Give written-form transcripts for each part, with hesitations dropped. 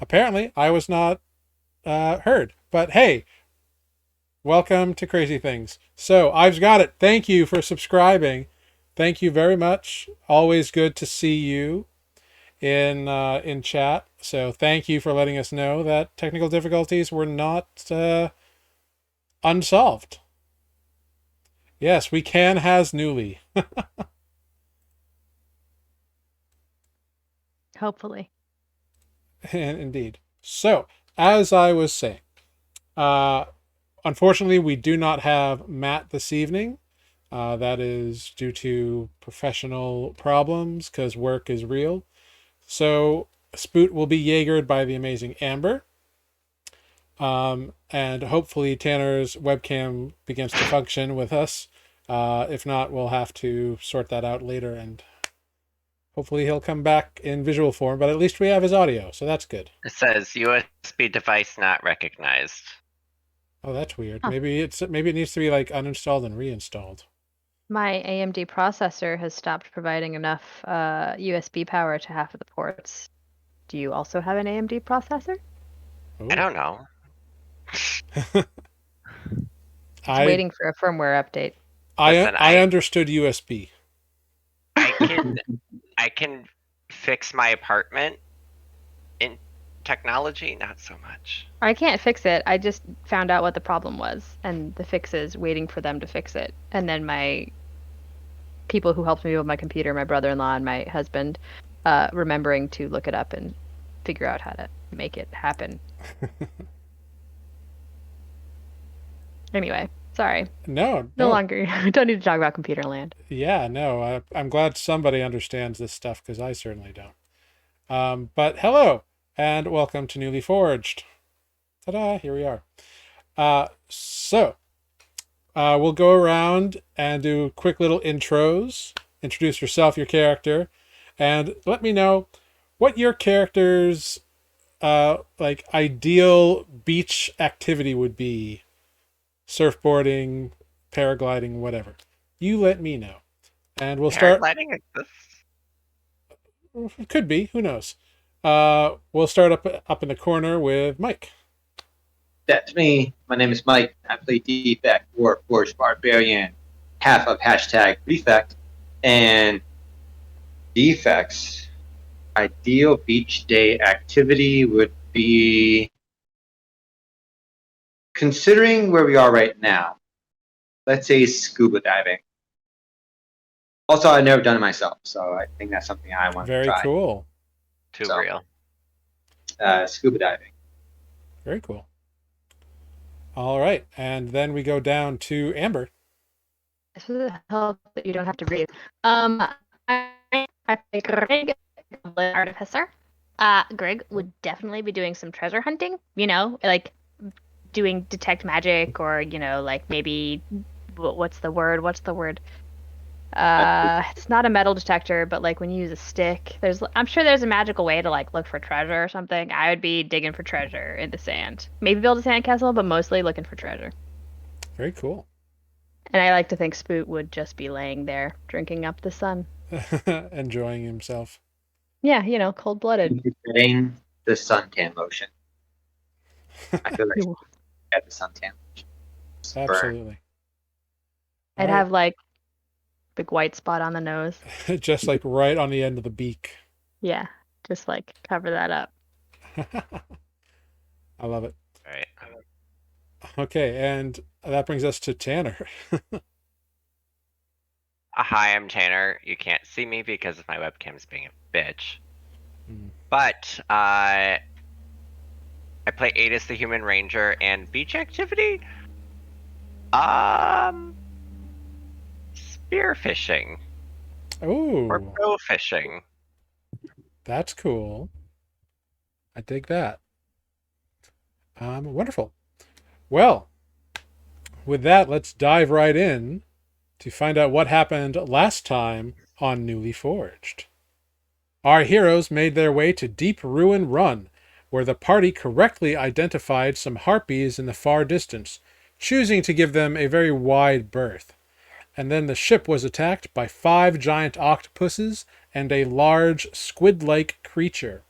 apparently I was not heard. But hey, welcome to Crazy Things. So I've got it. Thank you for subscribing. Thank you very much. Always good to see you in chat. So thank you for letting us know that technical difficulties were not unsolved. Yes, we can has Nuuli. Hopefully. Indeed. So, as I was saying, uh, unfortunately, we do not have Matt this evening. That is due to professional problems because work is real. So, Spoot will be Jaegered by the amazing Amber. And hopefully, Tanner's webcam begins to function with us. If not, we'll have to sort that out later, and hopefully, he'll come back in visual form. But at least we have his audio, so that's good. It says USB device not recognized. Oh, that's weird. Huh. Maybe it needs to be like uninstalled and reinstalled. My AMD processor has stopped providing enough USB power to half of the ports. Do you also have an AMD processor? Oh. I don't know. It's waiting for a firmware update. Listen, I understood USB. I can fix my apartment in technology, not so much. I can't fix it. I just found out what the problem was, and the fix is waiting for them to fix it. And then my people who helped me with my computer, my brother-in-law and my husband, remembering to look it up and figure out how to make it happen. Anyway, sorry. No longer. We don't need to talk about computer land. Yeah, no. I'm glad somebody understands this stuff because I certainly don't. But hello and welcome to Nuuli Forged. Ta-da! Here we are. We'll go around and do quick little intros. Introduce yourself, your character, and let me know what your character's like ideal beach activity would be. Surfboarding, paragliding, whatever. You let me know. And we'll start. Paragliding exists? Could be. Who knows? We'll start up in the corner with Mike. That's me. My name is Mike. I play Defect, War Force Barbarian, half of hashtag Prefect. And Defect's ideal beach day activity would be, considering where we are right now, let's say scuba diving. Also, I've never done it myself, so I think that's something I want to try. Very cool. Too real. Scuba diving. Very cool. All right, and then we go down to Amber. This is a help that you don't have to read. I play Greg, Goblin Artificer. Greg would definitely be doing some treasure hunting. You know, like doing detect magic, or like maybe what's the word? It's not a metal detector, but like when you use a stick, I'm sure there's a magical way to like look for treasure or something. I would be digging for treasure in the sand. Maybe build a sandcastle, but mostly looking for treasure. Very cool. And I like to think Spoot would just be laying there, drinking up the sun. Enjoying himself. Yeah, cold-blooded. Getting the suntan lotion. I feel like at the suntan lotion. Absolutely. I'd have like big white spot on the nose. Just like right on the end of the beak. Yeah, just like cover that up. I love it. All right. Okay, and that brings us to Tanner. Hi, I'm Tanner. You can't see me because my webcam's being a bitch. But I play Adis the Human Ranger, and beach activity? Spearfishing. Oh. Or bow fishing. That's cool. I dig that. Wonderful. Well, with that, let's dive right in to find out what happened last time on Nuuli Forged. Our heroes made their way to Deep Ruin Run, where the party correctly identified some harpies in the far distance, choosing to give them a very wide berth. And then the ship was attacked by 5 giant octopuses and a large squid-like creature.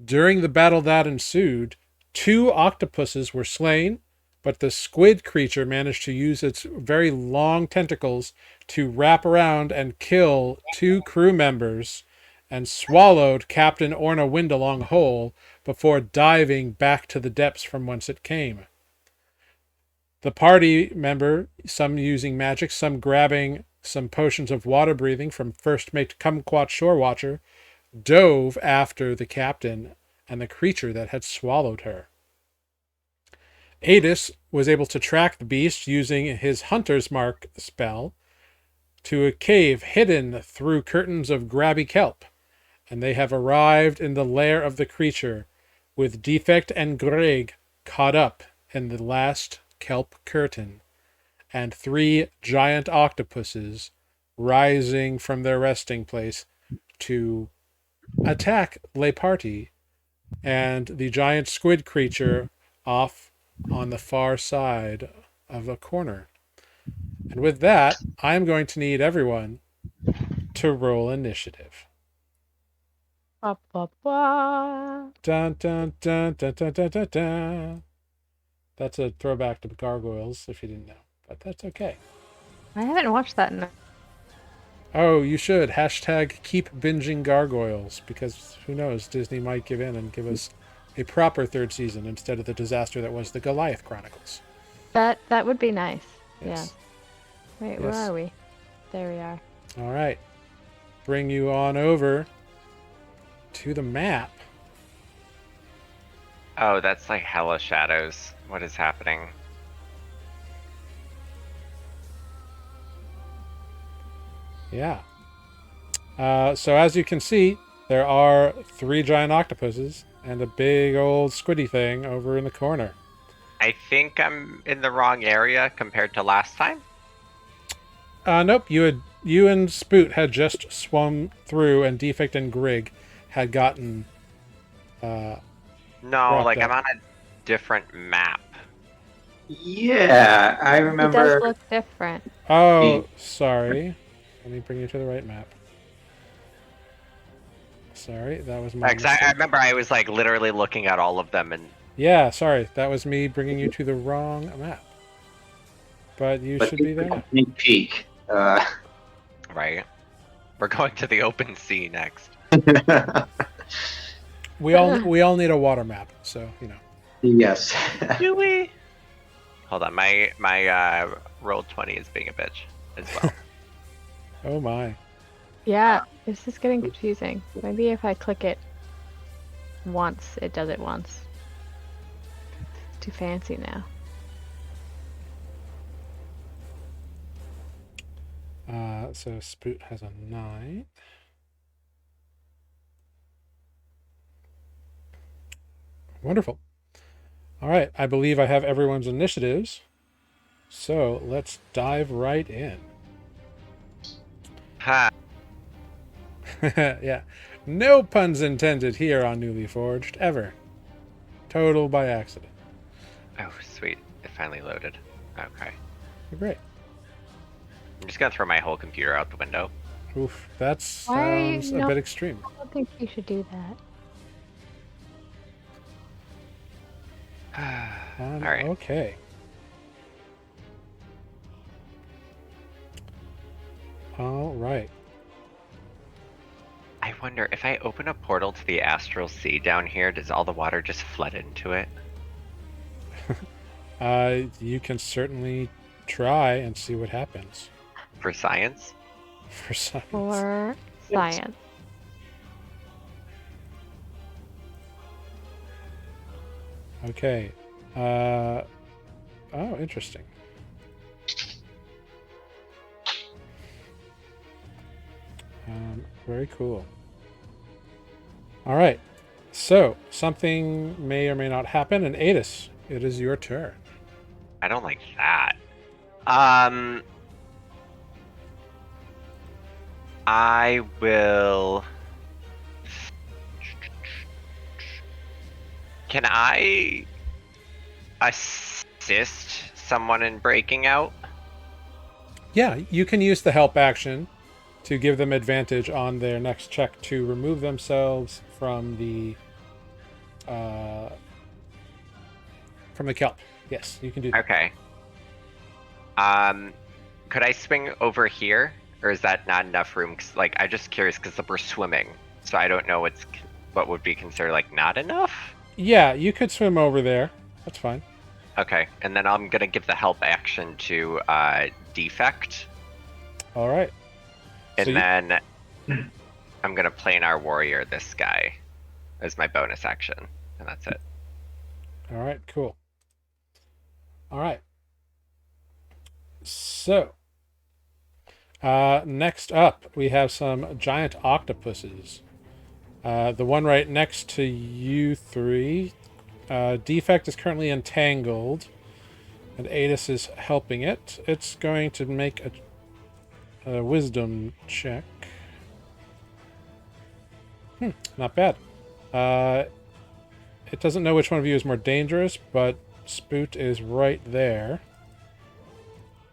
During the battle that ensued, 2 octopuses were slain, but the squid creature managed to use its very long tentacles to wrap around and kill 2 crew members and swallowed Captain Orna Windalong whole before diving back to the depths from whence it came. The party member, some using magic, some grabbing some potions of water breathing from first mate Kumquat Shore Watcher, dove after the captain and the creature that had swallowed her. Adis was able to track the beast using his Hunter's Mark spell to a cave hidden through curtains of grabby kelp, and they have arrived in the lair of the creature, with Defect and Greg caught up in the last kelp curtain, and 3 giant octopuses rising from their resting place to attack Le Party and the giant squid creature off on the far side of a corner. And with that, I'm going to need everyone to roll initiative. Ba, ba, ba. Dun, dun, dun, dun, dun, dun, dun, dun. That's a throwback to Gargoyles, if you didn't know. But that's okay. I haven't watched that in Oh, you should. Hashtag keep binging Gargoyles, because who knows, Disney might give in and give us a proper 3rd season instead of the disaster that was the Goliath Chronicles. That would be nice. Yes. Yeah. Wait, Yes. where are we? There we are. All right. Bring you on over to the map. Oh, that's like hella shadows. What is happening? Yeah. So as you can see, there are 3 giant octopuses and a big old squiddy thing over in the corner. I think I'm in the wrong area compared to last time. Nope. You and Spoot had just swum through, and Defect and Grig had gotten. No, Rocked like up. I'm on a different map. Yeah, I It does remember. look different. Oh, sorry. Let me bring you to the right map. Sorry, that was my. Because I remember I was like literally looking at all of them, and Yeah, sorry, that was me bringing you to the wrong map. But you But should be there now. Sneak peek. right, we're going to the open sea next. We all need a water map, so you know. Yes. Do we? Hold on, my roll 20 is being a bitch as well. Oh my. Yeah, this is getting confusing. Maybe if I click it once, it does it once. It's too fancy now. So Spoot has a 9. Wonderful. All right, I believe I have everyone's initiatives. So let's dive right in. Ha! Yeah. No puns intended here on Nuuli Forged, ever. Total by accident. Oh, sweet. It finally loaded. Okay. Great. I'm just gonna throw my whole computer out the window. Oof, that Why are you sounds a not- bit extreme. I don't think you should do that. All right. Okay. All right. I wonder if I open a portal to the astral sea down here, does all the water just flood into it? You can certainly try and see what happens. For science? For science. For science. Okay. Oh, interesting. Very cool. All right. So, something may or may not happen. And Adis, it is your turn. I don't like that. I will. Can I assist someone in breaking out? Yeah, you can use the help action to give them advantage on their next check to remove themselves from the From the kelp. Yes, you can do that. Okay. Could I swing over here, or is that not enough room? 'Cause, like, I'm just curious because we're swimming, so I don't know what would be considered like not enough. Yeah, you could swim over there. That's fine. Okay, and then I'm gonna give the help action to defect, All right. and So you- then I'm gonna planar warrior this guy as my bonus action, and that's it. All right, cool. All right. So, next up, we have some giant octopuses. The one right next to you three, Defect is currently entangled, and Adis is helping it. It's going to make a wisdom check. Not bad. It doesn't know which one of you is more dangerous, but Spoot is right there.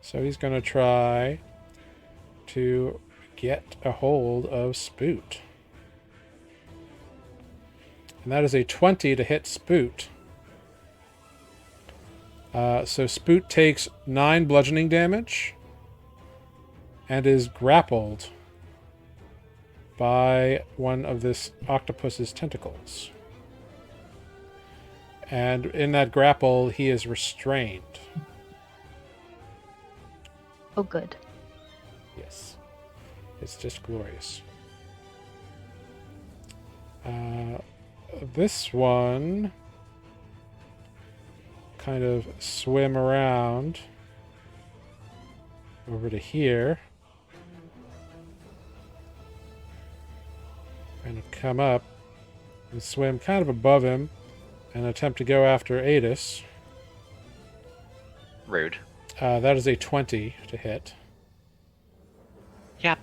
So he's going to try to get a hold of Spoot. And that is a 20 to hit Spoot. So Spoot takes 9 bludgeoning damage and is grappled by one of this octopus's tentacles. And in that grapple, he is restrained. Oh, good. Yes. It's just glorious. This one kind of swim around over to here. And come up and swim kind of above him and attempt to go after Adis. Rude. That is a 20 to hit. Yep.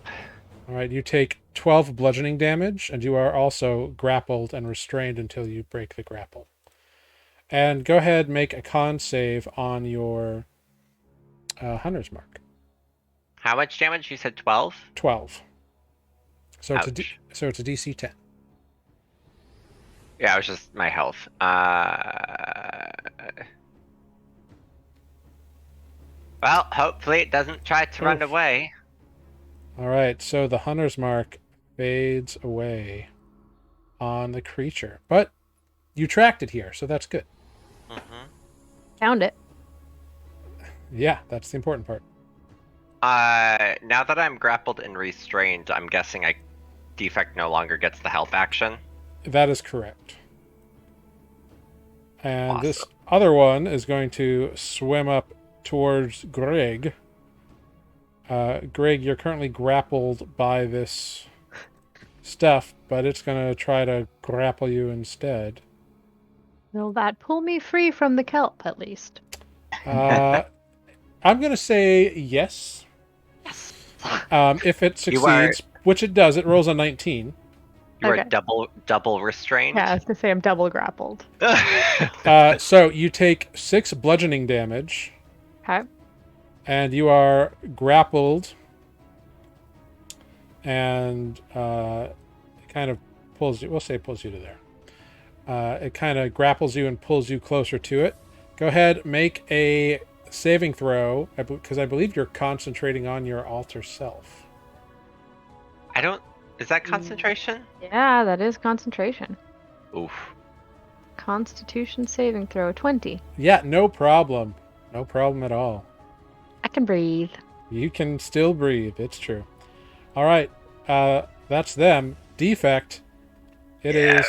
All right, you take 12 bludgeoning damage, and you are also grappled and restrained until you break the grapple. And go ahead, make a con save on your Hunter's Mark. How much damage? You said 12? 12. So it's Ouch. a DC 10. Yeah, it was just my health. Well, hopefully it doesn't try to run Oof. away. All right, so the Hunter's Mark fades away on the creature. But you tracked it here, so that's good. Mm-hmm. Found it. Yeah, that's the important part. Now that I'm grappled and restrained, I'm guessing Defect no longer gets the help action. That is correct. And Awesome. this other one is going to swim up towards Greg. Greg, you're currently grappled by this stuff, but it's going to try to grapple you instead. Will that pull me free from the kelp, at least? I'm going to say yes. Yes. If it succeeds, which it does, it rolls a 19. You are Okay. double restrained. Yeah, I was to say I'm double grappled. So you take 6 bludgeoning damage, Okay. and you are grappled, and it kind of pulls you. We'll say it pulls you to there. It kind of grapples you and pulls you closer to it. Go ahead, make a saving throw, because I believe you're concentrating on your alter self. Is that concentration? Yeah, that is concentration. Oof. Constitution saving throw 20. Yeah, no problem. No problem at all. I can breathe. You can still breathe. It's true. All right. That's them. Defect. It is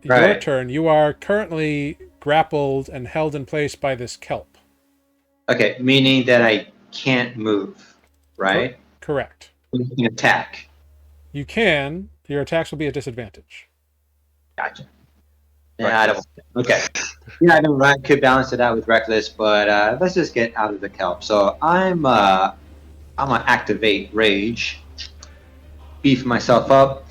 your Right. turn. You are currently grappled and held in place by this kelp. Okay, meaning that I can't move, right? Correct. You can attack. You can. Your attacks will be at disadvantage. Gotcha. Yeah, I don't. Okay. Yeah, I know Ryan could balance it out with reckless, but let's just get out of the kelp. So I'm gonna activate rage, beef myself up.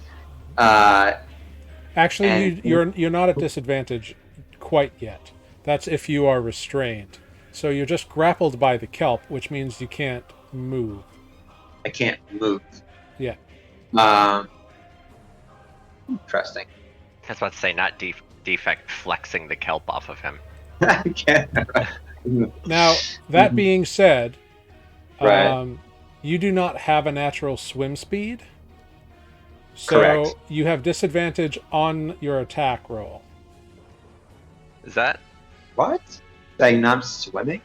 Actually, And- you're not at disadvantage quite yet. That's if you are restrained. So you're just grappled by the kelp, which means you can't move. I can't move. Yeah. Interesting. I was about to say not Defect flexing the kelp off of him. Okay. Now, that being said, Right. you do not have a natural swim speed. So Correct. you have disadvantage on your attack roll. Is that? What? Like not swimming?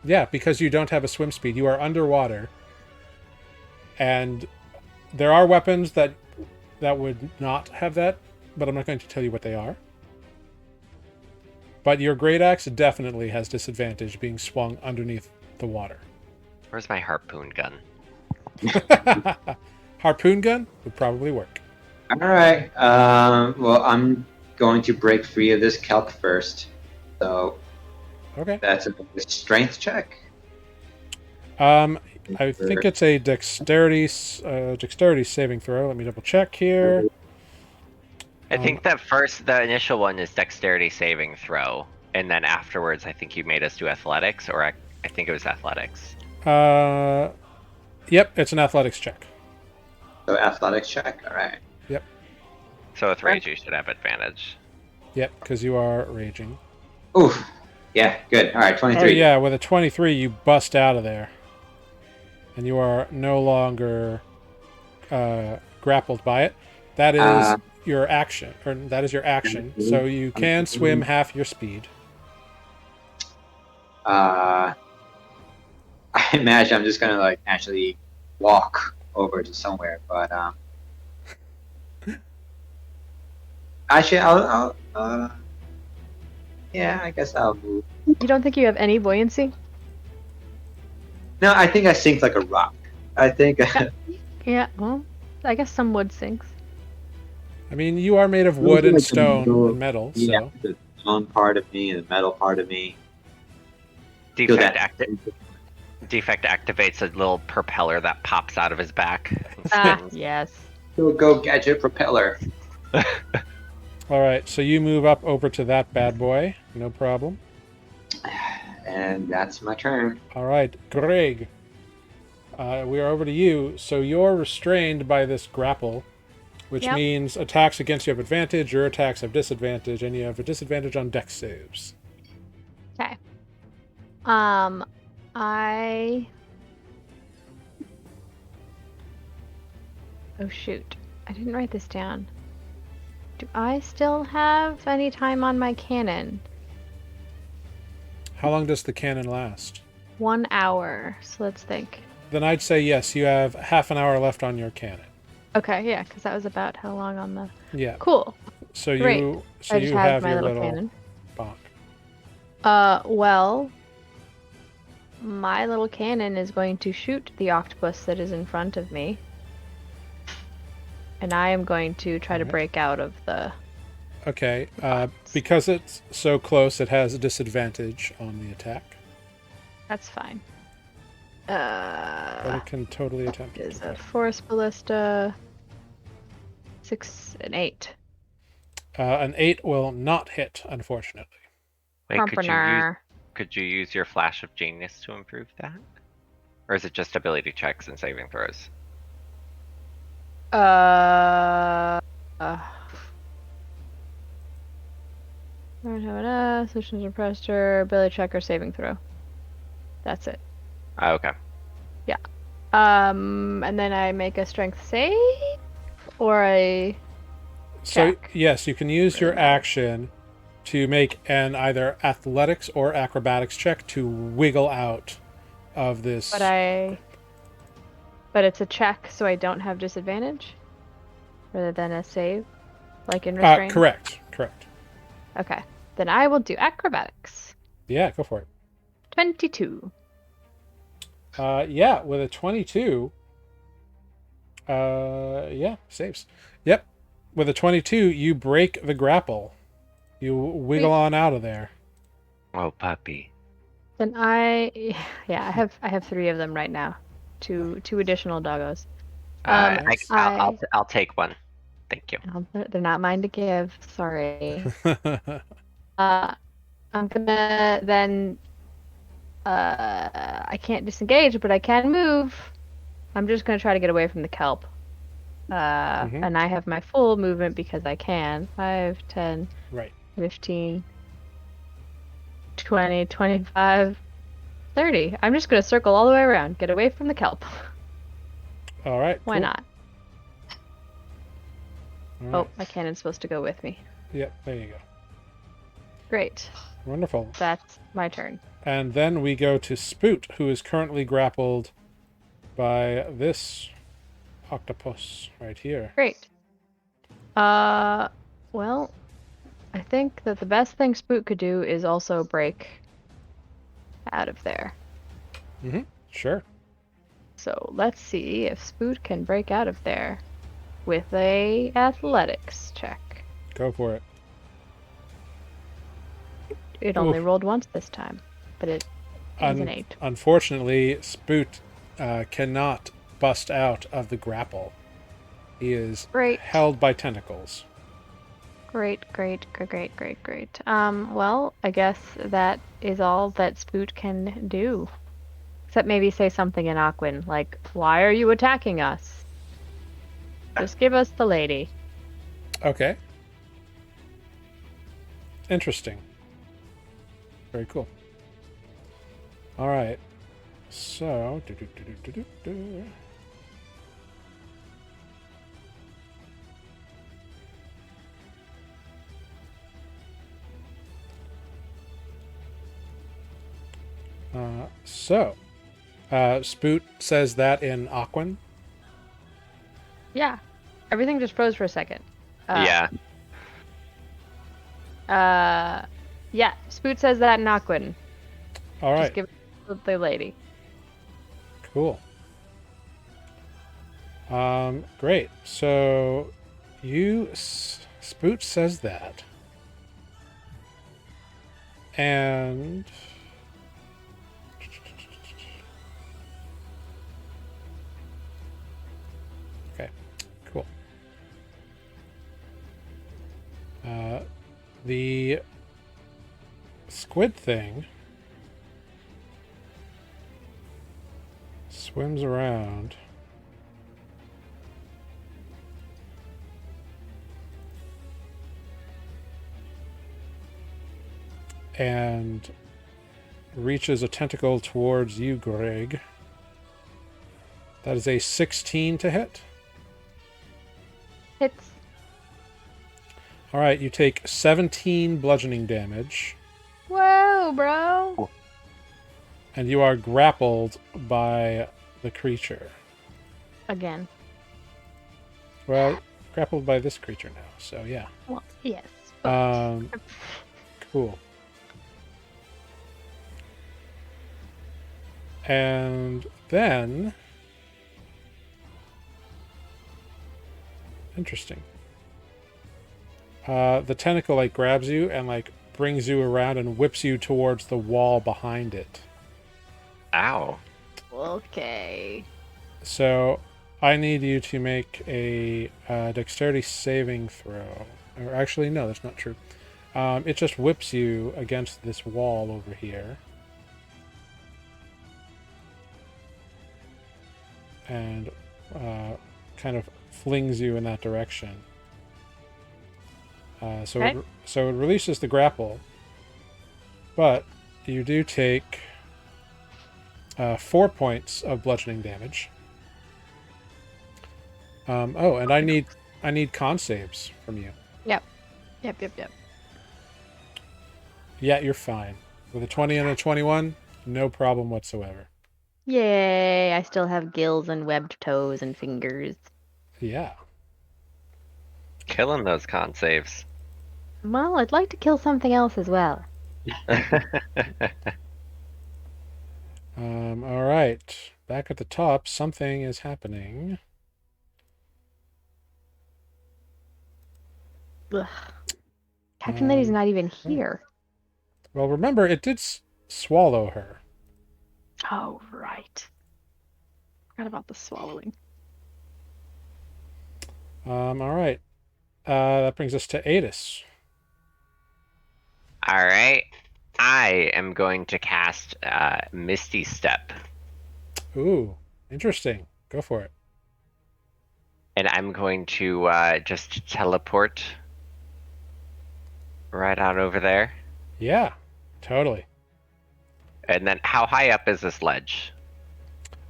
Yeah, because you don't have a swim speed. You are underwater. And there are weapons that would not have that, but I'm not going to tell you what they are. But your great axe definitely has disadvantage being swung underneath the water. Where's my harpoon gun? Harpoon gun would probably work. All right. Well, I'm going to break free of this kelp first. So Okay. that's a strength check. I think it's a dexterity saving throw. Let me double check here. I think the initial one is dexterity saving throw, and then afterwards, I think you made us do athletics, or I think it was athletics. Yep, it's an athletics check. So athletics check. All right. Yep. So with rage, you should have advantage. Yep, because you are raging. Oof. Yeah. Good. All right. 23. Oh yeah, with a 23, you bust out of there, and you are no longer grappled by it. That is your action, or that is your action. So you can swim half your speed. I imagine I'm just gonna like actually walk over to somewhere, but actually I'll yeah, I guess I'll move. You don't think you have any buoyancy? No, I think I sink like a rock. I think Yeah, well, I guess some wood sinks. I mean, you are made of wood and stone and metal, so yeah, the stone part of me and the metal part of me. Defect activates a little propeller that pops out of his back. Yes. Go gadget propeller. all right. So you move up over to that bad boy, no problem. And that's my turn. All right, Greg. We are over to you. So you're restrained by this grapple, which Yep. means attacks against you have advantage, your attacks have disadvantage, and you have a disadvantage on dex saves. Okay. Oh shoot. I didn't write this down. Do I still have any time on my cannon? How long does the cannon last? 1 hour. So let's think. Then I'd say yes, you have half an hour left on your cannon. Okay, yeah, because that was about how long on the. Yeah. Cool. So Great. you I just have my your little little cannon. bonk. Well, my little cannon is going to shoot the octopus that is in front of me. And I am going to try to break out of the. Okay. Because it's so close, it has a disadvantage on the attack. That's fine. But it can totally attempt it. Is a force ballista. 6 and 8. An 8 will not hit, unfortunately. Wait, Compreneur. could you use your flash of genius to improve that? Or is it just ability checks and saving throws? Solutions and pressure, ability check or saving throw. That's it. Oh, okay. Yeah. And then I make a strength save or a So check. yes, you can use your action to make an either athletics or acrobatics check to wiggle out of this. But it's a check, so I don't have disadvantage rather than a save, like in restraint. Correct. Okay, then I will do acrobatics. Yeah, go for it. 22. Yeah, with a 22. Yeah, saves. Yep. With a 22, you break the grapple. You wiggle on out of there. Oh, puppy. Then I have 3 of them right now. Two additional doggos. I'll take one. Thank you. They're not mine to give. Sorry. I'm gonna then. I can't disengage, but I can move. I'm just gonna try to get away from the kelp. And I have my full movement because I can. 5, 10, Right. 15, 20, 25, 30. I'm just going to circle all the way around. Get away from the kelp. All right. Why cool. not? All Oh, right. my cannon's supposed to go with me. Yep. There you go. Great. Wonderful. That's my turn. And then we go to Spoot, who is currently grappled by this octopus right here. Great. Well, I think that the best thing Spook could do is also break out of there. Sure. So let's see if Spoot can break out of there with a athletics check. Go for it. It only Oof. rolled once this time, but it was an 8. Unfortunately, Spoot cannot bust out of the grapple. He is Great. held by tentacles. Great. Well, I guess that is all that Spoot can do. Except maybe say something in Aquan, like, why are you attacking us? Just give us the lady. Okay. Interesting. Very cool. All right. So, Spoot says that in Aquan. Yeah. Everything just froze for a second. Yeah. Yeah, Spoot says that in Aquan. All right. Just give it the lady. Cool. Great. So, Spoot says that. And okay, cool. The squid thing swims around and reaches a tentacle towards you, Greg. That is a 16 to hit. Hits. All right, you take 17 bludgeoning damage, Whoa, bro. and you are grappled by the creature. Again. Well, grappled by this creature now, so yeah. Well, yes. Cool. And then... Interesting. The tentacle, like, grabs you and, like, brings you around and whips you towards the wall behind it. Ow. Okay. So, I need you to make a dexterity saving throw. Or actually, no, that's not true. It just whips you against this wall over here. And kind of flings you in that direction. So Okay. it releases the grapple, but you do take 4 points of bludgeoning damage. Oh, and I need con saves from you. Yep. Yeah, you're fine. With a 20 and a 21, no problem whatsoever. Yay, I still have gills and webbed toes and fingers. Yeah. Killing those con saves. Well, I'd like to kill something else as well. All right. Back at the top, something is happening. Ugh. Captain Lady's not even here. Well, remember, it did swallow her. Oh, right. Forgot about the swallowing. All right. That brings us to Adis. All right. I am going to cast Misty Step. Ooh, interesting. Go for it. And I'm going to just teleport right out over there. Yeah, totally. And then how high up is this ledge?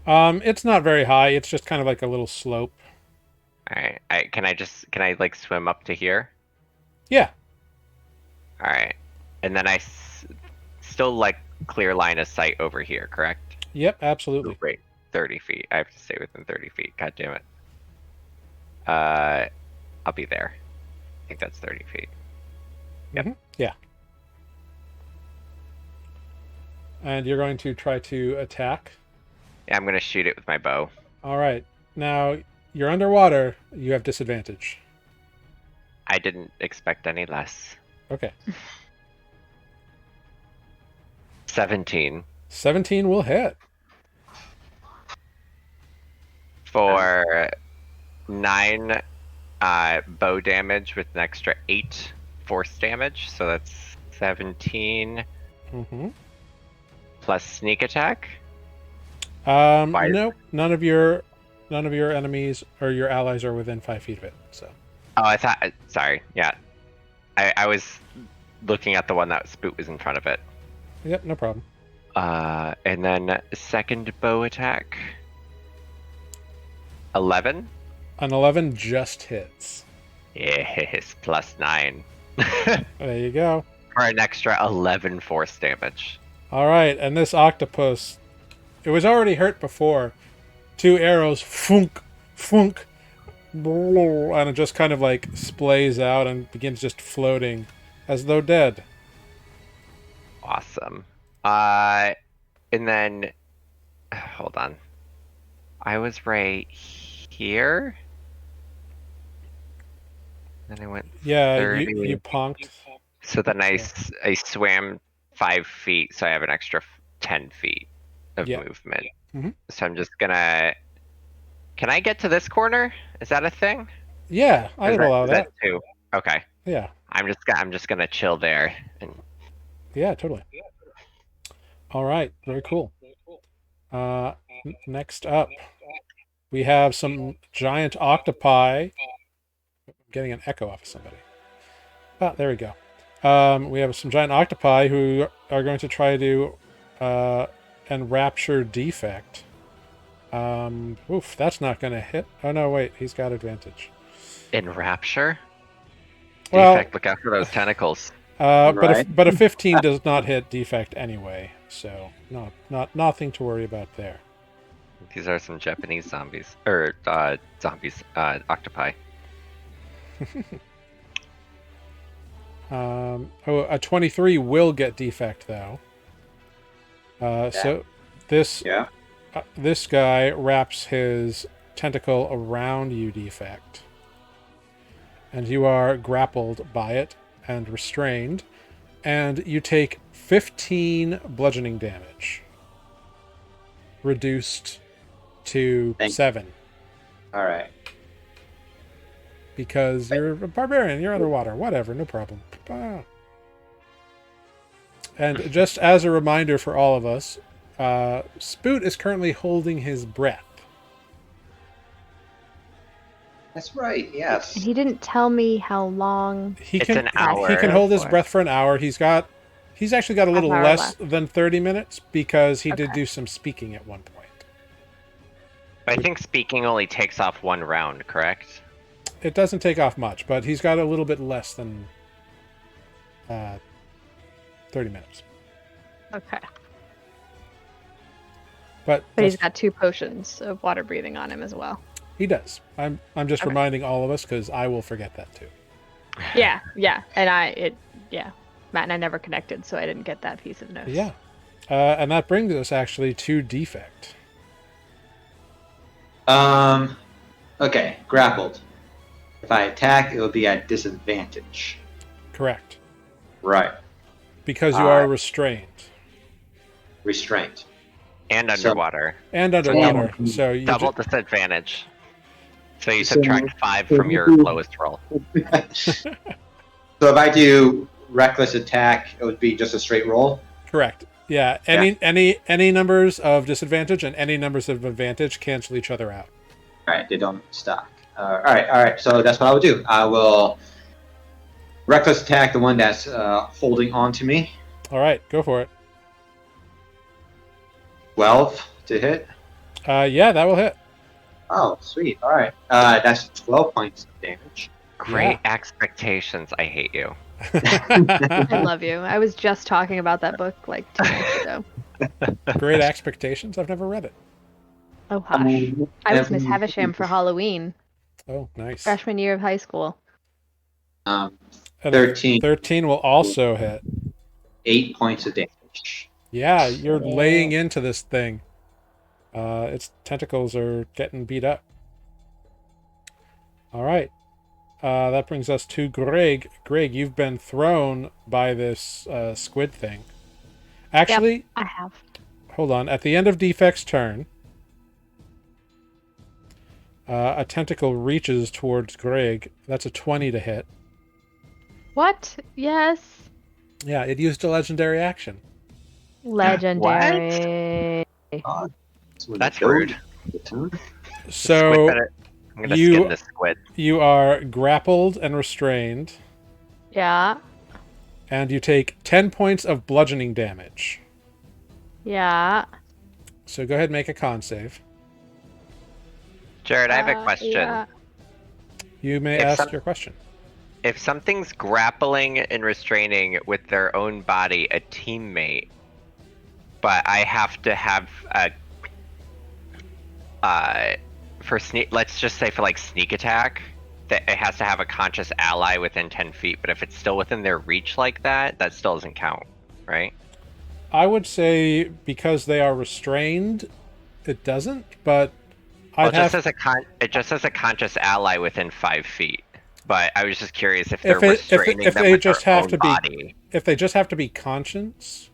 It's not very high. It's just kind of like a little slope. Alright. Can I like swim up to here? Yeah. Alright. And then still like clear line of sight over here, correct? Yep, absolutely. Oh, great. 30 feet. I have to stay within 30 feet. God damn it. I'll be there. I think that's 30 feet. Yep. Yeah. And you're going to try to attack. Yeah, I'm gonna shoot it with my bow. All right. Now, you're underwater. You have disadvantage. I didn't expect any less. Okay. 17 17 will hit. for 9 bow damage with an extra 8 force damage. So that's 17 Mm-hmm. plus sneak attack. Fire. Nope. None of your enemies or your allies are within 5 feet of it. So. Oh, I thought. Sorry. Yeah, I was looking at the one that Spoot was in front of it. Yep. No problem. And then second bow attack. 11. An 11 just hits. Yes, plus 9. There you go. For an extra 11 force damage. All right, and this octopus, it was already hurt before. 2 arrows, funk, funk, and it just kind of like splays out and begins just floating as though dead. Awesome. And then, hold on. I was right here. Then I went. Yeah, 30. you ponked. So then I swam 5 feet, so I have an extra 10 feet of Yeah. movement. Mhm. So I'm just gonna. Can I get to this corner? Is that a thing? Yeah, I would allow Is that. too? Okay. Yeah, I'm just gonna chill there. And yeah, totally. All right, very cool. Next up, we have some giant octopi. I'm getting an echo off of somebody. Ah, there we go. We have some giant octopi who are going to try to enrapture defect. Oof, that's not going to hit. Oh no, wait, he's got advantage. in Rapture. Well, Defect, look out for those tentacles. Right. but a 15 does not hit defect anyway, so nothing to worry about there. These are some Japanese zombies, or octopi. A 23 will get defect though. So this this guy wraps his tentacle around you, defect, and you are grappled by it and restrained, and you take 15 bludgeoning damage, reduced to 7. All right. Because you're a barbarian, you're underwater, whatever, no problem. Ah. And just as a reminder for all of us, Spoot is currently holding his breath. That's right. Yes. And he didn't tell me how long. It's an hour. He can hold his for. breath for an hour. He's actually got a little Half hour less left. than 30 minutes because he did Okay. do some speaking at one point. I think speaking only takes off 1 round, correct? It doesn't take off much, but he's got a little bit less than 30 minutes. Okay. But But he's got 2 potions of water breathing on him as well. he does. I'm just Okay. reminding all of us because I will forget that too. Yeah, yeah. And Matt and I never connected, so I didn't get that piece of notes. Yeah. And that brings us actually to defect. Okay, grappled. If I attack, it will be at disadvantage. Correct. Right. Because you are restrained. Restraint. And So- underwater. And underwater. So you Double disadvantage. So you So- subtract 5 from your lowest roll. So if I do reckless attack, it would be just a straight roll. correct. Yeah. Any numbers of disadvantage and any numbers of advantage cancel each other out. All right, they don't stack. All right. So that's what I will do. I will reckless attack the one that's holding on to me. All right, go for it. 12 to hit. Yeah, that will hit. Oh, sweet. All right. That's 12 points of damage. Great expectations. I hate you. I love you. I was just talking about that book like 2 nights ago. Great Expectations. I've never read it. Oh, hush. I was Miss Havisham for Halloween, Oh, nice. freshman year of high school. And 13. 13 will also hit. 8 points of damage. Yeah, you're laying into this thing. Its tentacles are getting beat up. All right. That brings us to Greg. Greg, you've been thrown by this squid thing. Actually, Yep, I have. hold on. At the end of Defect's turn, a tentacle reaches towards Greg. That's a 20 to hit. What? Yes. Yeah, it used a legendary action. Legendary. That's rude. So I'm gonna skin this squid. you are grappled and restrained, Yeah. and you take 10 points of bludgeoning damage. Yeah. So go ahead and make a con save. Jared, I have a question. Yeah. You may ask your question. If something's grappling and restraining with their own body a teammate, but I have to have let's just say for like sneak attack, that it has to have a conscious ally within 10 feet, but if it's still within their reach like that, that still doesn't count, right? I would say because they are restrained, it doesn't, but it just says a conscious ally within 5 feet. But I was just curious if they're restraining them they with just their have own to be body. if they just have to be conscious,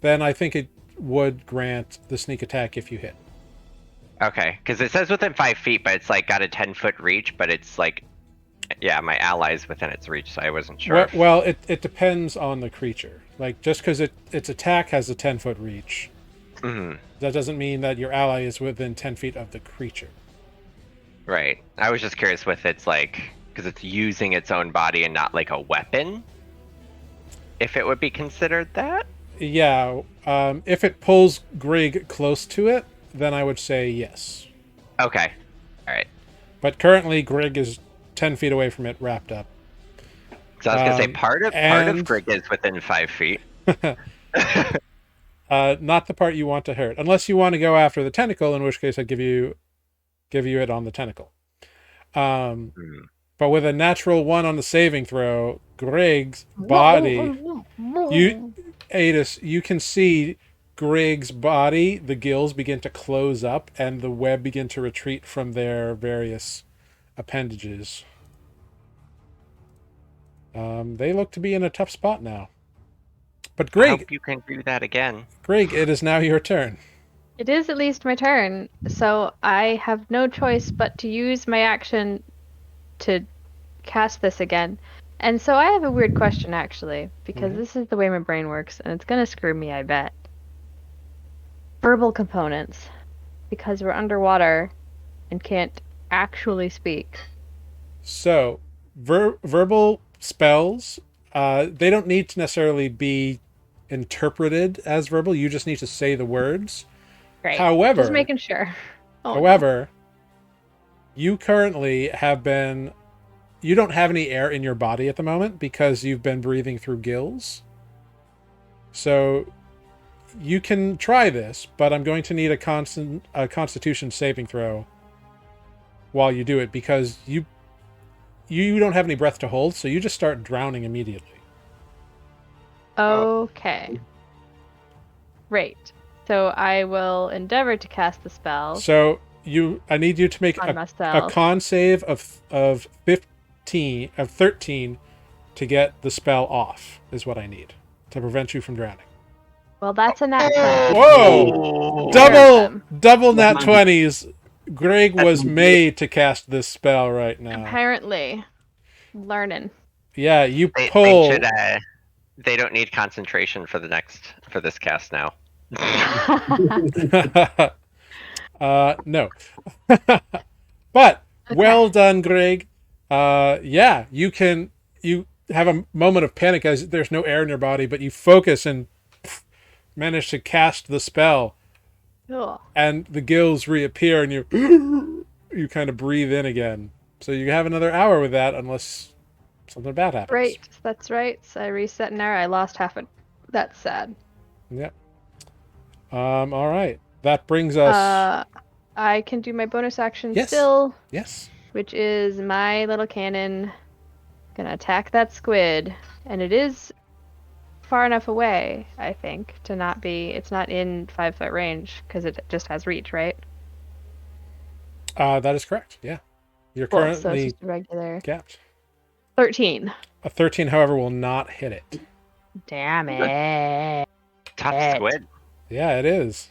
then I think it would grant the sneak attack if you hit. Okay, because it says within 5 feet, but it's like got a 10-foot reach, but it's like, yeah, my ally's within its reach, so I wasn't sure. Well, it depends on the creature. Like, just because its attack has a 10-foot reach, that doesn't mean that your ally is within 10 feet of the creature. Right. I was just curious with its, like, because it's using its own body and not like a weapon, if it would be considered that? Yeah, if it pulls Greg close to it, then I would say yes. Okay. All right. But currently, Greg is 10 feet away from it, wrapped up. So I was gonna say part of Greg is within 5 feet. Not the part you want to hurt, unless you want to go after the tentacle, in which case I'd give you it on the tentacle. But with a natural 1 on the saving throw, Greg's body, Adis, you can see Greg's body, the gills begin to close up and the web begin to retreat from their various appendages. They look to be in a tough spot now. But Greg, I hope you can do that again. Greg, it is now your turn. It is at least my turn, so I have no choice but to use my action to cast this again. And so I have a weird question, actually, because this is the way my brain works, and it's going to screw me, I bet. Verbal components, because we're underwater and can't actually speak. So, verbal spells, they don't need to necessarily be interpreted as verbal. You just need to say the words. Great. However, Just making sure. You currently you don't have any air in your body at the moment because you've been breathing through gills. So you can try this, but I'm going to need a Constitution saving throw while you do it, because you don't have any breath to hold, so you just start drowning immediately. Okay. Great. So I will endeavor to cast the spell. So I need you to make a con save of 13 to get the spell off, is what I need to prevent you from drowning. Well, that's a nat 20. Whoa! Double nat 20s. Greg was made to cast this spell right now. Apparently. Learning. Yeah, you pull. They don't need concentration for this cast now. No. But Well done, Greg. Yeah, you have a moment of panic as there's no air in your body, but you focus and manage to cast the spell, Cool. and the gills reappear, and you kind of breathe in again. So you have another hour with that, unless something bad happens. Right, that's right. So I reset an hour. I lost half an. That's sad. Yep. All right. That brings us. I can do my bonus action Yes. still, Yes. which is my little cannon gonna attack that squid, and it is far enough away, I think, to not be. It's not in 5-foot range because it just has reach, right? That is correct. Yeah. You're Cool, so it's currently just a regular gapped. 13. A 13, however, will not hit it. Damn it. Tough squid. Yeah, it is.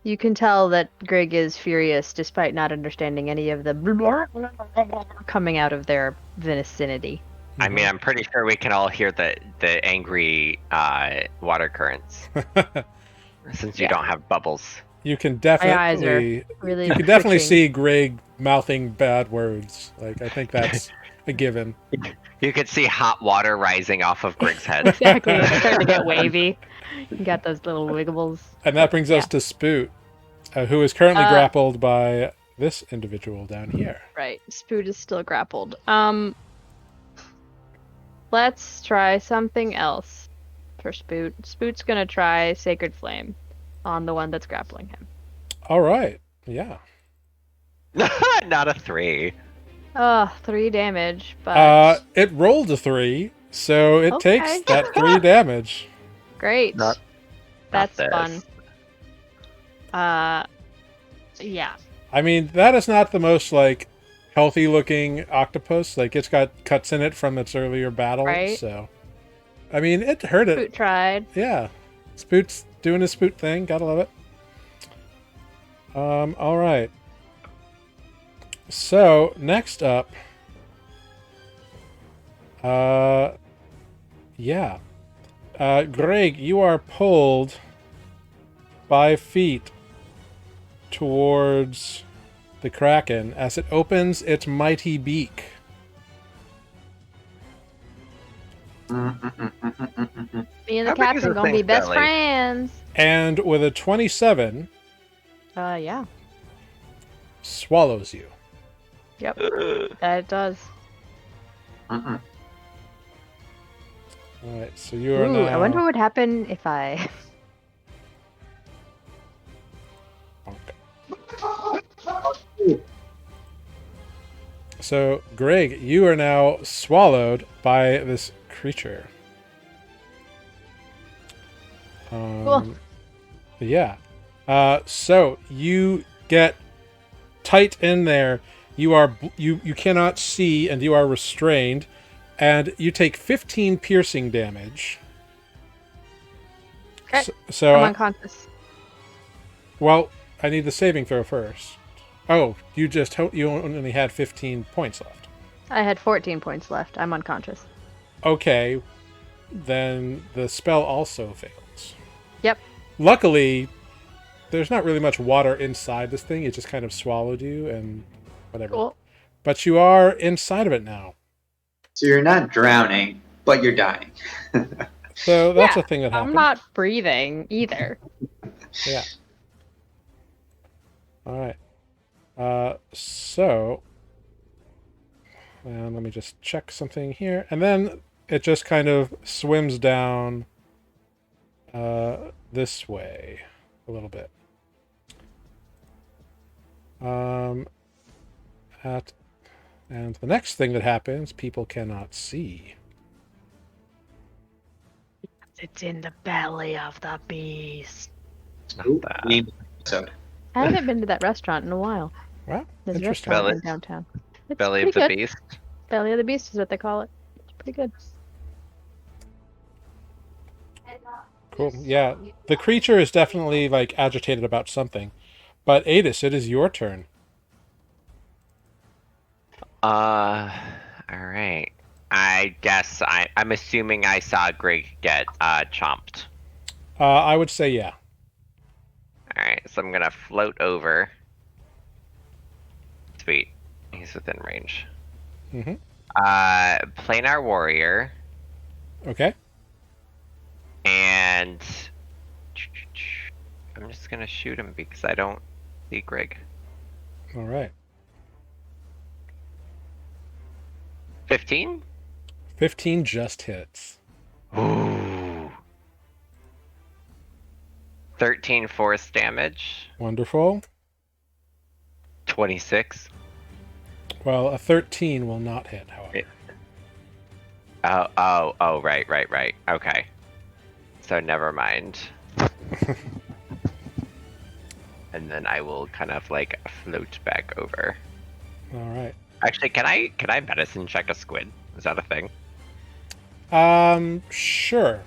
You can tell that Greg is furious despite not understanding any of the coming out of their vicinity. I mean, I'm pretty sure we can all hear the angry water currents since you don't have bubbles. You can My eyes are definitely really you can definitely twitching. see Greg mouthing bad words. Like, I think that's a given. You could see hot water rising off of Greg's head. Exactly. It's starting to get wavy. You got those little wiggles. And that brings us to Spoot, who is currently grappled by this individual down here. Right. Spoot is still grappled. Let's try something else for Spoot. Spoot's gonna try Sacred Flame on the one that's grappling him. All right. Yeah. Not a 3. Oh, 3 damage, but It rolled a 3, so it Okay. takes that 3 damage. great. Not That's this. fun. Yeah. I mean, that is not the most, like, healthy-looking octopus. Like, it's got cuts in it from its earlier battle, Right. so... I mean, it hurt it. Spoot tried. Yeah. Spoot's doing his Spoot thing. Gotta love it. All right. So, next up... yeah. Greg, you are pulled 5 feet towards the Kraken as it opens its mighty beak. Me and the How big is captain this gonna be thing's best belly? friends. And with a 27, Yeah. swallows you. Yep. That does. All right, so you are Ooh, now... I wonder what would happen if I. So, Greg, you are now swallowed by this creature. Cool. Yeah. So you get tight in there. You cannot see, and you are restrained, and you take 15 piercing damage. Okay. So I'm unconscious. well, I need the saving throw first. Oh, you only had 15 points left. I had 14 points left. I'm unconscious. Okay, then the spell also fails. Yep. Luckily, there's not really much water inside this thing. It just kind of swallowed you and whatever. Cool. But you are inside of it now. So you're not drowning, but you're dying. So that's Yeah, a thing that happened. I'm not breathing either. Yeah. All right. So, and let me just check something here. And then it just kind of swims down this way a little bit. And the next thing that happens, people cannot see. It's in the belly of the beast. It's not Ooh, bad. name episode. I haven't been to that restaurant in a while. Wow, There's a interesting. restaurant Belly- in downtown. It's Belly of pretty the good. beast. Belly of the beast is what they call it. It's pretty good. Cool. Yeah, the creature is definitely like agitated about something. But Adis, it is your turn. All right. I guess I'm assuming I saw Greg get chomped. I would say yeah. All right, so I'm gonna float over. Sweet. He's within range. Mm-hmm. Planar warrior, Okay. and I'm just gonna shoot him because I don't see Greg. All right. 15. 15 just hits. Ooh. 13 force damage. Wonderful. 26. Well, a 13 will not hit, however. Oh, right. Okay. So never mind. And then I will kind of like float back over. All right. Actually, can I medicine check a squid? Is that a thing? Sure.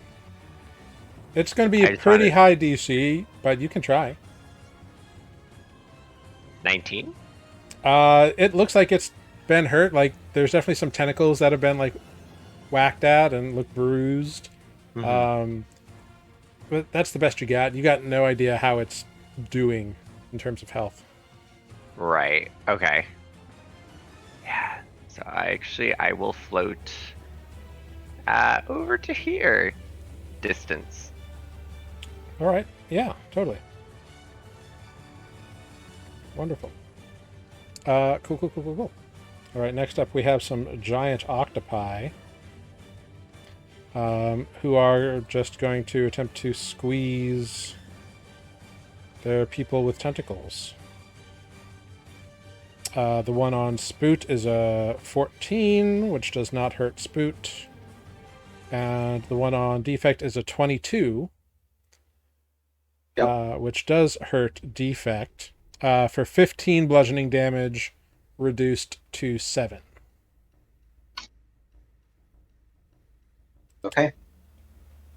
It's going to be I a just pretty wanted- high DC, but you can try. 19? It looks like it's been hurt. Like, there's definitely some tentacles that have been, like, whacked at and look bruised. Mhm. But that's the best you got. You got no idea how it's doing in terms of health. Right. Okay. Yeah. So I will float over to here. Distance. All right. Yeah, totally. Wonderful. Cool. All right, next up we have some giant octopi who are just going to attempt to squeeze their people with tentacles. The one on Spoot is a 14, which does not hurt Spoot. And the one on Defect is a 22, which does hurt Defect for 15 bludgeoning damage, reduced to 7. Okay.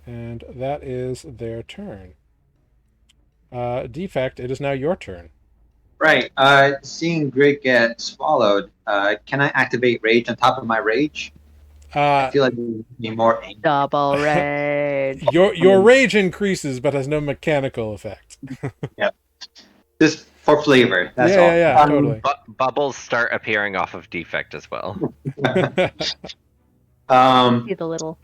And that is their turn. Defect, it is now your turn. Right. Seeing Grig get swallowed, can I activate Rage on top of my Rage? I feel like we need more aim. Double rage. Your rage increases, but has no mechanical effect. Just for flavor. That's all. Yeah, totally. Bubbles start appearing off of defect as well. See the little.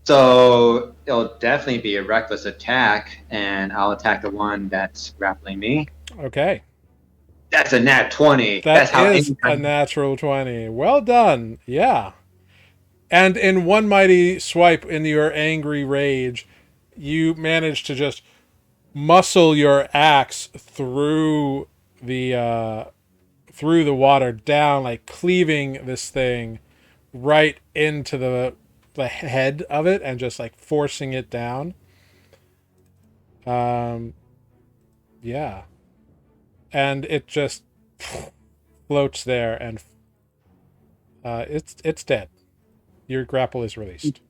So it'll definitely be a reckless attack, and I'll attack the one that's grappling me. Okay. That's a nat 20. That's That how is a natural 20. Well done. Yeah. And in one mighty swipe in your angry rage, you manage to just muscle your axe through the water down, like cleaving this thing right into the head of it and just like forcing it down. Yeah. And it just floats there and it's dead. Your grapple is released.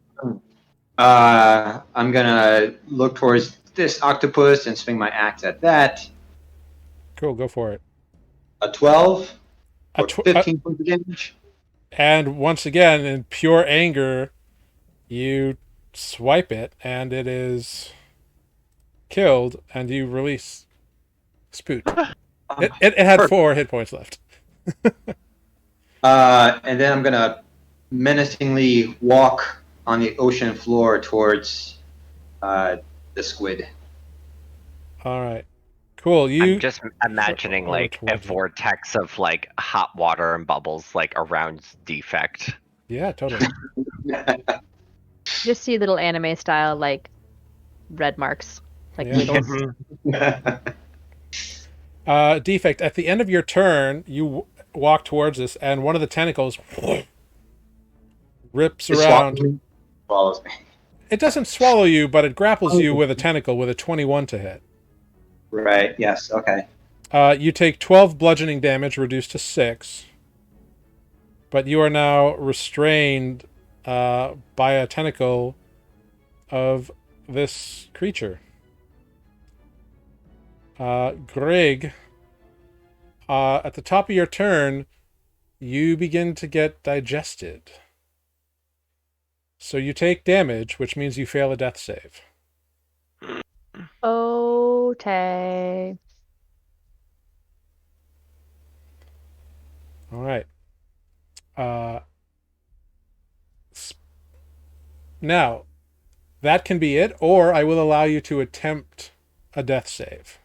I'm gonna look towards this octopus and swing my axe at that. Cool, go for it. A 12 A for 15 points of damage. And once again, in pure anger, you swipe it, and it is killed, and you release Spoot. It had 4 hit points left. And then I'm gonna menacingly walk on the ocean floor towards the squid. All right, cool. I'm just imagining Oh, like a towards it. vortex of like hot water and bubbles like around defect. Yeah, totally. Just see little anime style like red marks, like Yeah. wiggles. Defect. At the end of your turn, you walk towards this, and one of the tentacles rips around. Swallows me. It doesn't swallow you, but it grapples you with a tentacle with a 21 to hit. Right. Yes. Okay. You take 12 bludgeoning damage, reduced to 6. But you are now restrained by a tentacle of this creature. Greg, at the top of your turn, you begin to get digested. So you take damage, which means you fail a death save. Okay. All right. Uh, now, that can be it, or I will allow you to attempt a death save.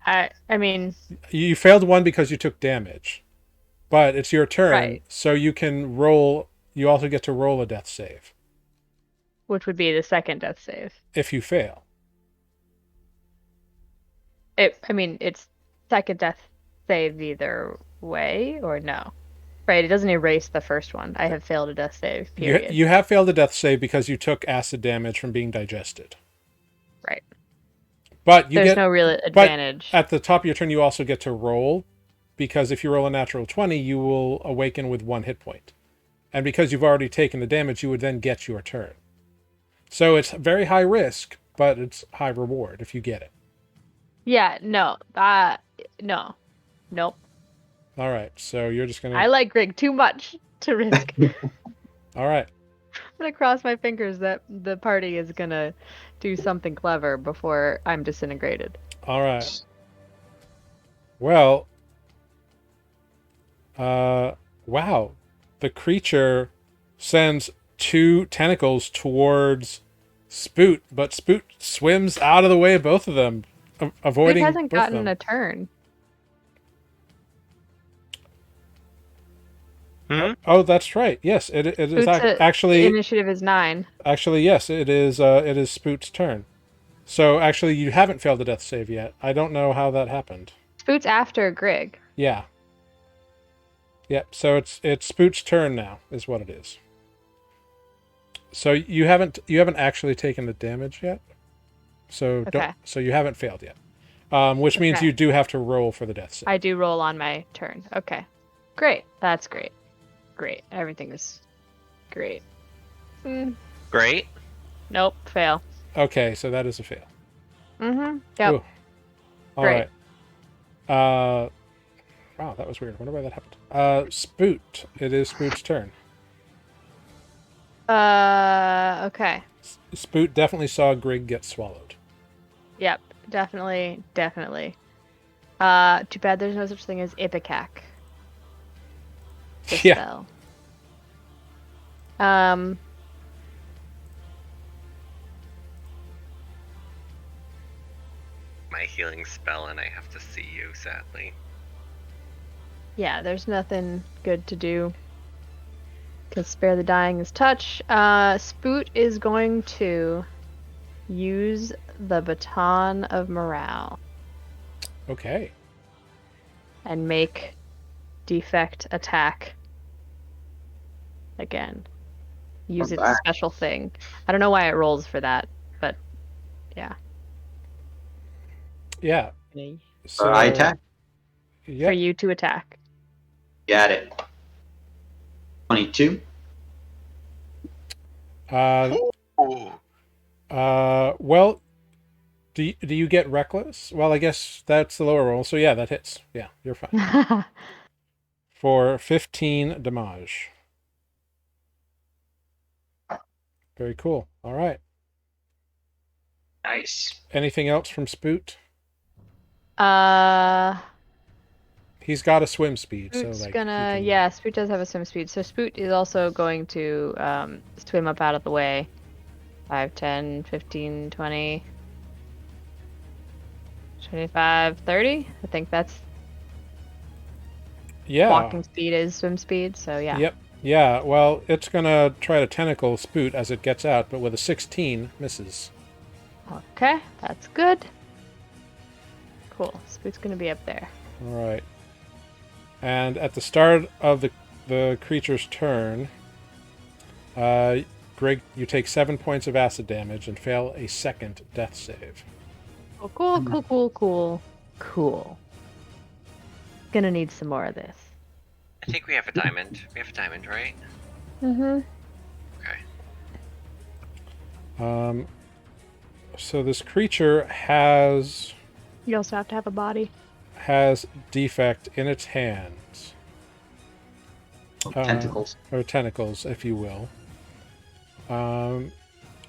I mean, You failed one because you took damage, but it's your turn, Right. so you can roll. You also get to roll a death save which would be the second death save. if you fail. It's second death save either way or no. Right, it doesn't erase the first one. I have failed a death save, period. You have failed a death save because you took acid damage from being digested. Right. But There's no real advantage. At the top of your turn, you also get to roll, because if you roll a natural 20, you will awaken with 1 hit point. And because you've already taken the damage, you would then get your turn. So it's very high risk, but it's high reward if you get it. Yeah, no. No. Nope. All right, so you're just going I to... like Greg too much to risk. I'm All right. gonna cross my fingers that the party is gonna do something clever before I'm disintegrated. All right. Well, wow. The creature sends 2 tentacles towards Spoot, but Spoot swims out of the way of both of them, avoiding It hasn't both of gotten them. a turn. Oh, that's right. Yes, it is Spoot's actually... initiative is 9. Actually, yes, it is Spoot's turn. So, actually, you haven't failed a death save yet. I don't know how that happened. Spoot's after Grig. Yeah. Yep, so it's Spoot's turn now, is what it is. So you haven't actually taken the damage yet. So Okay. so you haven't failed yet. Which means Okay. you do have to roll for the death save. I do roll on my turn. Okay. Great. That's great. Great. Everything is great. Great. Nope. Fail. Okay, so that is a fail. Mm-hmm. Yep. Ooh. All Great. right. Wow, that was weird. I wonder why that happened. Spoot. It is Spoot's turn. Okay. Spoot definitely saw Grig get swallowed. Yep. Definitely. Too bad there's no such thing as Ipecac. Yeah. Spell. My healing spell, and I have to see you, sadly. Yeah, there's nothing good to do. Because spare the dying is touch. Spoot is going to use the baton of morale Okay. and make defect attack again. Use its Alright. special thing. I don't know why it rolls for that, but yeah. Yeah. So I attack. For Yeah. you to attack. Got it. 22. Well, do you get reckless? Well, I guess that's the lower roll. So yeah, that hits. Yeah, you're fine. For 15 damage. Very cool. All right. Nice. Anything else from Spoot? uh, He's got a swim speed, so Spoot's like gonna, he can- yeah, Spoot does have a swim speed. So Spoot is also going to swim up out of the way. 5, 10, 15, 20, 25, 30. I think that's Yeah. walking speed is swim speed, so yeah. Yep. Yeah. Well, it's gonna try to tentacle Spoot as it gets out, but with a 16 misses. Okay, that's good. Cool. Spoot's gonna be up there. All right. And at the start of the creature's turn, Greg, you take 7 points of acid damage and fail a second death save. Oh, cool. Gonna need some more of this. I think we have a diamond. We have a diamond, right? Mm-hmm. Okay. So this creature has You also have to have a body. defect in its hands. Tentacles. Or tentacles, if you will.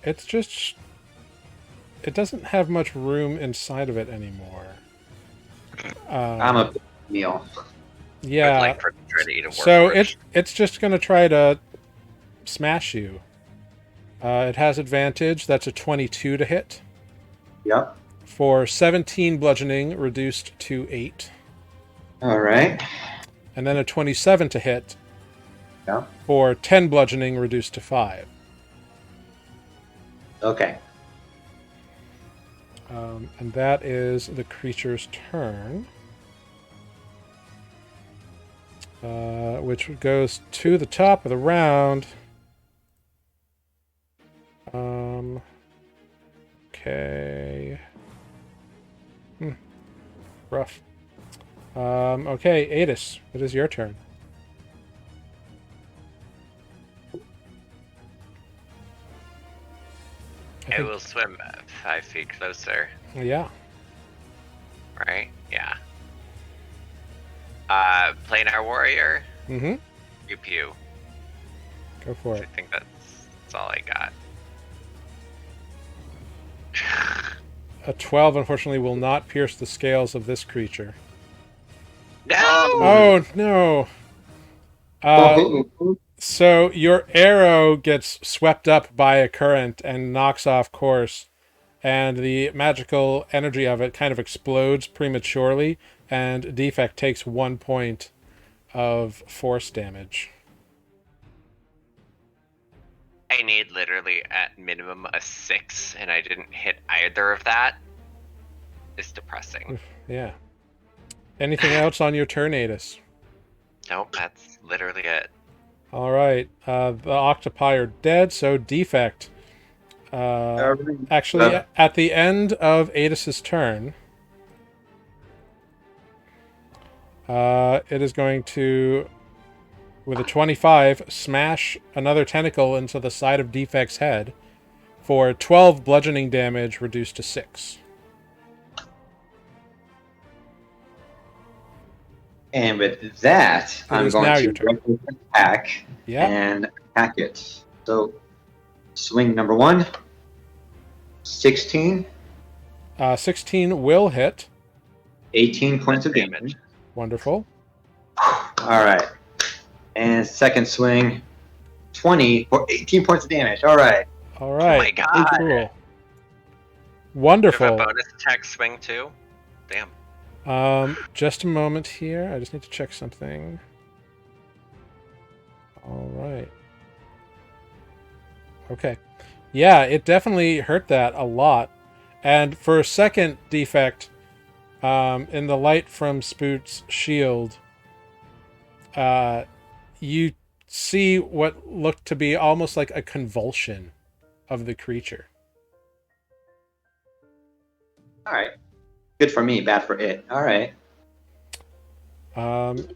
It's just... It doesn't have much room inside of it anymore. I'm a big meal. Yeah. I'd like for it to try to eat a So Warforged. it's just going to try to smash you. It has advantage. That's a 22 to hit. Yep. For 17 bludgeoning, reduced to 8. All right. And then a 27 to hit. Yeah. For 10 bludgeoning, reduced to 5. Okay. And that is the creature's turn. Which goes to the top of the round. Okay. Rough. Okay, Adis, it is your turn. I will swim 5 feet closer. Yeah. Right? Yeah. Planar warrior. Mm-hmm. Pew pew. Go for I it. think that's all I got. A 12, unfortunately, will not pierce the scales of this creature. No! Oh, no. So your arrow gets swept up by a current and knocks off course, and the magical energy of it kind of explodes prematurely, and Defect takes 1 point of force damage. I need literally at minimum a 6, and I didn't hit either of that. It's depressing. Yeah. Anything else on your turn, Adis? Nope, that's literally it. All right. The octopi are dead, so Defect. Actually, at the end of Adis's turn, it is going to, with a 25, smash another tentacle into the side of Defect's head for 12 bludgeoning damage, reduced to 6. And with that, I'm is now going your to turn. attack Yeah. and attack it. So, swing number 1, 16, 16 will hit. 18 points of damage. Wonderful. All right. And second swing, 20 for 18 points of damage. All right. All right. Oh my god. Cool. Do you have Wonderful. a bonus attack swing too? Damn. Just a moment here. I just need to check something. All right. Okay. Yeah, it definitely hurt that a lot. And for a second, Defect, in the light from Spoot's shield, you see what looked to be almost like a convulsion of the creature. All right. Good for me, bad for it. All right. And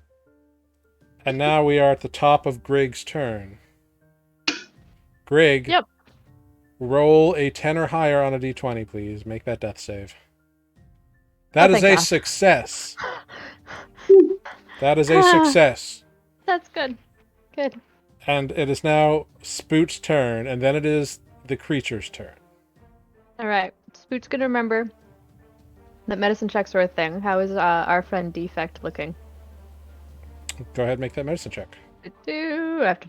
now we are at the top of Grig's turn. Grig, Yep. roll a 10 or higher on a d20, please. Make that death save. That Oh, is thank a God. success. That is a success. That's good. Good. And it is now Spoot's turn, and then it is the creature's turn. All right. Spoot's gonna remember that medicine checks are a thing. How is our friend Defect looking? Go ahead and make that medicine check. I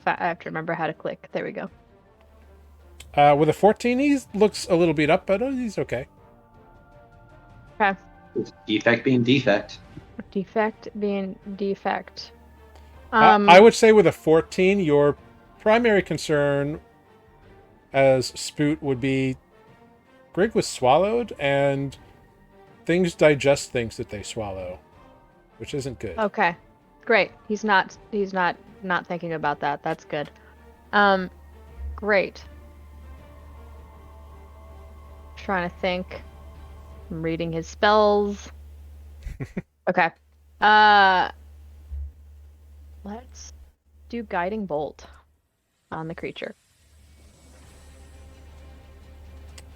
have to remember how to click. There we go. With a 14, he looks a little beat up, but he's okay. Okay. Defect being defect. Defect being defect. I would say with a 14, your primary concern as Spoot would be Grig was swallowed, and things digest things that they swallow, which isn't good. Okay. Great. He's not thinking about that. That's good. Great. Trying to think. I'm reading his spells. Okay. Let's do guiding bolt on the creature.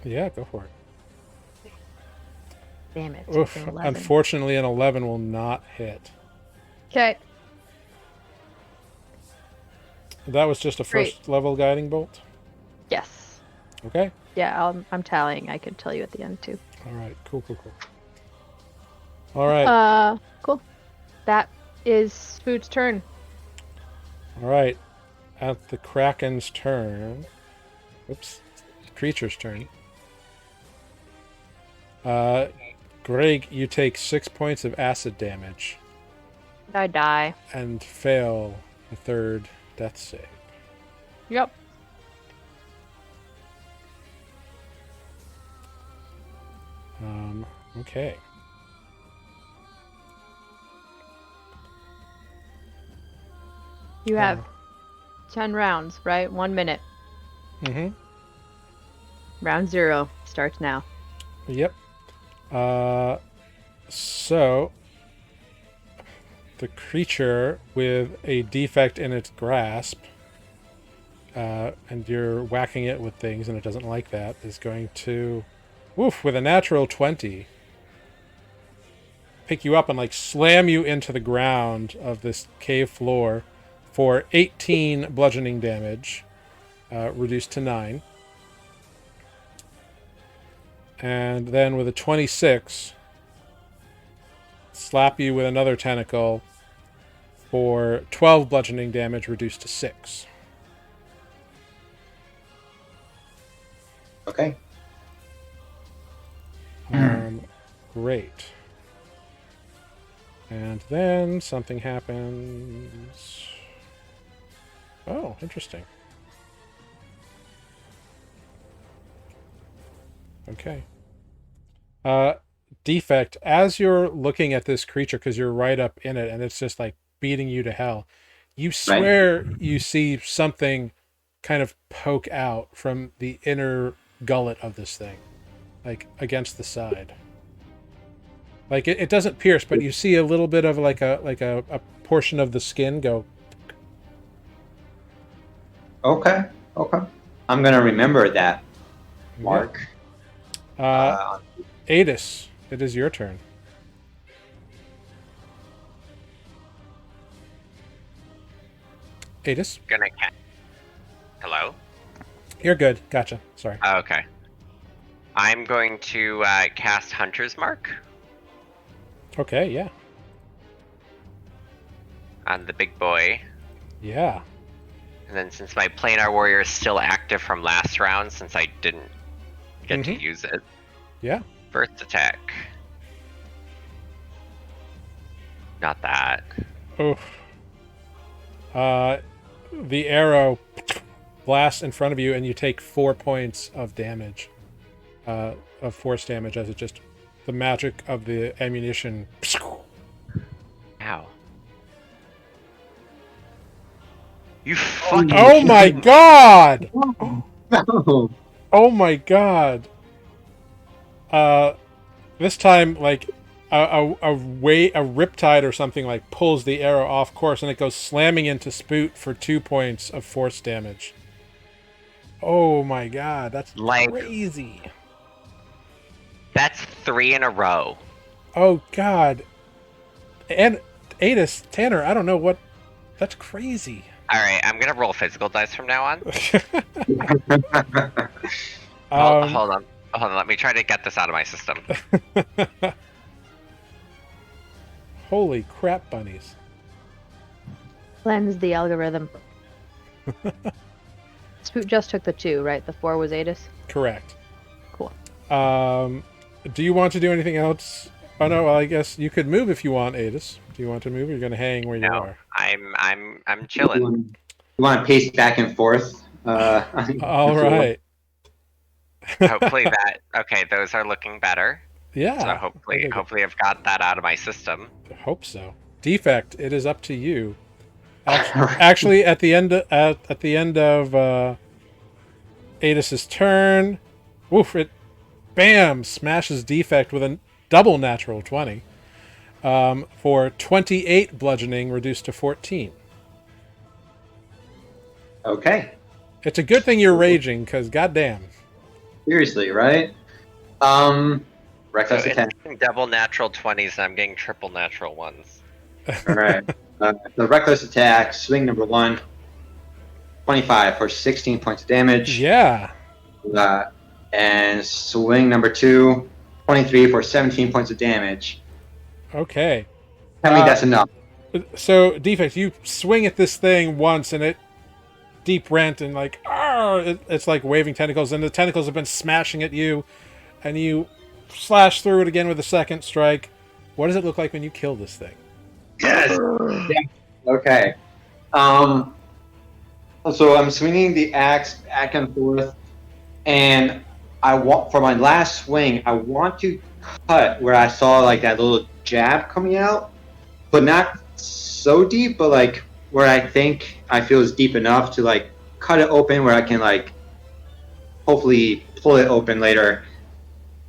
Yeah, go for it. Damn it. Oof, An 11. unfortunately, an 11 will not hit. Okay. That was just a first level guiding bolt? Yes. Okay. Yeah, I'm tallying. I could tell you at the end too. All right. Cool. All right. Cool. That is Spoot's turn. All right. At the Kraken's turn. Oops. Creature's turn. Greg, you take 6 points of acid damage I die. and fail the third death save. Yep. Okay. You have 10 rounds, right? 1 minute. Mm-hmm. Round 0 starts now. Yep. So the creature with a defect in its grasp, and you're whacking it with things and it doesn't like that, is going to, with a natural 20, pick you up and like slam you into the ground of this cave floor for 18 bludgeoning damage, reduced to 9. And then with a 26, slap you with another tentacle for 12 bludgeoning damage, reduced to 6. Okay. Great. And then something happens. Oh, interesting. Okay. Defect, as you're looking at this creature, because you're right up in it and it's just like beating you to hell, you swear you see something kind of poke out from the inner gullet of this thing, like against the side. Like it doesn't pierce, but you see a little bit of like a portion of the skin go. Okay. I'm gonna remember that, Mark. Adis, it is your turn. Adis? Hello? You're good. Gotcha. Sorry. Oh, okay. I'm going to cast Hunter's Mark Okay, yeah. on the big boy. Yeah. And then since my Planar Warrior is still active from last round, since I didn't get to use it. Yeah. First attack. Not that. Oof. The arrow blasts in front of you and you take 4 points of damage. Of force damage, as it just... the magic of the ammunition... Ow. You fucking... Oh my god! No. Oh my god! This time, like, a riptide or something, like, pulls the arrow off course and it goes slamming into Spoot for 2 points of force damage. Oh my god, that's Like... crazy. That's 3 in a row. Oh god. And Adis, Tanner, I don't know what... That's crazy. Alright, I'm gonna roll physical dice from now on. Hold on, let me try to get this out of my system. Holy crap, bunnies. Cleanse the algorithm. Spoot just took the 2, right? The 4 was Adis? Correct. Cool. Do you want to do anything else? Oh no, well, I guess you could move if you want, Adis. Do you want to move, or you're going to hang where you are? I'm chilling. You want to pace back and forth? All right. Hopefully that... Okay, those are looking better. Yeah. So hopefully I've got that out of my system. I hope so. Defect, it is up to you. Actually, at the end of Adis's turn, it bam smashes Defect with a double natural 20 for 28 bludgeoning, reduced to 14. Okay. It's a good thing you're raging, because goddamn. Seriously, right? Reckless So attack. it's double natural 20s and I'm getting triple natural 1s. All right. The reckless attack, swing number 1, 25 for 16 points of damage. Yeah. And swing number 2, 23 for 17 points of damage. Okay. Tell me that's enough. So, Defect, you swing at this thing once and it deep rent and like, it's like waving tentacles, and the tentacles have been smashing at you, and you slash through it again with a second strike. What does it look like when you kill this thing? Yes. Yeah. Okay. So I'm swinging the axe back and forth, and I want for my last swing, I want to cut where I saw like that little jab coming out, but not so deep, but like where I think I feel is deep enough to like cut it open where I can like hopefully pull it open later,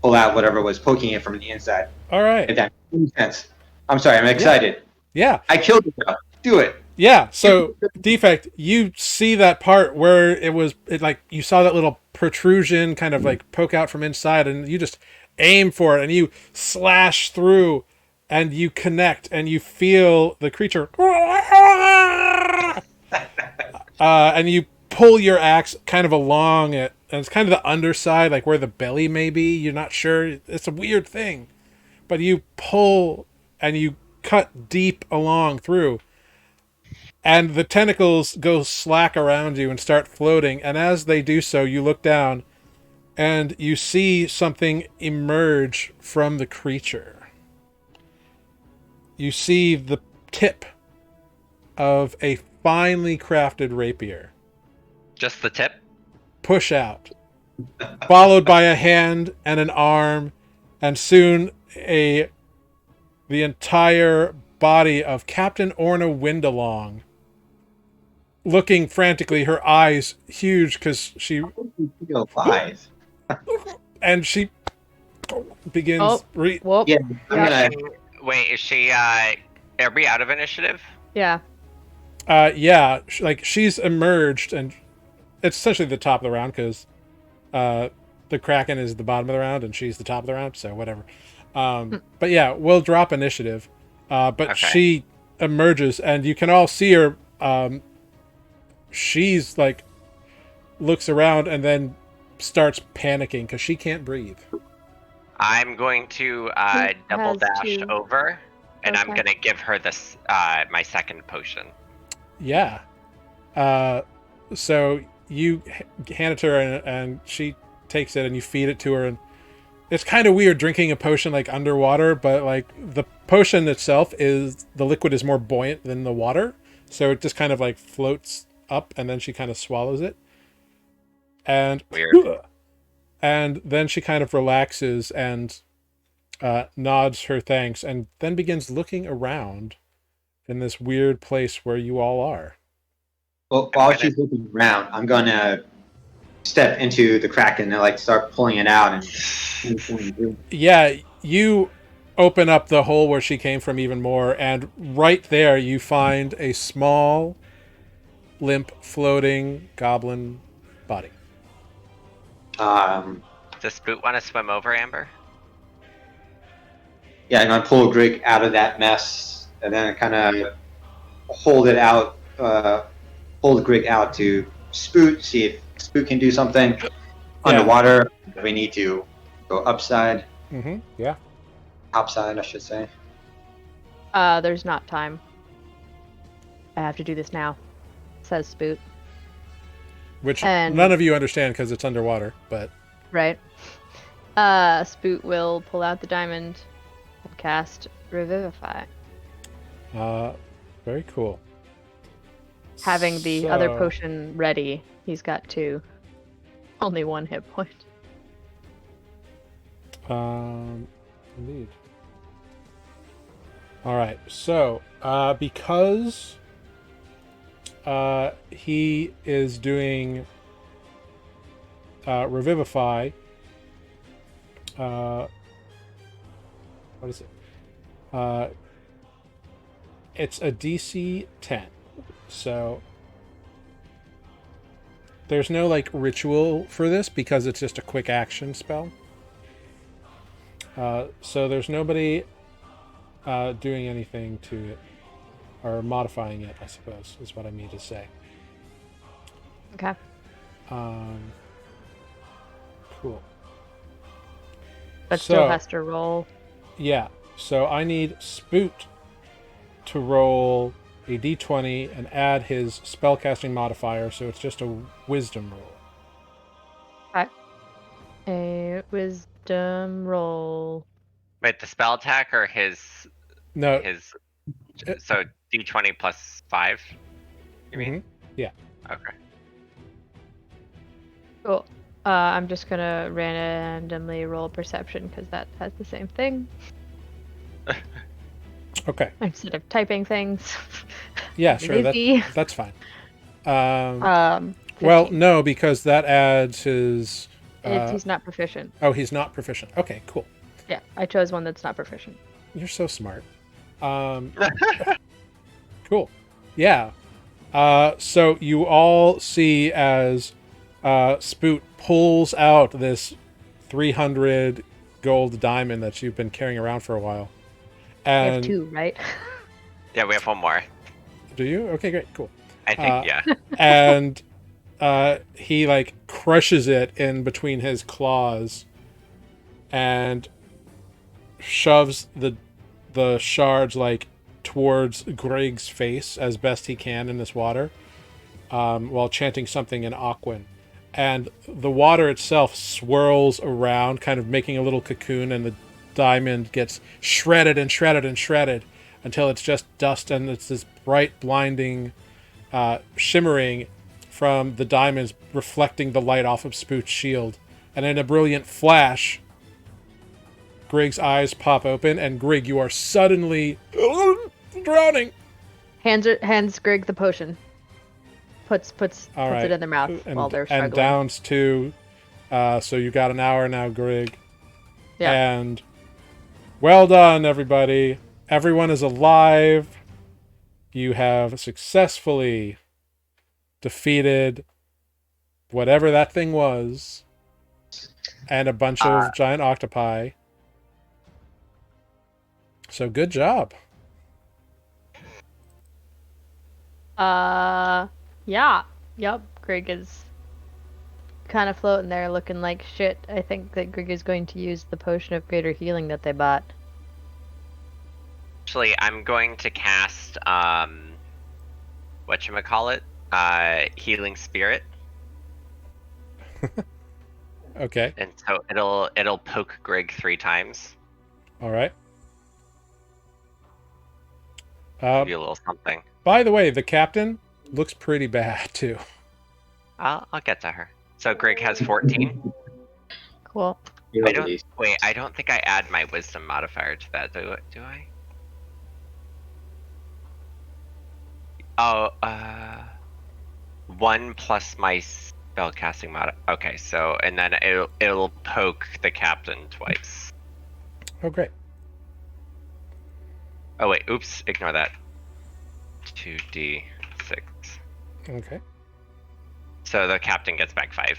pull out whatever was poking it from the inside. All right. If that makes sense. I'm sorry, I'm excited. Yeah. I killed it though. Do it. Yeah, so Defect, you see that part where it like you saw that little protrusion kind of like poke out from inside, and you just aim for it and you slash through and you connect and you feel the creature and you pull your axe kind of along it, and it's kind of the underside, like where the belly may be. You're not sure. It's a weird thing. But you pull and you cut deep along through. And the tentacles go slack around you and start floating. And as they do so, you look down and you see something emerge from the creature. You see the tip of a finely crafted rapier Just the tip? push out, followed by a hand and an arm, and soon the entire body of Captain Orna Windalong, looking frantically, her eyes huge because she Feel alive. and she begins. Oh, whoop. Yeah, I'm gonna. Wait, is she, are we out of initiative? Yeah. Yeah, like she's emerged, and it's essentially the top of the round because the Kraken is the bottom of the round and she's the top of the round, so whatever. But yeah, we'll drop initiative. But Okay. she emerges, and you can all see her. She's like looks around and then starts panicking because she can't breathe. I'm going to double has dash to- over, and I'm Okay. gonna give her this my second potion. Yeah. So you hand it to her, and she takes it, and you feed it to her, and it's kind of weird drinking a potion like underwater, but like the potion itself is the liquid is more buoyant than the water, so it just kind of like floats up, and then she kind of swallows it, and Weird. and then she kind of relaxes and nods her thanks, and then begins looking around in this weird place where you all are. Well, while she's looking around, I'm gonna step into the Kraken and like start pulling it out and. Yeah, you open up the hole where she came from even more, and right there you find a small, limp, floating goblin body. Does Spoot want to swim over, Amber? Yeah, I'm gonna pull Greg out of that mess and then kind of hold it out, hold Greg out to Spoot, see if Spoot can do something underwater. We need to go upside, Yeah. topside, I should say. There's not time. I have to do this now, says Spoot. Which And- none of you understand because it's underwater, but Right. Spoot will pull out the diamond and cast Revivify. very cool. Having the other So- potion ready, he's got 2. Only 1 hit point. Indeed. All right. So, because he is doing Revivify, what is it? It's a DC 10. So, there's no like ritual for this because it's just a quick action spell. So there's nobody doing anything to it or modifying it, I suppose, is what I mean to say. Okay. Cool. But So- still has to roll. Yeah. So I need Spoot to roll a d20 and add his spellcasting modifier, so it's just a wisdom roll. A wisdom roll. Wait, the spell attack or his No. so d20 plus 5? You mean? Mhm. Yeah. Okay. Cool. I'm just gonna randomly roll perception because that has the same thing Okay. instead of typing things. Yeah, sure. Lazy. That's fine. 15. Well, no, because that adds his. He's not proficient. Oh, he's not proficient. Okay, cool. Yeah, I chose one that's not proficient. You're so smart. Cool. Yeah. So you all see as Spoot pulls out this 300 gold diamond that you've been carrying around for a while. I have And 2, right? Yeah, we have one more. do you? Okay, great, cool. I think, yeah. And he like crushes it in between his claws and shoves the shards like towards Greg's face as best he can in this water, while chanting something in Aquan. And the water itself swirls around, kind of making a little cocoon, and the diamond gets shredded and shredded and shredded until it's just dust, and it's this bright, blinding, shimmering from the diamonds reflecting the light off of Spoot's shield. And in a brilliant flash, Grig's eyes pop open, and Grig, you are suddenly drowning. Hands Grig the potion. Puts right. it in their mouth And, while they're struggling. and downs two. So you got an hour now, Grig. Yeah. And well done, everybody. Everyone is alive. You have successfully defeated whatever that thing was, and a bunch of giant octopi. So good job. Yeah. Yep. Grig is kind of floating there looking like shit. I think that Grig is going to use the potion of greater healing that they bought. Actually, I'm going to cast whatchamacallit? Healing Spirit. Okay. And so it'll poke Grig 3 times. All right. Give you a little something. By the way, the captain looks pretty bad too. I'll get to her. So Grig has 14. Cool. I don't think I add my wisdom modifier to that. Do I? Oh, 1 plus my spellcasting mod. Okay, so and then it'll poke the captain twice. Oh, great. Oh wait, oops, ignore that. 2d6. Okay. So the captain gets back 5,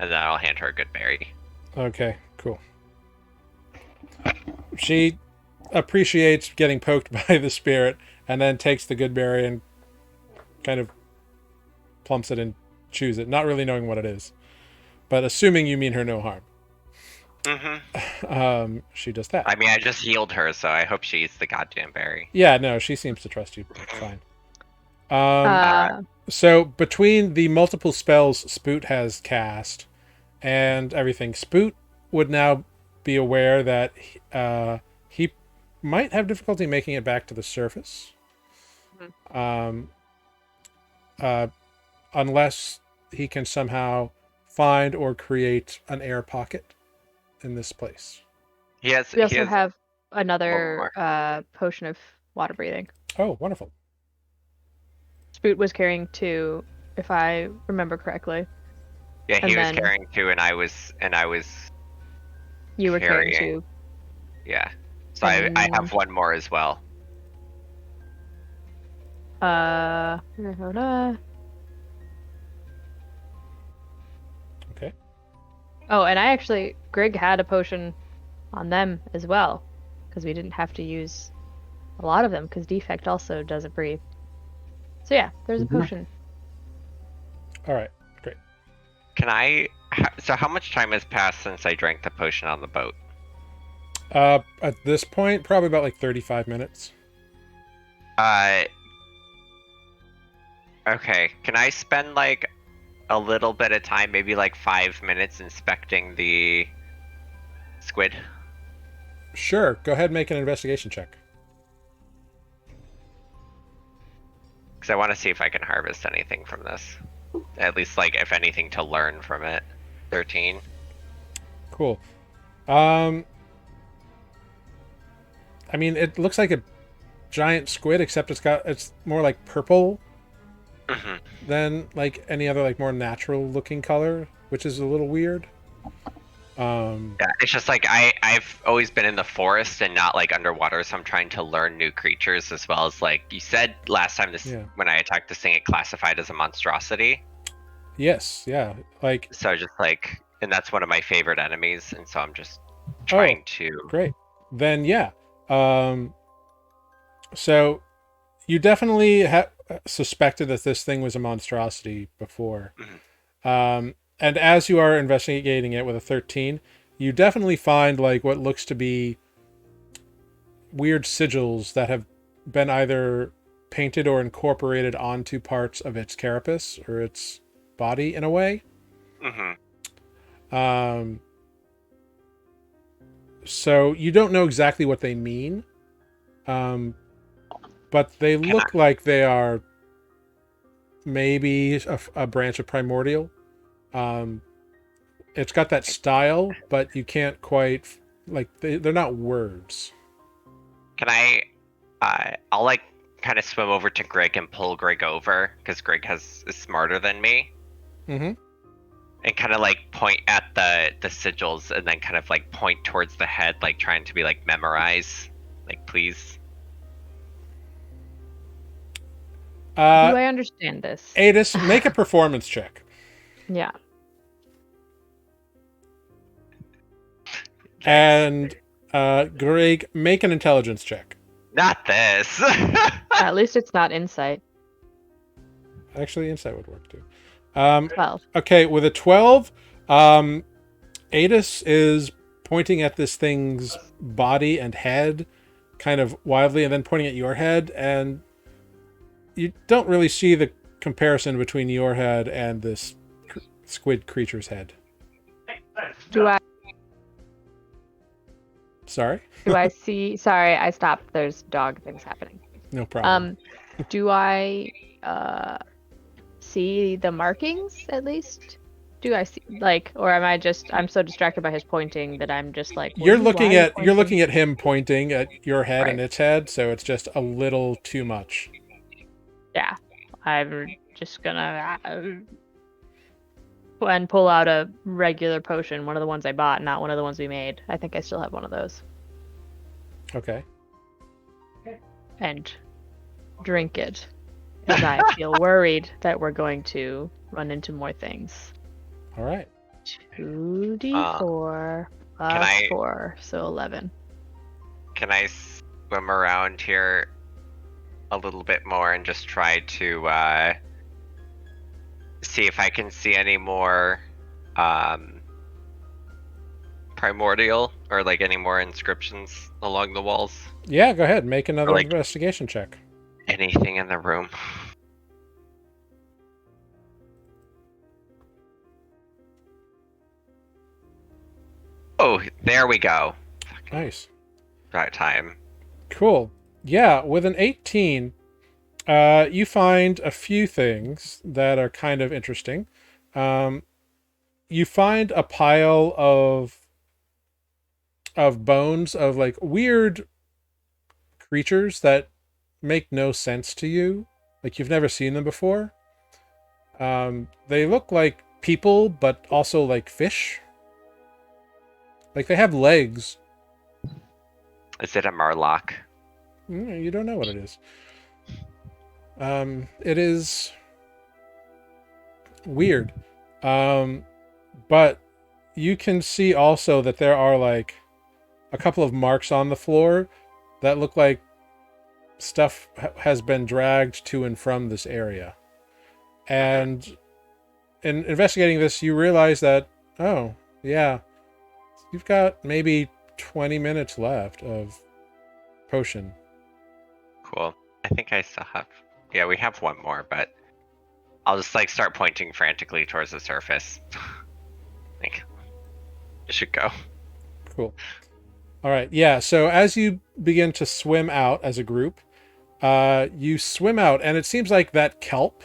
and then I'll hand her a good berry. Okay, cool. She appreciates getting poked by the spirit, and then takes the good berry and kind of plumps it and chews it, not really knowing what it is, but assuming you mean her no harm. Mm-hmm. She does that. I mean, I just healed her, so I hope she eats the goddamn berry. Yeah, no, she seems to trust you fine. Uh, So between the multiple spells Spoot has cast and everything, Spoot would now be aware that he might have difficulty making it back to the surface. Unless he can somehow find or create an air pocket in this place. we also have another potion of water breathing. Oh, wonderful. Spoot was carrying 2, if I remember correctly. Yeah, he and was then- carrying 2, and I was You were carrying Carrying. 2. yeah. So I have 1 more as well. Okay. Oh, and I actually, Grig had a potion on them as well, because we didn't have to use a lot of them, because Defect also doesn't breathe. So yeah, there's a potion. All right. Great. Can I? So how much time has passed since I drank the potion on the boat? At this point, probably about like 35 minutes. Uh, okay. Can I spend like a little bit of time, maybe like 5 minutes, inspecting the squid? Sure. Go ahead and make an investigation check. Because I want to see if I can harvest anything from this. At least, like, if anything to learn from it. 13. Cool. I mean, it looks like a giant squid, except it's more like purple Mm-hmm. than like any other like more natural looking color, which is a little weird. Yeah, it's just like I've always been in the forest and not like underwater, so I'm trying to learn new creatures as well as like you said last time when I attacked this thing, it classified as a monstrosity. Yes, yeah, like So just like, and that's one of my favorite enemies, and so I'm just trying to. Great. Then yeah, so you definitely suspected that this thing was a monstrosity before. Mhm. And as you are investigating it with a 13, you definitely find like what looks to be weird sigils that have been either painted or incorporated onto parts of its carapace or its body in a way. Mm-hmm. So you don't know exactly what they mean, but they look like they are maybe a branch of primordial. It's got that style, but you can't quite like they're not words. Can I? I'll like kind of swim over to Greg and pull Greg over because Greg is smarter than me. Mm-hmm. And kind of like point at the sigils and then kind of like point towards the head, like trying to be like memorize, like please. Do I understand this? Adis, make a performance check. Yeah. And Greg, make an intelligence check. Not this. At least it's not insight. Actually, insight would work too. 12. Okay, with a 12, Adis is pointing at this thing's body and head kind of wildly and then pointing at your head, and you don't really see the comparison between your head and this squid creature's head. Do I Sorry? see? Sorry, I stopped. There's dog things happening. No problem. Do I see the markings at least? Do I see like, or am I just? I'm so distracted by his pointing that I'm just like. You're looking at him pointing at your head and its head, so it's just a little too much. Yeah, I'm just gonna and pull out a regular potion, one of the ones I bought, not one of the ones we made. I think I still have one of those. Okay. And drink it, as I feel worried that we're going to run into more things. All right. 2d4 plus 4, so 11. Can I swim around here a little bit more and just try to see if I can see any more primordial or like any more inscriptions along the walls? Yeah, go ahead. Make another investigation check. Anything in the room? Oh, there we go. Nice. Right time. Cool. Yeah, with an 18, you find a few things that are kind of interesting. You find a pile of bones of like weird creatures that make no sense to you. Like you've never seen them before. They look like people, but also like fish. Like they have legs. Is it a Murloc? You don't know what it is. It is weird. But you can see also that there are like a couple of marks on the floor that look like stuff has been dragged to and from this area. And in investigating this, you realize that, oh, yeah, you've got maybe 20 minutes left of potion. Cool. I think I still have. Yeah, we have one more, but I'll just like start pointing frantically towards the surface. Like, it should go. Cool. All right. Yeah. So as you begin to swim out as a group, you swim out, and it seems like that kelp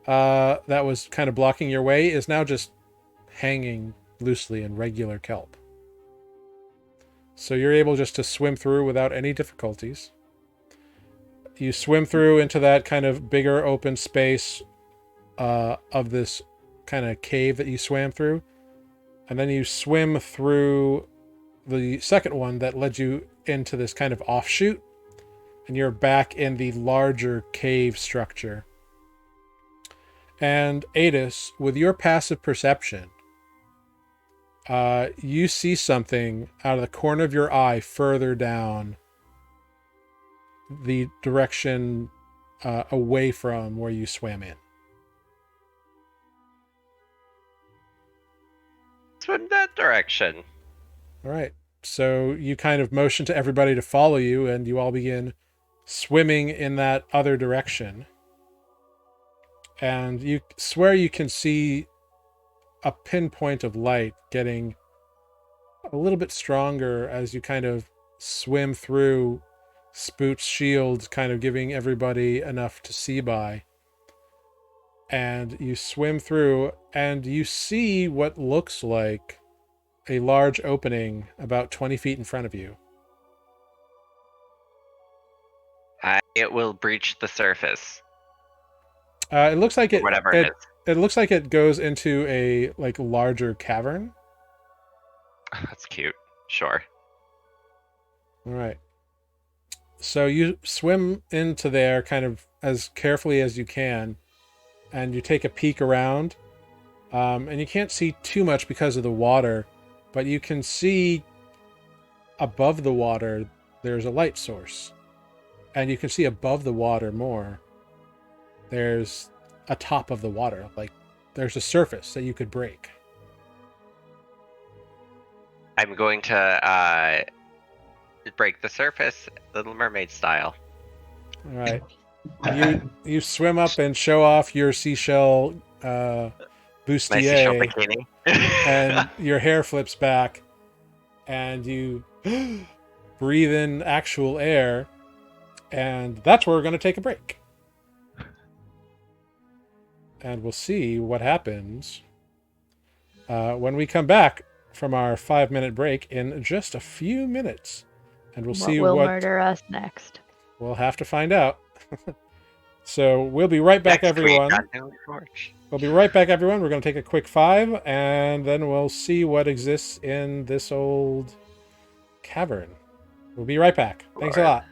that was kind of blocking your way is now just hanging loosely in regular kelp. So you're able just to swim through without any difficulties. You swim through into that kind of bigger open space of this kind of cave that you swam through. And then you swim through the second one that led you into this kind of offshoot. And you're back in the larger cave structure. And Adis, with your passive perception, you see something out of the corner of your eye further down the direction away from where you swam in. Swim that direction. All right. So you kind of motion to everybody to follow you, and you all begin swimming in that other direction. And you swear you can see a pinpoint of light getting a little bit stronger as you kind of swim through Spoot's shield, kind of giving everybody enough to see by. And you swim through, and you see what looks like a large opening about 20 feet in front of you. It will breach the surface. It looks like Whatever it is. It looks like it goes into a like larger cavern. That's cute. Sure. All right. So you swim into there kind of as carefully as you can, and you take a peek around. And you can't see too much because of the water, but you can see above the water there's a light source. And you can see above the water more. There's a top of the water, like there's a surface that you could break. I'm going to break the surface, Little Mermaid style. All right. You swim up and show off your seashell My seashell bustier, bikini. and your hair flips back, and you breathe in actual air, and that's where we're going to take a break. And we'll see what happens when we come back from our 5-minute break in just a few minutes. And we'll see will what murder us next. we'll have to find out. So we'll be right back, Next week everyone. on Nuuli Forged. We'll be right back, everyone. We're going to take a quick 5, and then we'll see what exists in this old cavern. We'll be right back. Thanks a lot.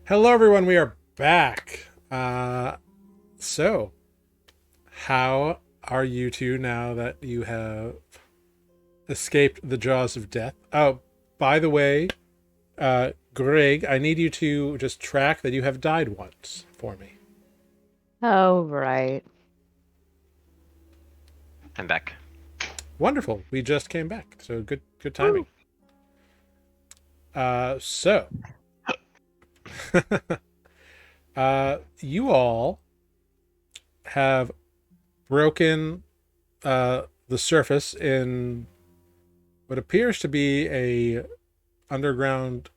Hello, everyone. We are back. So, how are you two now that you have escaped the jaws of death? Oh, by the way, Greg, I need you to just track that you have died once for me. Oh, right. I'm back. Wonderful. We just came back, so good timing. So, you all have broken the surface in what appears to be a underground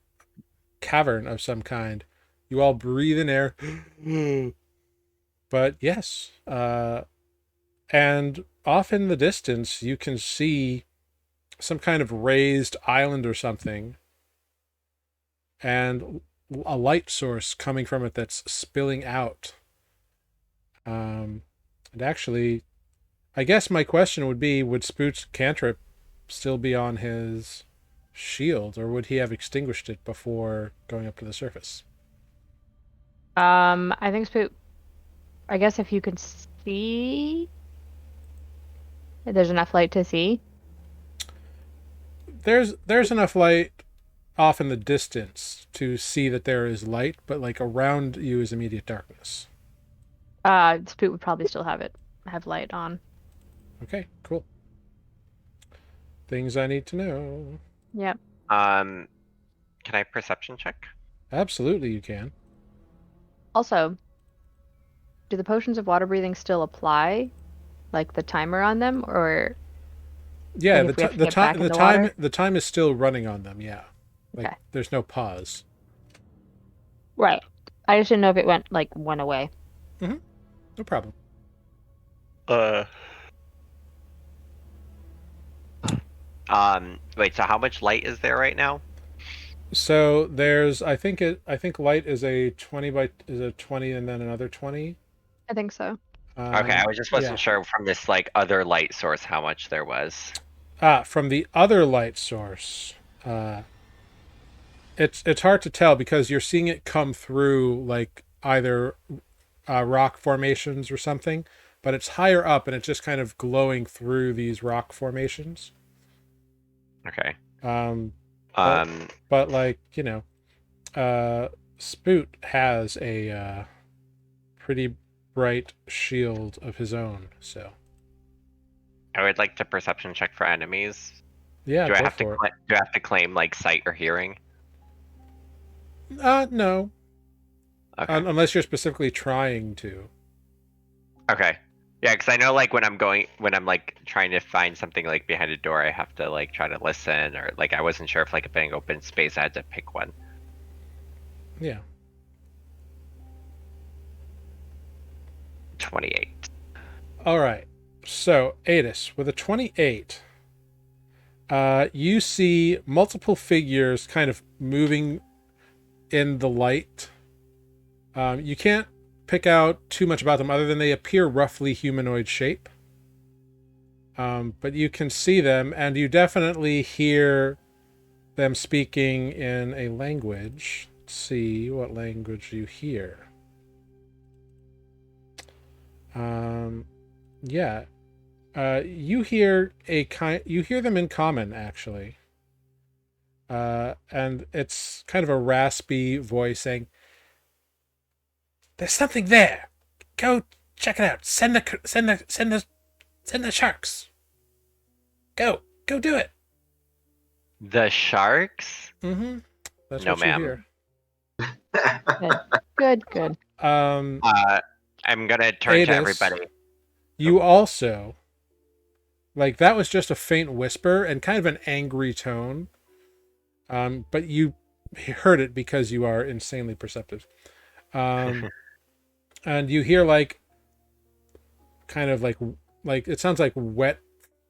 cavern of some kind. You all breathe in air. But yes, and off in the distance you can see some kind of raised island or something, and a light source coming from it that's spilling out. And actually, I guess my question would be, would Spoot's cantrip still be on his shield, or would he have extinguished it before going up to the surface? I think Spook. I guess if you could see, there's enough light to see. There's enough light off in the distance to see that there is light, but like around you is immediate darkness. Spook would probably still have light on. Okay, cool. Things I need to know. Yep. Can I perception check? Absolutely, you can. Also, do the potions of water breathing still apply, like the timer on them, or Yeah, like if we have to get back in the water? the time is still running on them. Yeah, like Okay. there's no pause. Right. I just didn't know if it went away. No problem. Wait, so how much light is there right now? So there's I think light is a 20 and then another 20. I think so. Okay, I wasn't sure from this like other light source how much there was. From the other light source, it's hard to tell because you're seeing it come through like either rock formations or something, but it's higher up and it's just kind of glowing through these rock formations. Okay. But like, Spoot has a pretty bright shield of his own, so I would like to perception check for enemies. yeah, Do I go have to for do I have to claim like sight or hearing? it. No, Okay. unless you're specifically trying to. Okay. Yeah, because I know like when I'm like trying to find something like behind a door, I have to like try to listen, or like I wasn't sure if like being open space I had to pick one. Yeah. 28. All right. So, Adis, with a 28, you see multiple figures kind of moving in the light. You can't pick out too much about them other than they appear roughly humanoid shape. But you can see them, and you definitely hear them speaking in a language. Let's see what language you hear. Yeah. You hear them in common, actually. And it's kind of a raspy voice saying, "There's something there. Go check it out. Send the sharks. Go do it." The sharks? Mm-hmm. That's No, what you ma'am. hear. Good. I'm gonna turn to Adis, everybody. You also, like, that was just a faint whisper and kind of an angry tone. But you heard it because you are insanely perceptive. And you hear like kind of like it sounds like wet,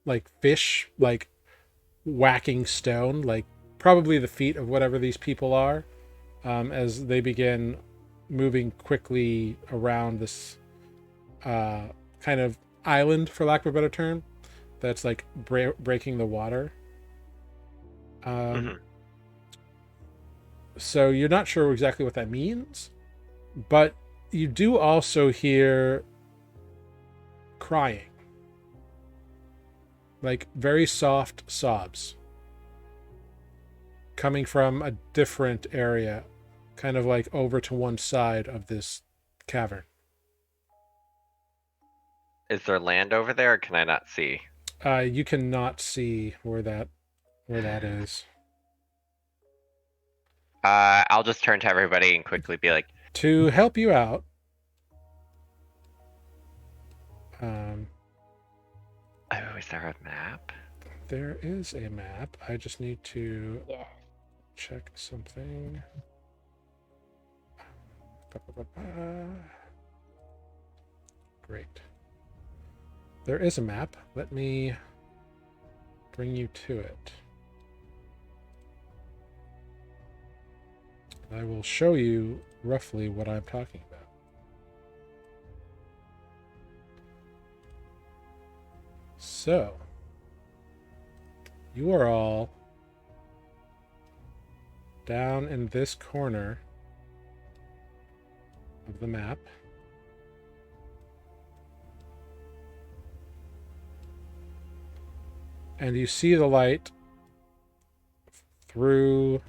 like fish like whacking stone, like probably the feet of whatever these people are, as they begin moving quickly around this kind of island, for lack of a better term, that's like breaking the water. So you're not sure exactly what that means, but you do also hear crying. Like very soft sobs. Coming from a different area, kind of like over to one side of this cavern. Is there land over there, or can I not see? You cannot see where that is. I'll just turn to everybody and quickly be like, To help you out, um, oh, is there a map? there is a map. I just need to Yeah. check something. Great. There is a map. Let me bring you to it. I will show you roughly what I'm talking about. So, you are all down in this corner of the map. And you see the light through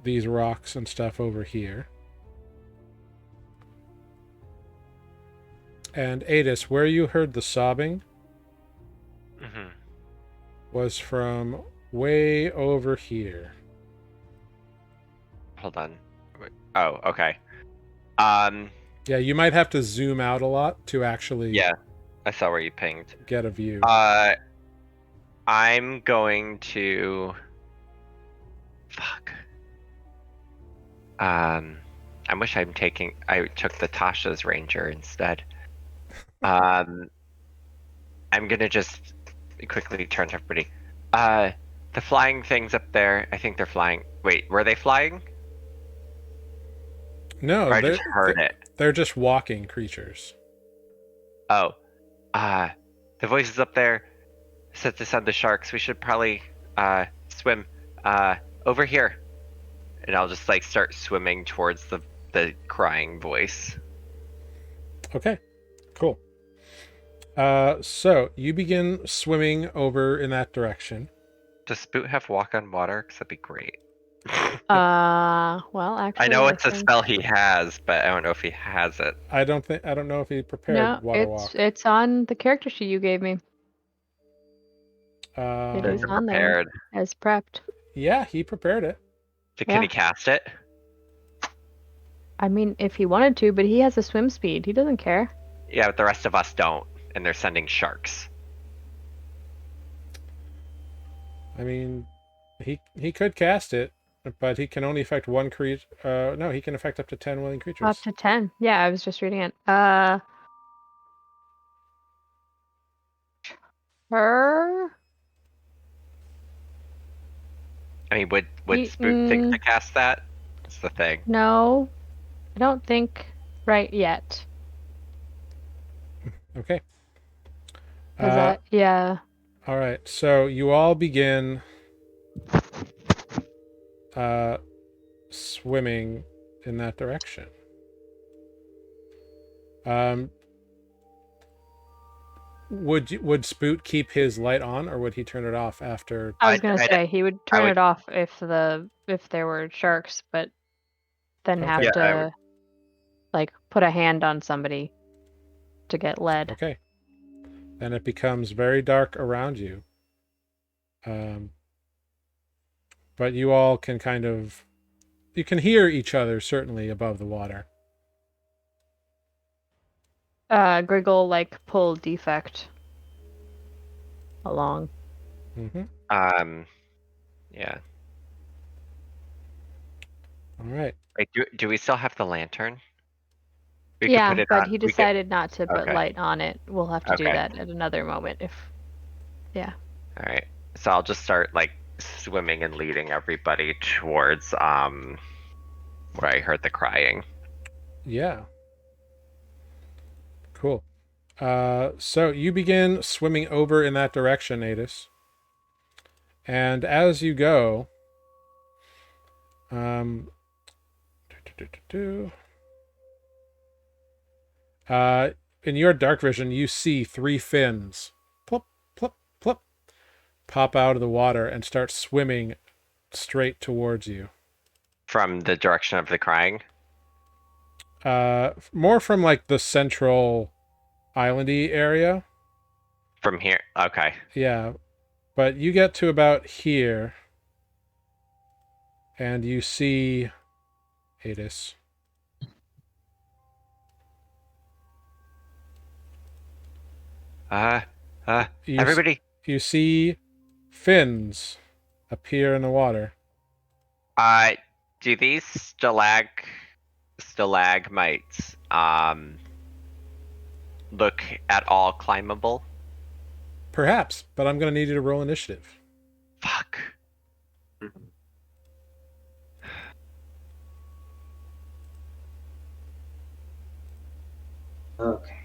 these rocks and stuff over here. And Adis, where you heard the sobbing was from way over here. Hold on. Wait. Oh, okay. Yeah, you might have to zoom out a lot to actually Yeah, I saw where you pinged. get a view. I'm going to. Fuck. I wish I took the Tasha's Ranger instead. I'm gonna just quickly turn to everybody. The flying things up there, I think they're flying. Wait, were they flying? No, Or I just heard it. They're just walking creatures. Oh. The voices up there said to send the sharks. We should probably swim over here. And I'll just like start swimming towards the crying voice. Okay, cool. So you begin swimming over in that direction. Does Spoot have walk on water? Because that'd be great. Well, actually, I know it's a spell he has, but I don't know if he has it. I don't know if he prepared No, water walk. it's on the character sheet you gave me. It Um, is on there Prepared. as prepped. yeah, he prepared it. Can he Yeah. cast it? I mean, if he wanted to, but he has a swim speed. He doesn't care. Yeah, but the rest of us don't, and they're sending sharks. I mean, he could cast it, but he can only affect one creature. No, he can affect up to 10 willing creatures. Up to 10. Yeah, I was just reading it. Her. I mean, would Spook think to cast that? That's the thing. No, I don't think right yet. Okay. 'Cause yeah. All right. So you all begin swimming in that direction. Would Spoot keep his light on, or would he turn it off after? I was gonna say he would turn would- it off if there were sharks, but then have Okay. Yeah, I to like put a hand on somebody to get lead. Okay. Then it becomes very dark around you. But you all can you can hear each other certainly above the water. Griggle like pull defect along. Mm-hmm. Yeah. All right. Wait, do we still have the lantern? We could Yeah, put it but on- he we could- decided not to put Okay. light on it. We'll have to do Okay. that at another moment if All right. So I'll just start like swimming and leading everybody towards where I heard the crying. Yeah. Cool. So you begin swimming over in that direction, Adis. And as you go, Um, do, do, do, do. In your dark vision, you see 3 fins plop, plop, plop, pop out of the water and start swimming straight towards you. From the direction of the crying. More from like the central islandy area. From here. Okay. Yeah, but you get to about here, and you see Adis. Everybody. You see fins appear in the water. Do these stalagmites look at all climbable? Perhaps, but I'm going to need you to roll initiative. Fuck. Okay.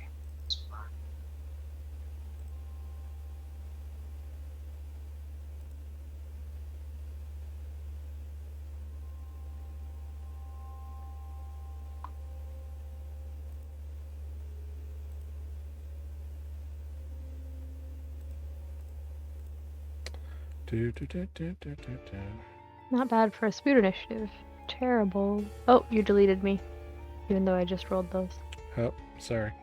Not bad for a Spoot initiative. Terrible. Oh, you deleted me. Even though I just rolled those. Oh, sorry.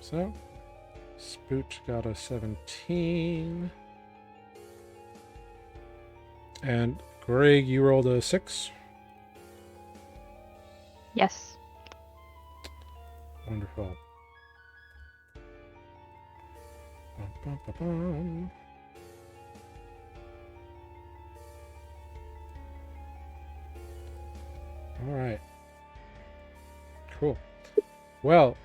So, Spoot got a 17. And Greg, you rolled a 6. Yes. Wonderful. Bum, bum, bum, bum. All right. Cool. Well,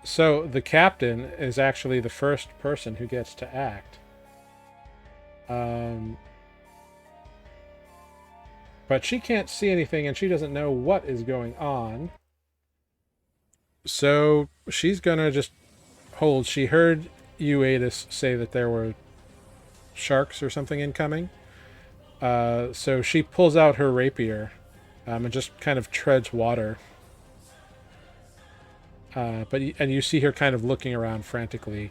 so the captain is actually the first person who gets to act. But she can't see anything and she doesn't know what is going on. So she's gonna just hold. She heard you, Adis, say that there were sharks or something incoming. So she pulls out her rapier and just kind of treads water. And you see her kind of looking around frantically,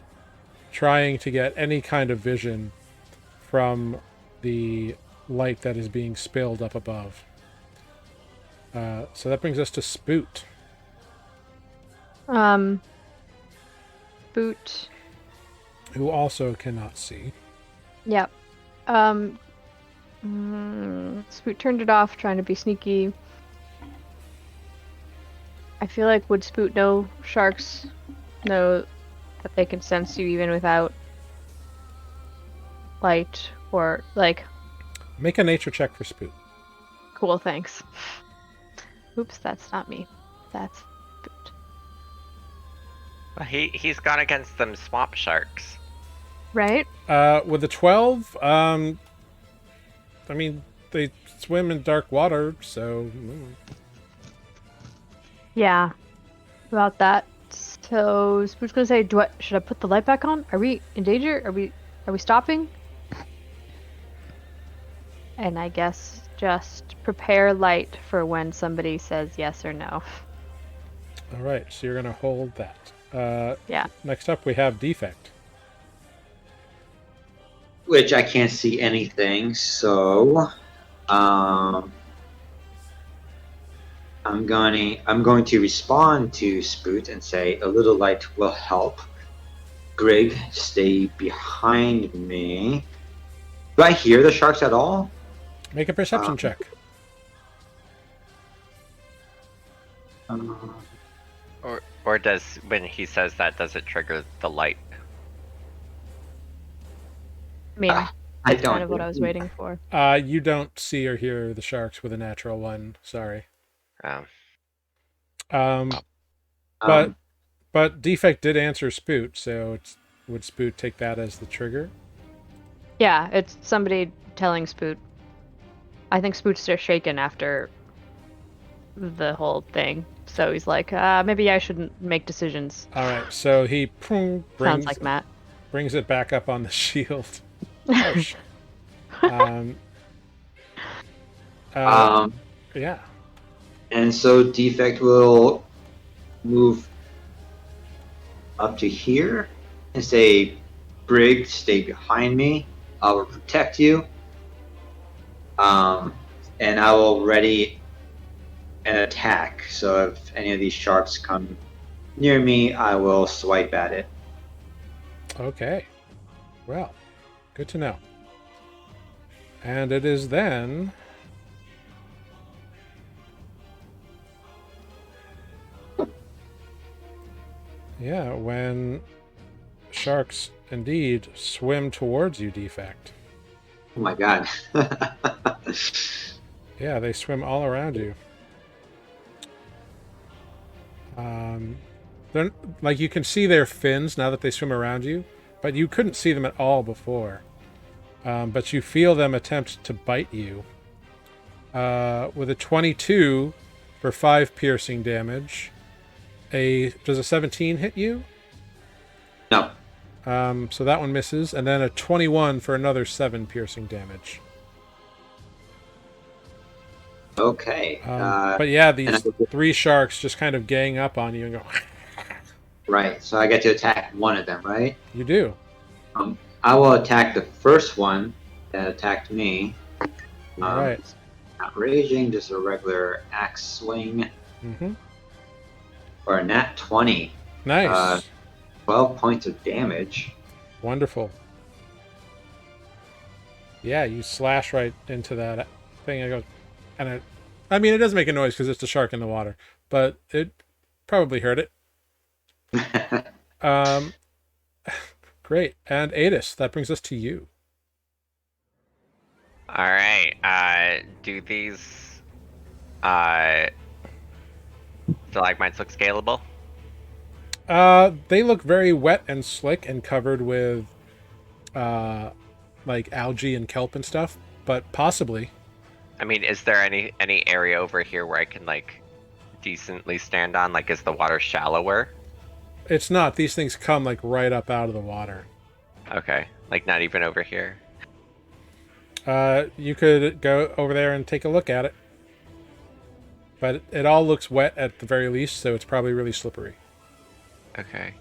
trying to get any kind of vision from the light that is being spilled up above. So that brings us to Spoot. Boot. Who also cannot see. Yep. Spoot turned it off, trying to be sneaky. I feel like would Spoot know sharks know that they can sense you even without light or like. Make a nature check for Spoot. Cool, thanks. Oops, that's not me. That's Spoot. Well, he's gone against them swamp sharks. Right? With a 12, I mean, they swim in dark water, so. Yeah. About that. So Spoot's gonna say, should I put the light back on? Are we in danger? Are we stopping? And I guess just prepare light for when somebody says yes or no. All right, so you're going to hold that. Yeah. Next up, we have Defect. Which I can't see anything, so I'm going to respond to Spoot and say a little light will help. Grig, stay behind me. Do I hear the sharks at all? Make a perception check. Or does, when he says that, does it trigger the light? I mean, I that's don't. kind of what I was waiting for. You don't see or hear the sharks with a natural one. Sorry. But Defect did answer Spoot, so would Spoot take that as the trigger? Yeah, it's somebody telling Spoot. I think Spoot's just shaken after the whole thing. So he's like, maybe I shouldn't make decisions. All right, so he Sounds brings like Matt. it back up on the shield. Harsh. um, Um, yeah. and so Defect will move up to here and say, Brig, stay behind me. I will protect you. And I will ready an attack. So if any of these sharks come near me, I will swipe at it. Okay. Well, good to know. And it is then. Yeah, when sharks indeed swim towards you, Defect. Oh my god. Yeah, they swim all around you. They're like you can see their fins now that they swim around you, but you couldn't see them at all before. But you feel them attempt to bite you. With a 22 for 5 piercing damage. Does a 17 hit you? No. So that one misses, and then a 21 for another 7 piercing damage. Okay. But yeah, and these 3 sharks just kind of gang up on you and go. Right. So I get to attack one of them, right? You do. I will attack the first one that attacked me. All right. Not raging, just a regular axe swing. Mm-hmm. Or a nat 20. Nice. 12 points of damage. Wonderful. Yeah, you slash right into that thing. I mean, it does make a noise because it's a shark in the water, but it probably heard it. Great. And Adis, that brings us to you. All right. Do these stalagmites look scalable? They look very wet and slick and covered with like algae and kelp and stuff, but possibly. I mean, is there any area over here where I can like decently stand on? Like, is the water shallower? It's not. These things come like right up out of the water. Okay, like not even over here. You could go over there and take a look at it. But it all looks wet at the very least, so it's probably really slippery. Okay.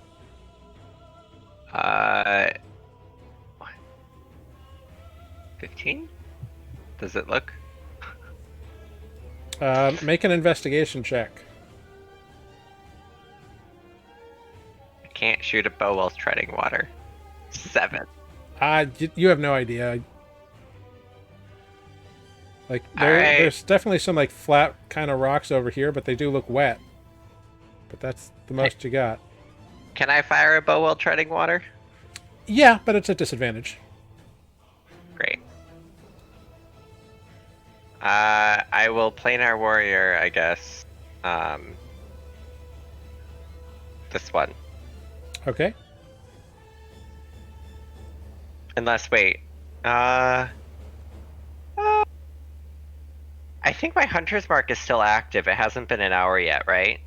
15? Does it look? Make an investigation check. I can't shoot a bow while treading water. 7. You have no idea. Like there's definitely some like flat kind of rocks over here, but they do look wet. But that's the most you got. Can I fire a bow while treading water? Yeah, but it's a disadvantage. Great. I will planar warrior, I guess. This one. Okay. Unless, wait. I think my hunter's mark is still active. It hasn't been an hour yet, right?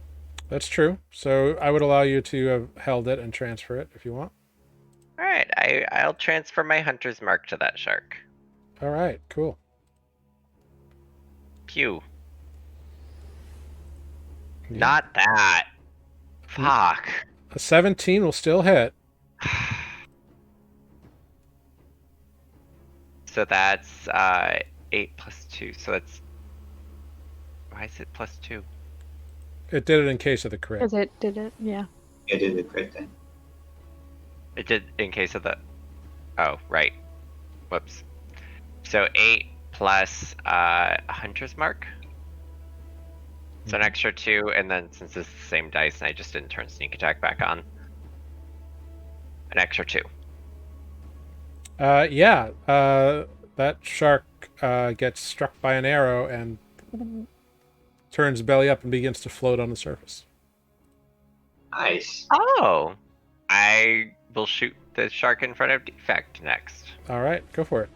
That's true. So I would allow you to have held it and transfer it if you want. All right, I'll transfer my hunter's mark to that shark. All right, cool. Pew. Not that. Fuck. A 17 will still hit. So that's 8 plus 2. So that's. Why is it plus 2? It did it in case of the crit. Because it did it, yeah. I did the crit then. It did in case of the. Oh, right. Whoops. So 8 plus hunter's mark. So an extra 2, and then since it's the same dice, and I just didn't turn sneak attack back on, an extra 2. Yeah. That shark gets struck by an arrow and turns belly up and begins to float on the surface. Nice. Oh! I will shoot the shark in front of Defect next. All right, go for it.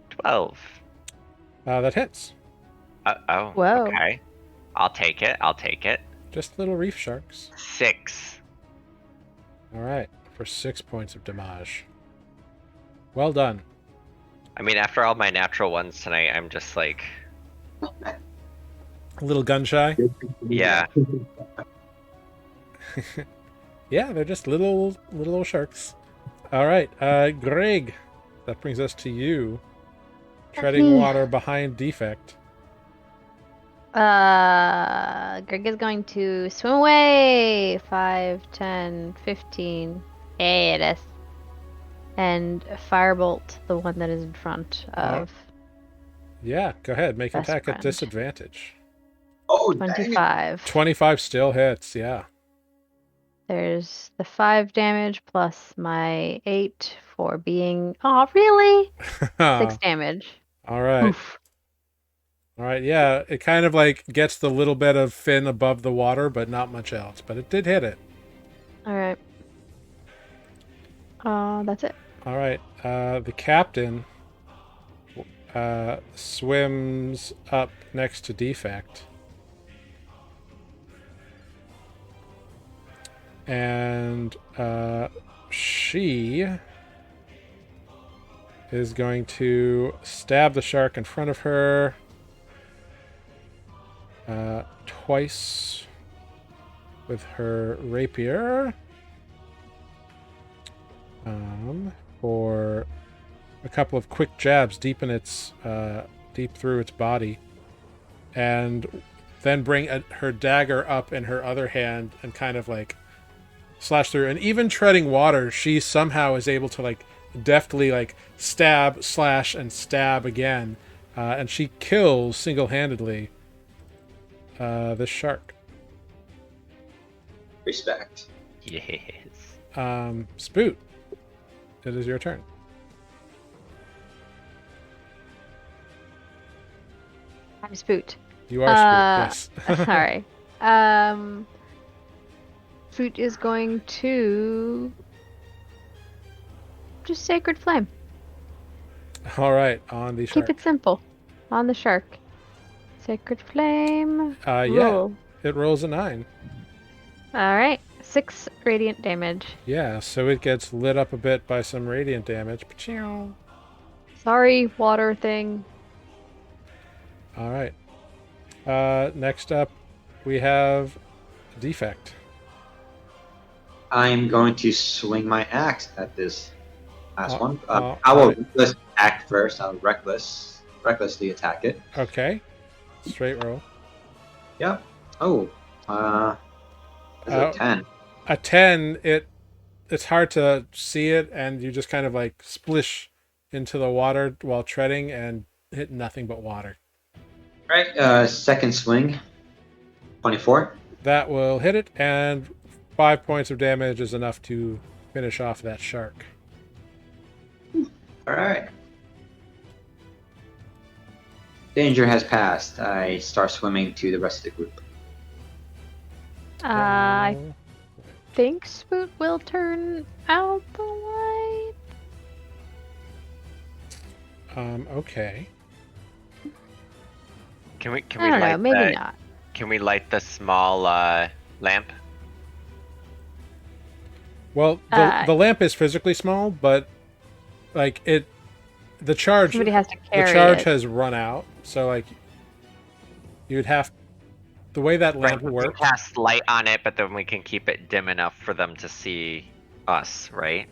12. That hits. Oh, Whoa. okay. I'll take it. I'll take it. Just little reef sharks. 6. All right, for 6 points of damage. Well done. I mean, after all my natural ones tonight, I'm just like, A little gun shy. yeah. Yeah, they're just little old sharks. All right, Greg, that brings us to you. Treading water behind defect. Greg is going to swim away. 5, 10, 15. Hey, it is. And firebolt the one that is in front of Yeah, go ahead. Make Best attack at friend. disadvantage. Oh, dang it. 25. 25 still hits, yeah. There's the 5 damage plus my 8 for being. Oh, really? 6 damage. All right. Oof. All right, yeah. It kind of like gets the little bit of fin above the water, but not much else. But it did hit it. All right. That's it. All right. The captain swims up next to defect. And she is going to stab the shark in front of her twice with her rapier for a couple of quick jabs deep through its body, and then bring her dagger up in her other hand and kind of like slash through. And even treading water, she somehow is able to like deftly like stab, slash, and stab again, and she kills single-handedly this shark. Respect. Yes. Spoot, it is your turn. I'm Spoot. You are Spoot, yes. Sorry. Spoot is going to just Sacred Flame. All right, on the shark. Keep it simple. On the shark. Sacred Flame. Yeah, Roll. it rolls a 9. All right. 6 radiant damage. Yeah, so it gets lit up a bit by some radiant damage. Pachow. Sorry, water thing. All right. Next up, we have defect. I'm going to swing my axe at this last one. I will alright. reckless act first. I'll recklessly attack it. Okay. Straight roll. Yep. Oh. That's a 10. A 10, it's hard to see it, and you just kind of like splish into the water while treading and hit nothing but water. Right. Second swing. 24. That will hit it, and 5 points of damage is enough to finish off that shark. All right. Danger has passed. I start swimming to the rest of the group. I think Spoot will turn out the light. Okay. Can we I don't know, light maybe not. Can we light the small lamp? Well, the lamp is physically small, but like the charge Somebody has to carry the charge it. has run out, so like you'd have the way that lamp We can works. cast light on it, but then we can keep it dim enough for them to see us, right?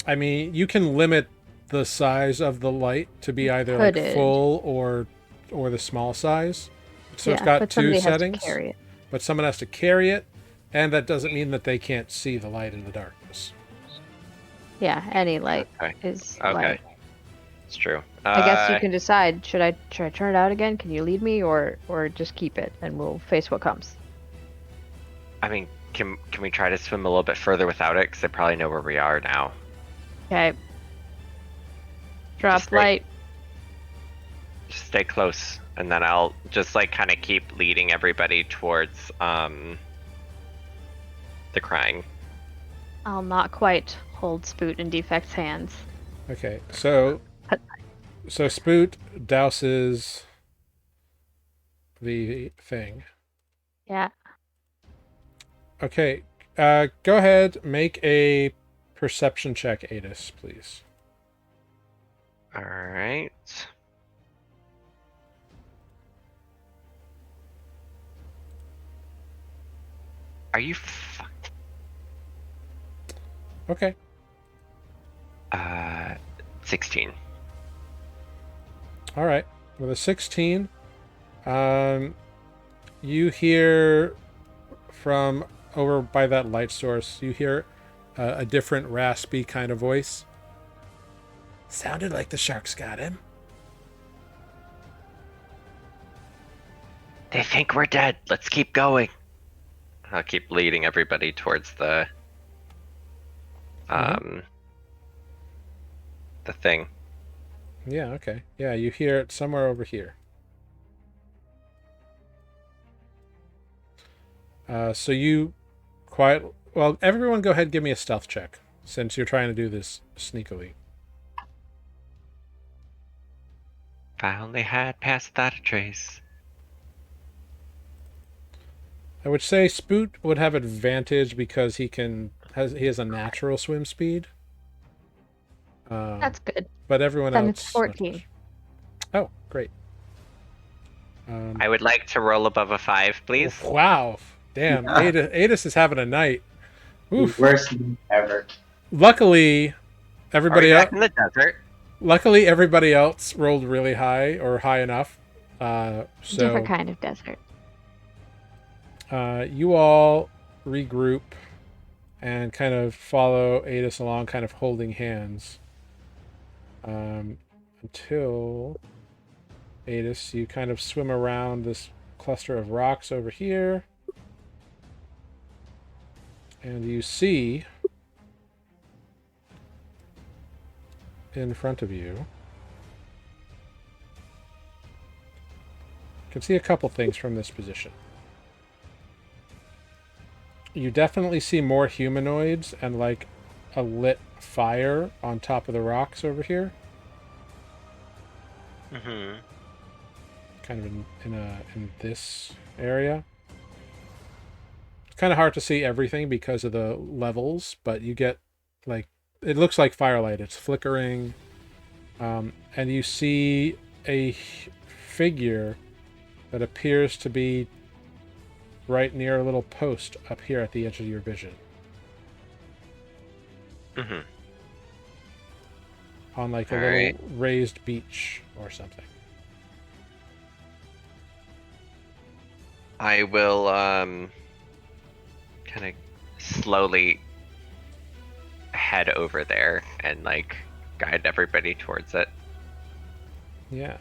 I mean, you can limit the size of the light to be either like Hooded. full or the small size. So it's Yeah, got but two somebody settings. has to carry it. But someone has to carry it, and that doesn't mean that they can't see the light in the darkness. Yeah, any light Okay. is Okay. light. It's true. I guess you can decide. Should I turn it out again? Can you lead me, or just keep it and we'll face what comes? I mean, can we try to swim a little bit further without it? Because they probably know where we are now. Okay. Drop Just like- light. Just stay close, and then I'll just like kind of keep leading everybody towards the crying. I'll not quite hold Spoot in Defect's hands. Okay, so Spoot douses the thing. Yeah. Okay, go ahead, make a perception check, Adis, please. All right. Are you? Okay. 16. All right. With a 16, you hear from over by that light source, you hear a different raspy kind of voice. Sounded like the sharks got him. They think we're dead. Let's keep going. I'll keep leading everybody towards the the thing. Yeah, okay. Yeah, you hear it somewhere over here. So you well, everyone go ahead and give me a stealth check, since you're trying to do this sneakily. If I only had passed without a trace. I would say Spoot would have advantage because he has a natural swim speed. That's good. But everyone Then else. it's 14. Oh, great. I would like to roll above a 5, please. Wow. Damn. Adis is having a night. Oof. Worst night ever. Luckily, Are everybody we else. back in the desert? Luckily, everybody else rolled really high or high enough. So Different kind of desert. you all regroup and kind of follow Adis along, kind of holding hands. Until Adis, you kind of swim around this cluster of rocks over here. And you see in front of you, can see a couple things from this position. You definitely see more humanoids and like a lit fire on top of the rocks over here. Mm-hmm. Kind of in this area. It's kind of hard to see everything because of the levels, but you get like it looks like firelight. It's flickering, and you see a figure that appears to be right near a little post up here at the edge of your vision. Mm-hmm. On like a All little right. raised beach or something. I will kind of slowly head over there and like guide everybody towards it. Yeah.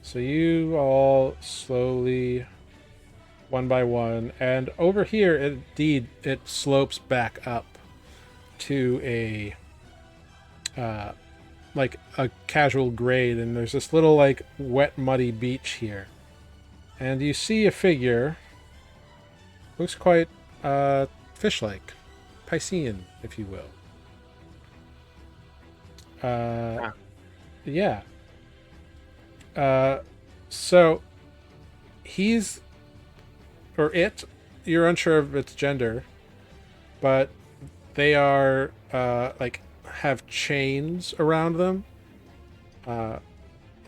So you all slowly, one by one, and over here, indeed, it slopes back up to a, like a casual grade, and there's this little like wet, muddy beach here, and you see a figure. Looks quite fish-like, Piscean, if you will. Yeah. So he's or it, you're unsure of its gender, but they are like have chains around them.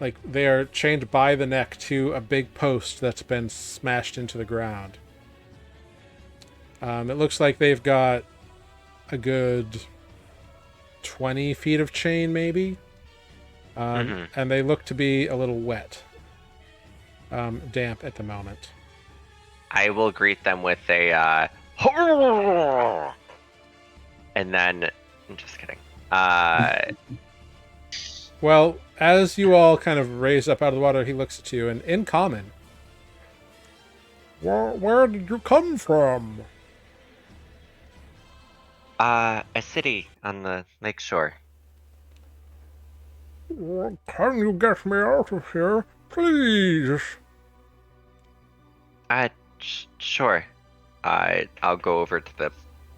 Like they are chained by the neck to a big post that's been smashed into the ground. It looks like they've got a good 20 feet of chain, maybe. And they look to be a little wet. Damp at the moment. I will greet them with a and then I'm just kidding. Well, as you all kind of raise up out of the water, he looks at you, and in common, where did you come from? A city on the lake shore. Can you get me out of here, please? Sure. I'll go over to the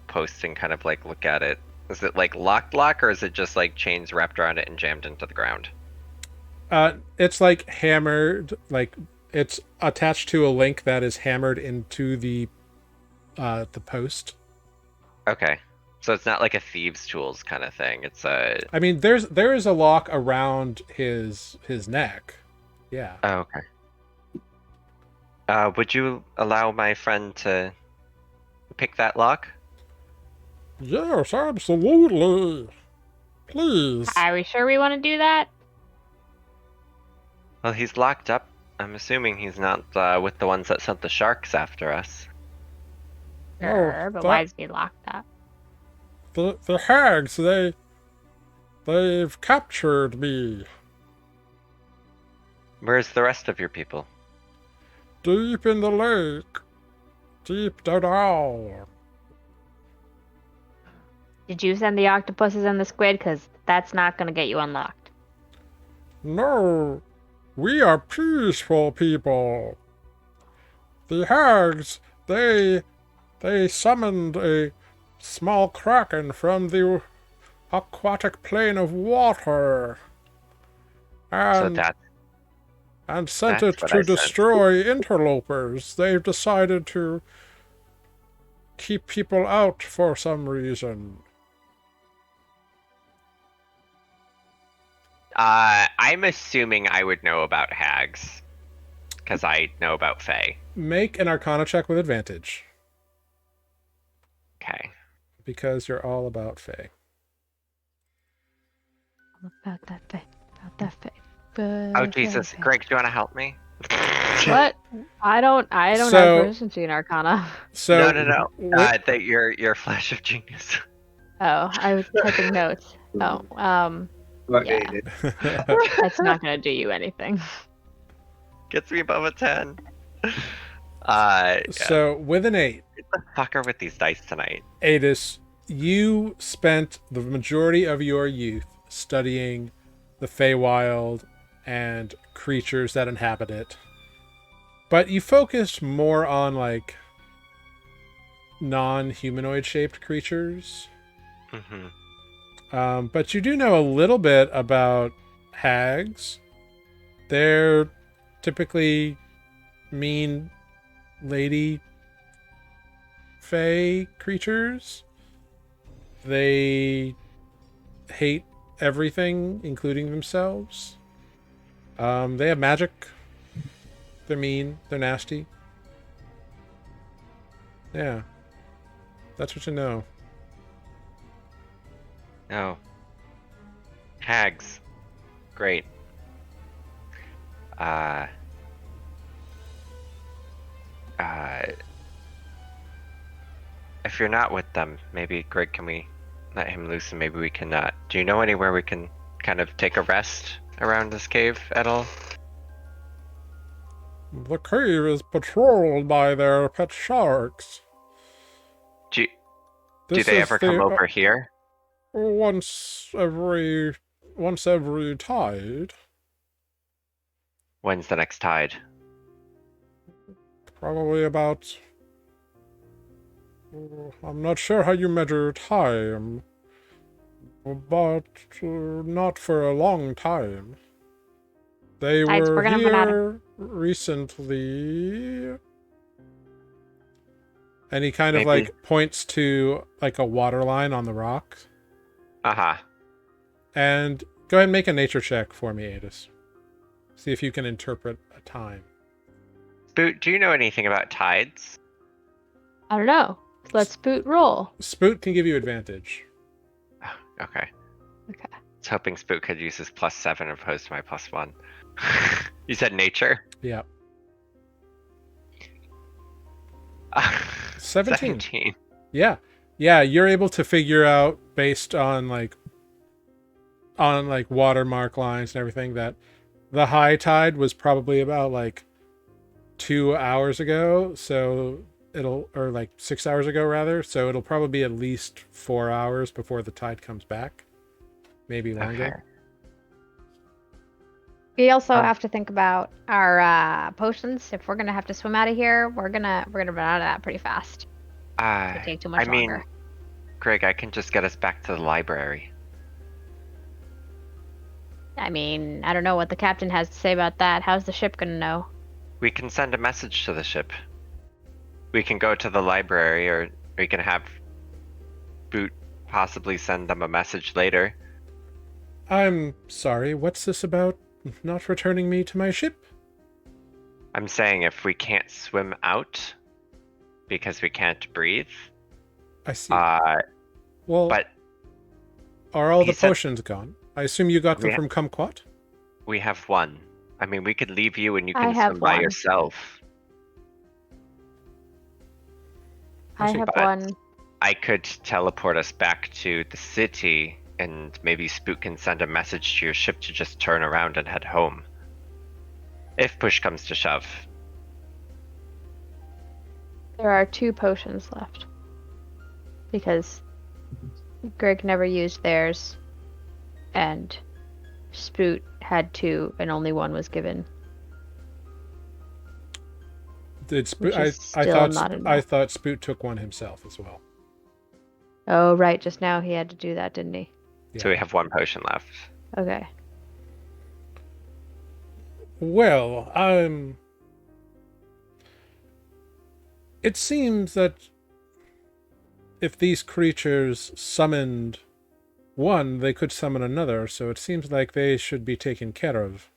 post and kind of like look at it. Is it like lock, or is it just like chains wrapped around it and jammed into the ground? It's like hammered, like It's attached to a link that is hammered into the post. Okay. So it's not like a thieves' tools kind of thing. It's a. I mean, there is a lock around his neck. Yeah. Oh, okay. Would you allow my friend to pick that lock? Yes, absolutely. Please. Are we sure we want to do that? Well, he's locked up. I'm assuming he's not with the ones that sent the sharks after us. Sure, but why is he locked up? The hags, they've captured me Where's the rest of your people? deep in the lake, deep down. Did you send the octopuses and the squid? Because that's not going to get you unlocked. No, we are peaceful people. The hags, they summoned a small kraken from the aquatic plane of water. So And that and sent That's it what to I said. destroy interlopers. They've decided to keep people out for some reason. I'm assuming I would know about hags, because I know about Fae. Make an Arcana check with advantage, Okay. because you're all about Fae. About that thing. About that thing. Oh Jesus, Greg, do you want to help me? What? I don't So- have proficiency in Arcana. So No. That your flash of genius. Oh, I was typing notes. Oh, yeah. That's not gonna do you anything. Gets me above a 10. So with an 8, Fucker with these dice tonight. Adis, you spent the majority of your youth studying the Feywild and creatures that inhabit it. But you focused more on like non-humanoid shaped creatures. Mm-hmm. But you do know a little bit about hags. They're typically mean lady fae creatures. They hate everything, including themselves. They have magic. They're mean. They're nasty. Yeah. That's what you know. Oh. Hags. Great. If you're not with them, maybe Greg, can we let him loose and maybe we can do you know anywhere we can kind of take a rest around this cave at all? The cave is patrolled by their pet sharks. Do This they is ever come over here? once every tide. When's the next tide? Probably about. I'm not sure how you measure time, but not for a long time. They Tides, were we're gonna run out here recently. And he kind of Maybe. like points to like a water line on the rock. Uh-huh. And go ahead and make a nature check for me, Adis. See if you can interpret a time. Boot, do you know anything about tides? I don't know. Let's boot roll. Spoot can give you advantage. Okay. Okay. I was hoping Spook could use his +7 opposed to my +1. You said nature? Yeah. 17. 17. Yeah. Yeah, you're able to figure out based on like watermark lines and everything that the high tide was probably about like 2 hours ago, so or like 6 hours ago rather, so it'll probably be at least 4 hours before the tide comes back. Maybe longer. Okay. We also have to think about our potions. If we're gonna have to swim out of here, we're gonna run out of that pretty fast. It'll take too much longer. Greg, I can just get us back to the library. I mean, I don't know what the captain has to say about that. How's the ship gonna know? We can send a message to the ship. We can go to the library, or we can have Boot possibly send them a message later. I'm sorry, what's this about not returning me to my ship? I'm saying if we can't swim out because we can't breathe, I see. Well, but are all he the said- potions gone? I assume you got them Yeah. from Kumquat? we have one. I mean, we could leave you and you I can have swim by one. yourself. I see. have But- one. I could teleport us back to the city, and maybe Spook can send a message to your ship to just turn around and head home. If push comes to shove. There are 2 potions left. Because Greg never used theirs, and Spoot had 2, and only one was given. Did Spoot? Which is I still thought not I enough. thought Spoot took one himself as well. Oh, right, just now he had to do that, didn't he? So we have one potion left. Okay. Well, it seems that if these creatures summoned one, they could summon another, so it seems like they should be taken care of.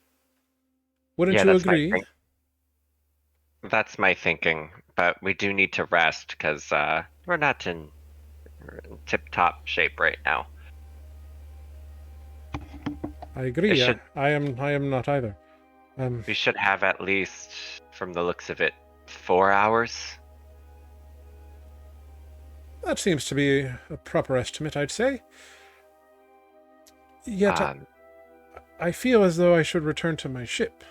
Wouldn't Yeah, you that's my agree? thing. That's my thinking, but we do need to rest because we're not in tip-top shape right now. I agree. It should- I am not either. We should have at least, from the looks of it, 4 hours. That seems to be a proper estimate, I'd say. Yet I feel as though I should return to my ship.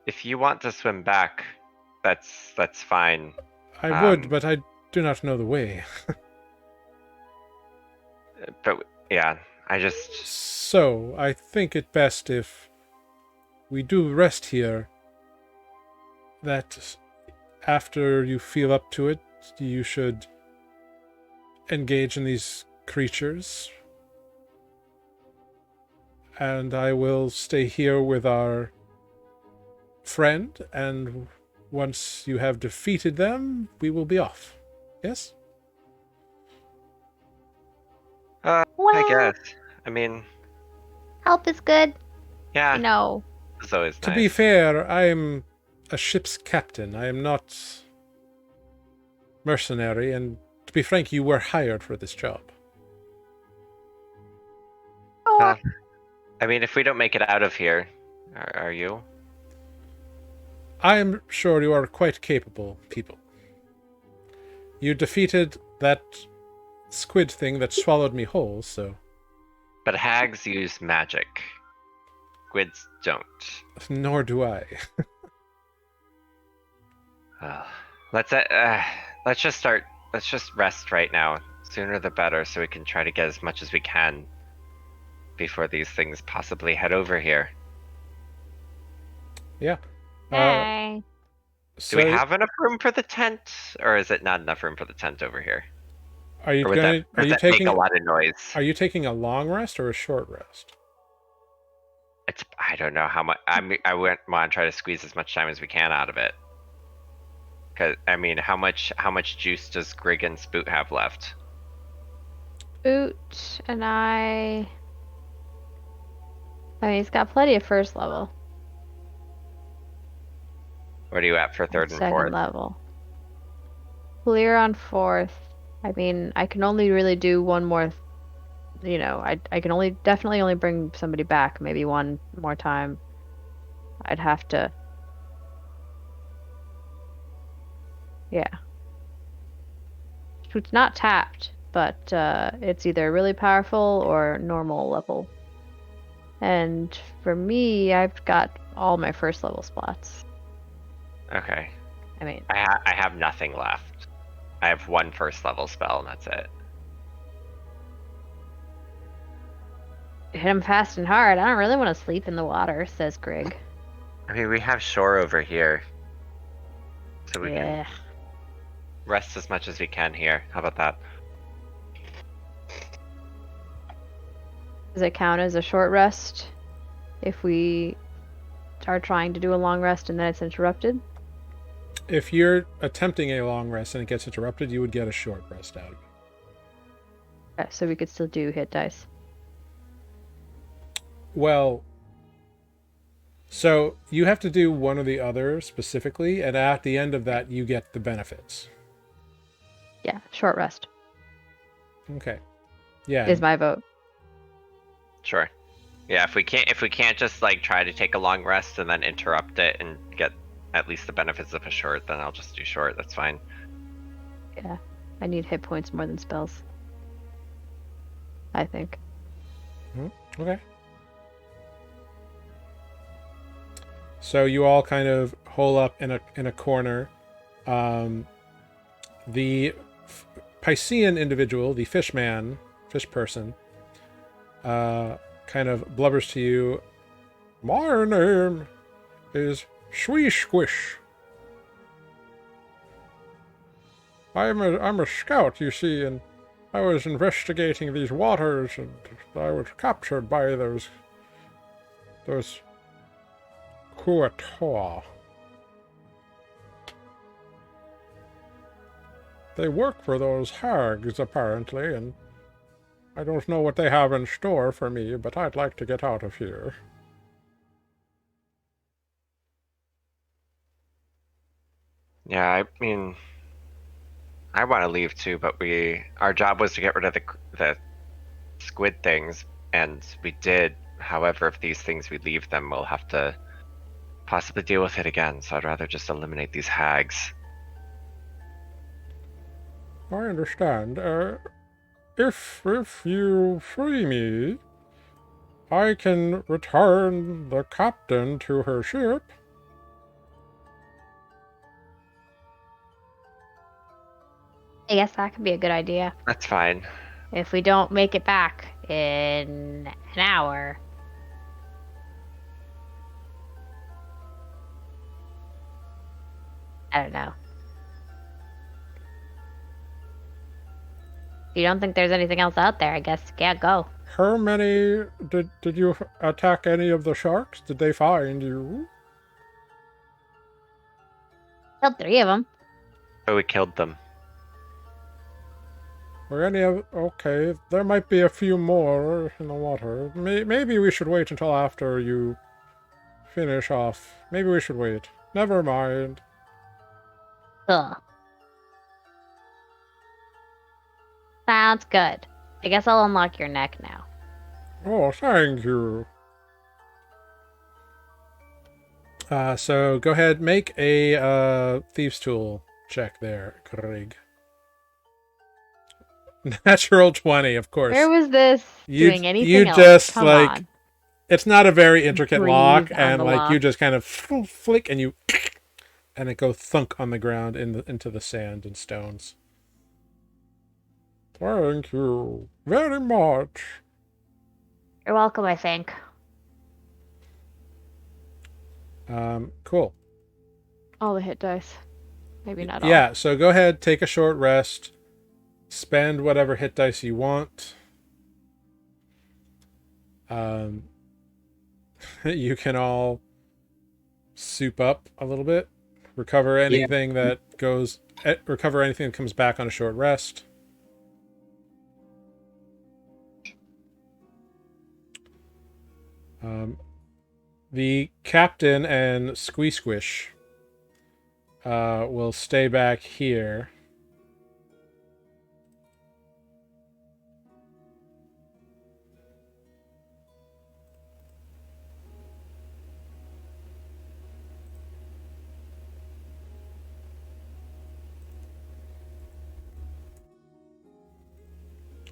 If you want to swim back, that's fine. I would, but I do not know the way. But yeah, I just So, I think it best if we do rest here, that after you feel up to it, you should engage in these creatures. And I will stay here with our friend, and once you have defeated them, we will be off. Yes? I Well, guess. I mean, help is good. yeah, No. it's always To nice. be fair, I am a ship's captain. I am not mercenary, and to be frank, you were hired for this job. Oh, I mean, if we don't make it out of here, are you? I am sure you are quite capable people. You defeated that squid thing that swallowed me whole, so But hags use magic. Squids don't. nor do I. Let's just start. Let's just rest right now. Sooner the better, so we can try to get as much as we can before these things possibly head over here. Yeah. hey. Do we have enough room for the tent, or is it not enough room for the tent over here? Are you Or would going? that, Are does you that taking? make a lot of noise? Are you taking a long rest or a short rest? I don't know how much. I want to try to squeeze as much time as we can out of it. Cause I mean, how much juice does Grig and Spoot have left? Boot and I mean, he's got plenty of first level. What are you at for third and Second fourth? level. Clear on 4th. I mean, I can only really do one more. I can definitely only bring somebody back maybe one more time. I'd have to. Yeah. It's not tapped, but it's either really powerful or normal level. And for me, I've got all my first level spots. Okay. I mean, I have nothing left. I have one first level spell, and that's it. hit him fast and hard. I don't really want to sleep in the water, says Grig. I mean, we have shore over here, so we Yeah. can rest as much as we can here. How about that? Does it count as a short rest if we are trying to do a long rest and then it's interrupted? If you're attempting a long rest and it gets interrupted, you would get a short rest out of it. Okay, so we could still do hit dice. Well, so you have to do one or the other specifically, and at the end of that, you get the benefits. Yeah, short rest Okay. Yeah. is my vote. Sure. Yeah, if we can't just like try to take a long rest and then interrupt it and get at least the benefits of a short, then I'll just do short. That's fine. Yeah, I need hit points more than spells. I think. Okay. So you all kind of hole up in a corner. The Piscean individual, the fish person, kind of blubbers to you. My name is Swish Squish. I'm a scout, you see, and I was investigating these waters, and I was captured by those Kuatoa. They work for those hags, apparently, and I don't know what they have in store for me, but I'd like to get out of here. Yeah, I mean, I want to leave too, but our job was to get rid of the squid things, and we did. However, if these things we leave them, we'll have to possibly deal with it again. So I'd rather just eliminate these hags. I understand. If you free me, I can return the captain to her ship. I guess that could be a good idea. That's fine. If we don't make it back in an hour. I don't know. If you don't think there's anything else out there, I guess you can't go. How many did you attack any of the sharks? Did they find you? Killed 3 of them. But we killed them. Or any of... Okay, there might be a few more in the water. Maybe we should wait until after you finish off. Maybe we should wait. Never mind. Ugh. Sounds good. I guess I'll unlock your neck now. Oh, thank you. So go ahead, make a Thieves' Tool check there, Craig. Natural 20, of course. Where was this doing anything you else? just Come like on. it's not a very intricate Breathe lock, on and the like you lock. just kind of flick and you and it goes thunk on the ground into the sand and stones. Thank you very much. You're welcome, I think. Cool. All the hit dice. Maybe not all. Yeah, so go ahead, take a short rest, spend whatever hit dice you want. You can all soup up a little bit, recover anything that comes back on a short rest. The captain and Squish will stay back here.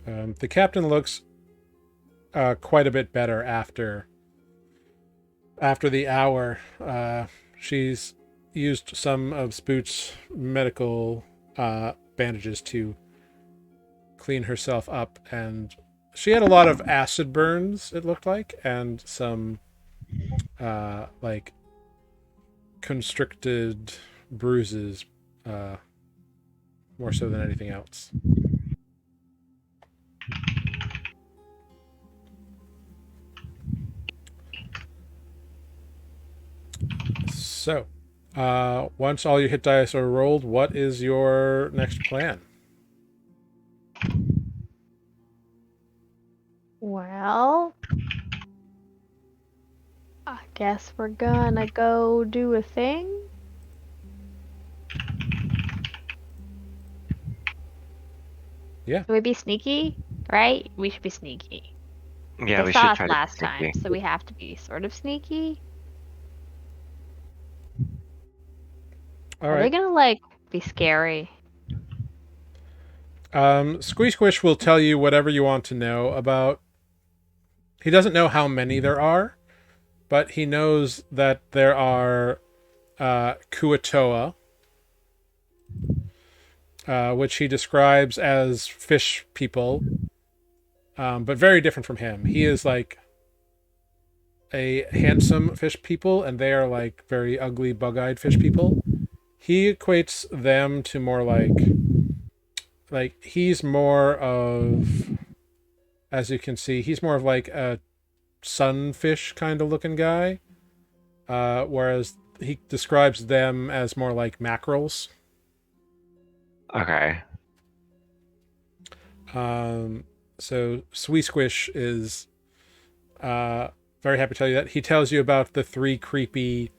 The captain looks quite a bit better after the hour. She's used some of Spoot's medical bandages to clean herself up, and she had a lot of acid burns, it looked like, and some like constricted bruises, more so than anything else. So, once all your hit dice are rolled, what is your next plan? Well, I guess we're gonna go do a thing. Yeah. Should we be sneaky? Right? We should be sneaky. Yeah, They we saw should us try to be last time, sneaky. so we have to be sort of sneaky. All Are they right. gonna like be scary? Squeeze Squish will tell you whatever you want to know about. He doesn't know how many there are, but he knows that there are Kuatoa, which he describes as fish people, but very different from him. He is like a handsome fish people, and they are like very ugly, bug-eyed fish people. He equates them to more like he's more of, as you can see, he's more of like a sunfish kind of looking guy, whereas he describes them as more like mackerels. Okay. So Sweet Squish is very happy to tell you that. He tells you about the 3 creepy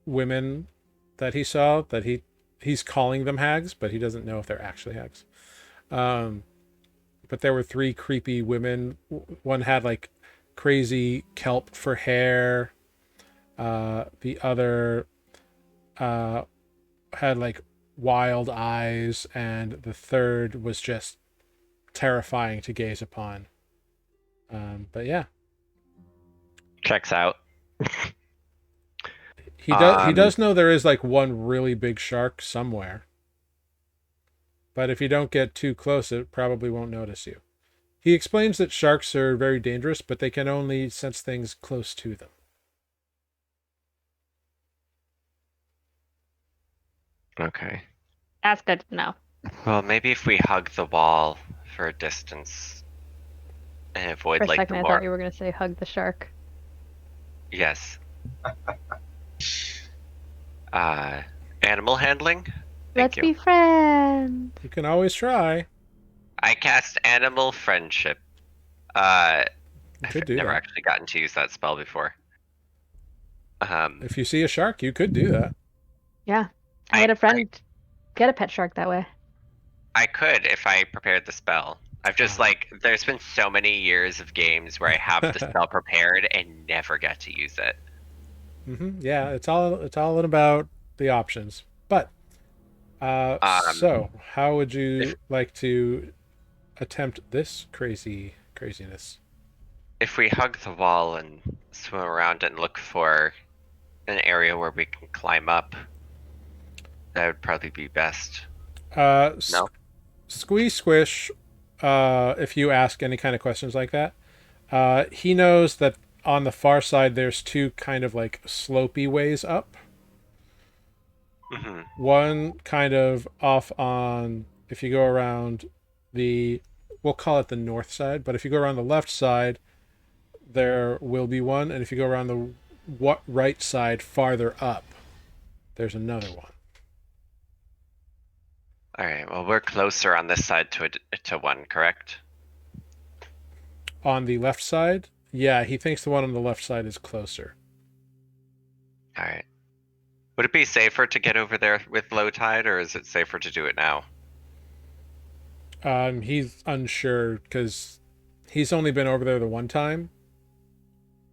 women that he saw, that he's calling them hags, but he doesn't know if they're actually hags. But there were 3 creepy women. One had like crazy kelp for hair. The other had like wild eyes, and the third was just terrifying to gaze upon. But yeah, Checks out. he does know there is like one really big shark somewhere. But if you don't get too close, it probably won't notice you. He explains that sharks are very dangerous, but they can only sense things close to them. Okay. That's good to know. Well, maybe if we hug the wall for a distance and avoid For a like second, the I more. thought you were gonna say hug the shark. Yes. Animal handling? Let's Thank you. be friends. You can always try. I cast animal friendship. You I've could do never that. actually gotten to use that spell before. If you see a shark, you could do that. Yeah, I had a friend get a pet shark that way. I could if I prepared the spell. I've just there's been so many years of games where I have the spell prepared and never get to use it. Yeah, it's all about the options. But so how would you like to attempt this craziness? If we hug the wall and swim around and look for an area where we can climb up, that would probably be best. No? Squeeze Squish, if you ask any kind of questions like that, he knows that on the far side there's 2 kind of like slopey ways up. One kind of off on, if you go around we'll call it the north side, but if you go around the left side, there will be one, and if you go around the right side farther up, there's another one. All right. Well, we're closer on this side to one, correct? On the left side, yeah, he thinks the one on the left side is closer. All right. Would it be safer to get over there with low tide, or is it safer to do it now? He's unsure because he's only been over there the one time.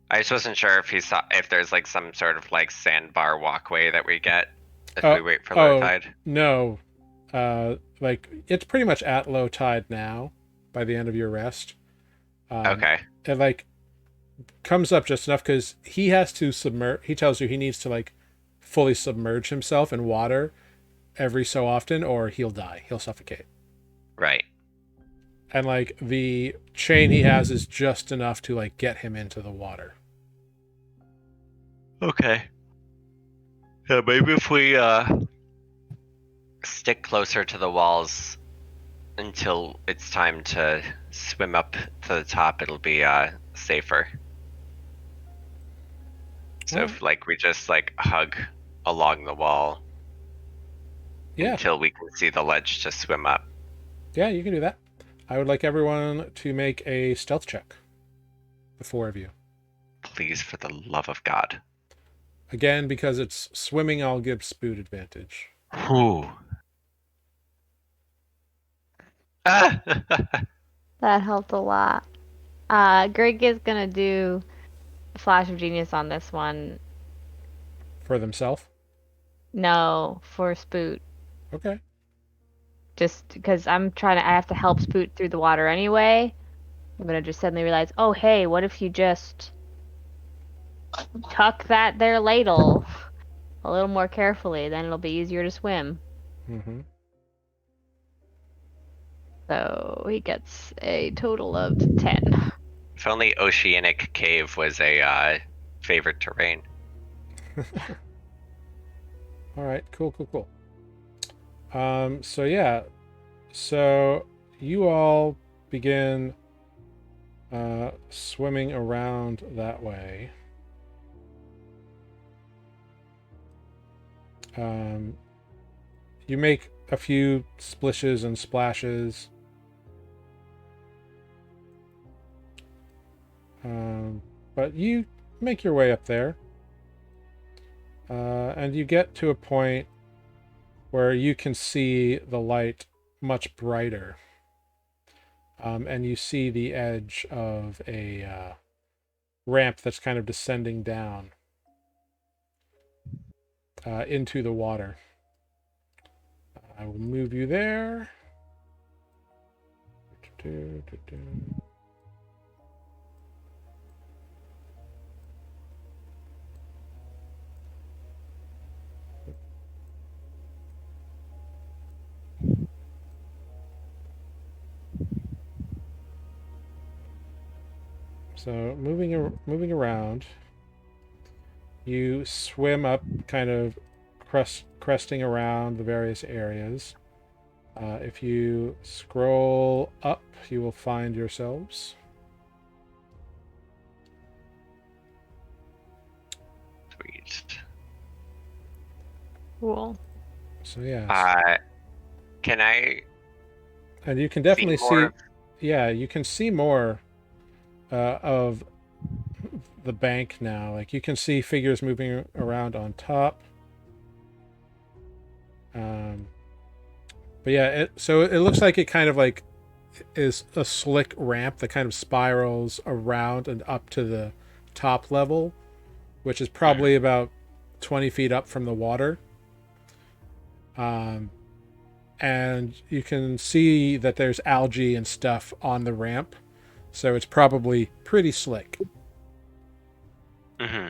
I just wasn't sure if there's like some sort of like sandbar walkway that we get if we wait for low tide. No, like it's pretty much at low tide now. By the end of your rest, Okay. it like comes up just enough because he has to submerge. He tells you he needs to like fully submerge himself in water every so often, or he'll die. He'll suffocate. Right. And like the chain he has is just enough to like get him into the water. Okay. Yeah, maybe if we stick closer to the walls until it's time to swim up to the top, it'll be safer. So if like we just like hug along the wall until we can see the ledge to swim up. Yeah, you can do that. I would like everyone to make a stealth check. The 4 of you. Please, for the love of God. Again, because it's swimming, I'll give Spoot advantage. Whew. Ah! That helped a lot. Greg is gonna do a flash of genius on this one. For themselves? No, for Spoot. Okay. Just because I have to help Spoot through the water anyway. I'm gonna just suddenly realize, oh hey, what if you just tuck that there ladle a little more carefully, then it'll be easier to swim. Mm-hmm. So he gets a total of 10. If only Oceanic Cave was a favorite terrain. All right, cool. So yeah, so you all begin swimming around that way. You make a few splishes and splashes. But you make your way up there. And you get to a point where you can see the light much brighter. And you see the edge of a ramp that's kind of descending down into the water. I will move you there. So moving around, you swim up, kind of cresting around the various areas. If you scroll up, you will find yourselves. Sweet. Cool. So yeah. Can I? And you can definitely see. more? Yeah, you can see more of the bank now. Like you can see figures moving around on top. But yeah, so it looks like it kind of like is a slick ramp that kind of spirals around and up to the top level, which is probably about 20 feet up from the water. And you can see that there's algae and stuff on the ramp, so it's probably pretty slick. Mm-hmm.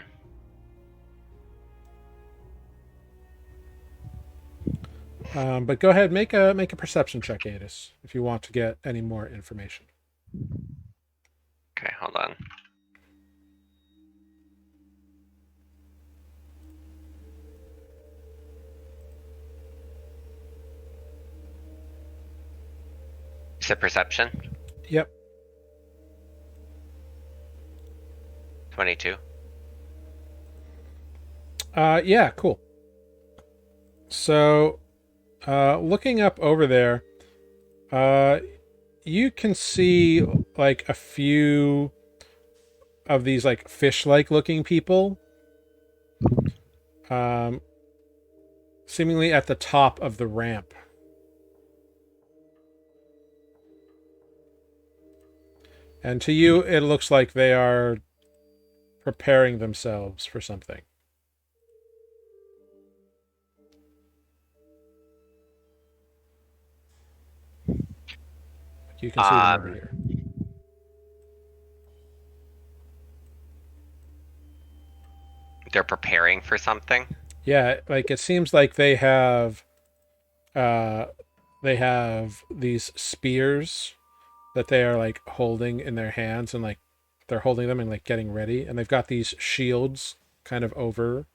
But go ahead, make a perception check, Adis, if you want to get any more information. Okay, hold on. You said perception? Yep. 22. Yeah, cool. So, looking up over there, you can see like a few of these like fish-like looking people, seemingly at the top of the ramp. And to you, it looks like they are preparing themselves for something. You can see them over here. They're preparing for something? Yeah, like it seems like they have these spears that they are like holding in their hands, and like they're holding them and like getting ready, and they've got these shields kind of over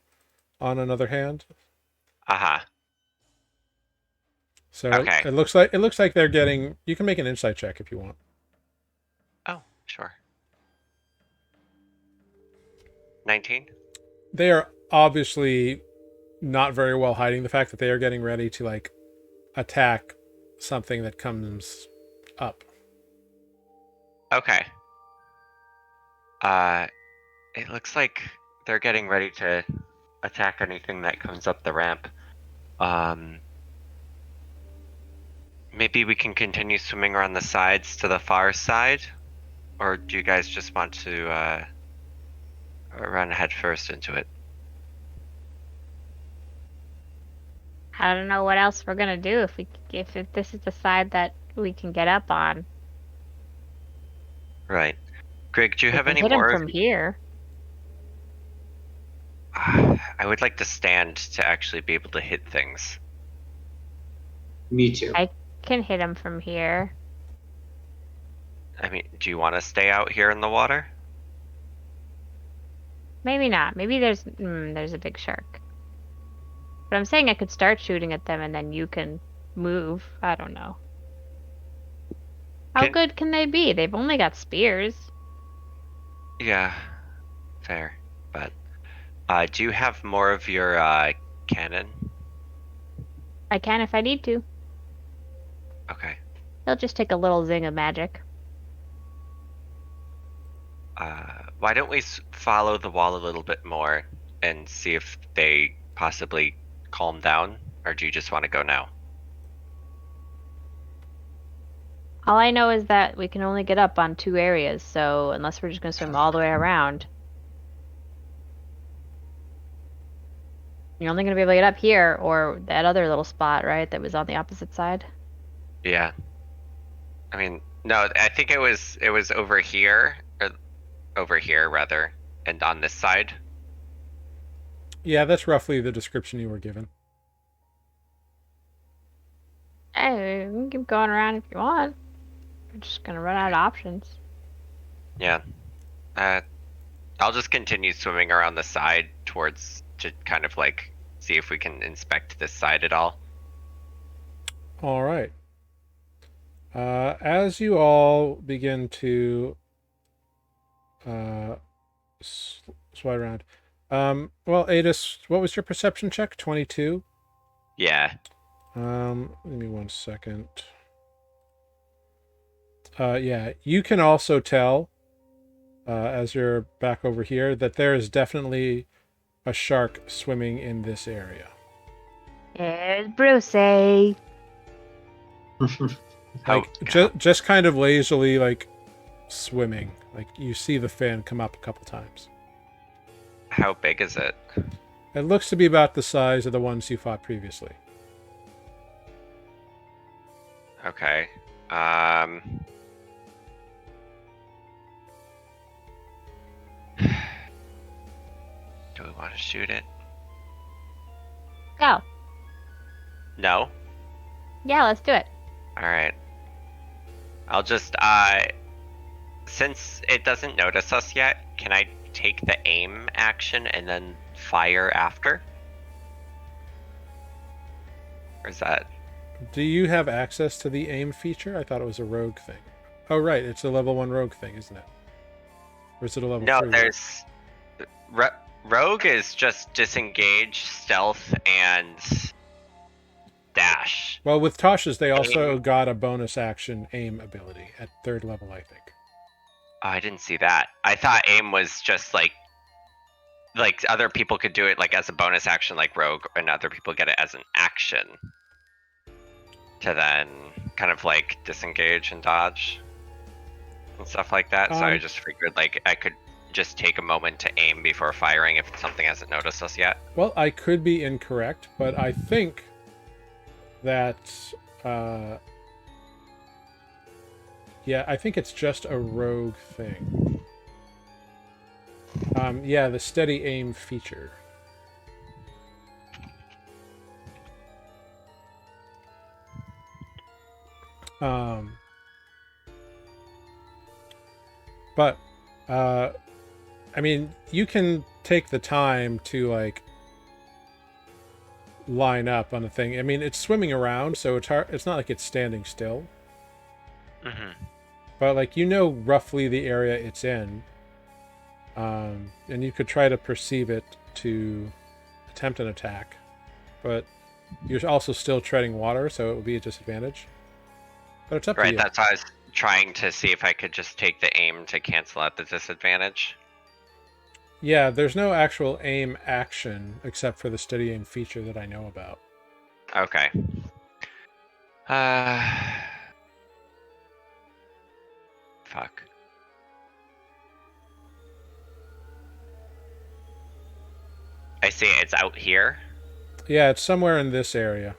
on another hand. Uh-huh. So Okay. it looks like they're getting. You can make an insight check if you want. Oh, sure. 19? they are obviously not very well hiding the fact that they are getting ready to like attack something that comes up. Okay. It looks like they're getting ready to attack anything that comes up the ramp. Maybe we can continue swimming around the sides to the far side, or do you guys just want to run head first into it? I don't know what else we're gonna do if this is the side that we can get up on. Right. Greg, do you We have can any hit him more? from here. I would like to stand to actually be able to hit things. Me too. I can hit him from here. I mean, do you want to stay out here in the water? Maybe not. Maybe there's a big shark. But I'm saying I could start shooting at them and then you can move. I don't know. How Can- good can they be? They've only got spears. Yeah, fair. But do you have more of your cannon? I can if I need to. Okay. They'll just take a little zing of magic. Why don't we follow the wall a little bit more and see if they possibly calm down, or do you just want to go now? All I know is that we can only get up on 2 areas, so unless we're just gonna swim all the way around. You're only gonna be able to get up here or that other little spot, right? That was on the opposite side. Yeah. I mean, no, I think it was over here, or over here rather, and on this side. Yeah, that's roughly the description you were given. Hey, you can keep going around if you want. We're just gonna run out of options. Yeah. I'll just continue swimming around the side towards to kind of like see if we can inspect this side at all. All right. As you all begin to slide around, well, Adis, what was your perception check? 22. Yeah. Give me 1 second. Yeah, you can also tell, as you're back over here, that there is definitely a shark swimming in this area. There's Brucey. How, Just kind of lazily, like, swimming. Like, you see the fin come up a couple times. how big is it? It looks to be about the size of the ones you fought previously. Okay. Do we want to shoot it? Go. No? Yeah, let's do it. Alright. I'll just, since it doesn't notice us yet, can I take the aim action and then fire after? Or is that... Do you have access to the aim feature? I thought it was a rogue thing. Oh, right. It's a level 1 rogue thing, isn't it? Or is it a level 3? No, there's... Rogue is just disengage, stealth, and dash. Well, with Tasha's, they also got a bonus action aim ability at 3rd level, I think. Oh, I didn't see that. I thought aim was just like other people could do it like as a bonus action like rogue, and other people get it as an action to then kind of like disengage and dodge and stuff like that. So I just figured like I could just take a moment to aim before firing if something hasn't noticed us yet. Well, I could be incorrect, but I think that yeah, I think it's just a rogue thing. Yeah, the steady aim feature. But I mean, you can take the time to like line up on the thing. I mean, it's swimming around, so it's hard. It's not like it's standing still. Mm-hmm. But like you know roughly the area it's in, and you could try to perceive it to attempt an attack, but you're also still treading water, so it would be a disadvantage. But it's up to Right, you. that's why I was trying to see if I could just take the aim to cancel out the disadvantage. Yeah, there's no actual aim action except for the steady aim feature that I know about. Okay. Fuck. I see it's out here. Yeah, it's somewhere in this area.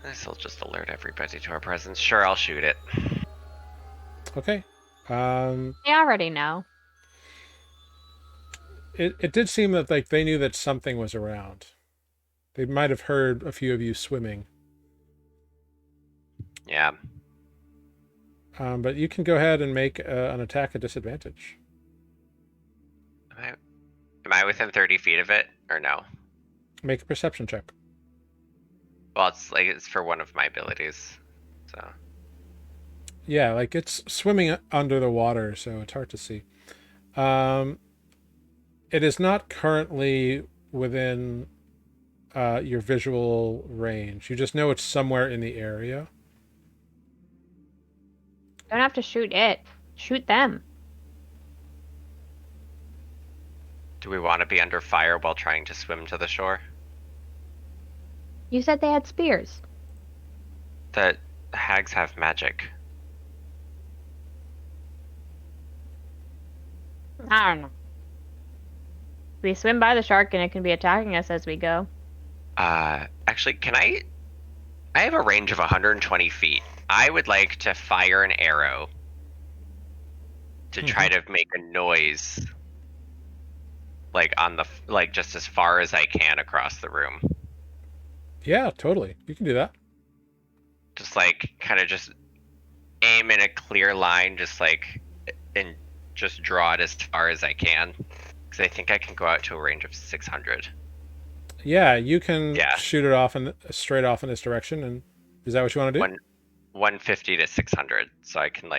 This'll just alert everybody to our presence. Sure, I'll shoot it. Okay. They already know. It did seem that like they knew that something was around. They might have heard a few of you swimming. Yeah. But you can go ahead and make an attack at disadvantage. Am I within 30 feet of it, or no? Make a perception check. Well, it's for one of my abilities, so. Yeah, like it's swimming under the water, so it's hard to see. It is not currently within your visual range. You just know it's somewhere in the area. Don't have to shoot it. Shoot them. Do we want to be under fire while trying to swim to the shore? You said they had spears. The hags have magic. I don't know. We swim by the shark and it can be attacking us as we go. Actually, can I have a range of 120 feet. I would like to fire an arrow to try to make a noise, like just as far as I can across the room. Yeah, totally. You can do that. Just like kind of just aim in a clear line, and just draw it as far as I can, because I think I can go out to a range of 600. Yeah, you can shoot it off straight off in this direction. And is that what you want to do? 150 to 600, so I can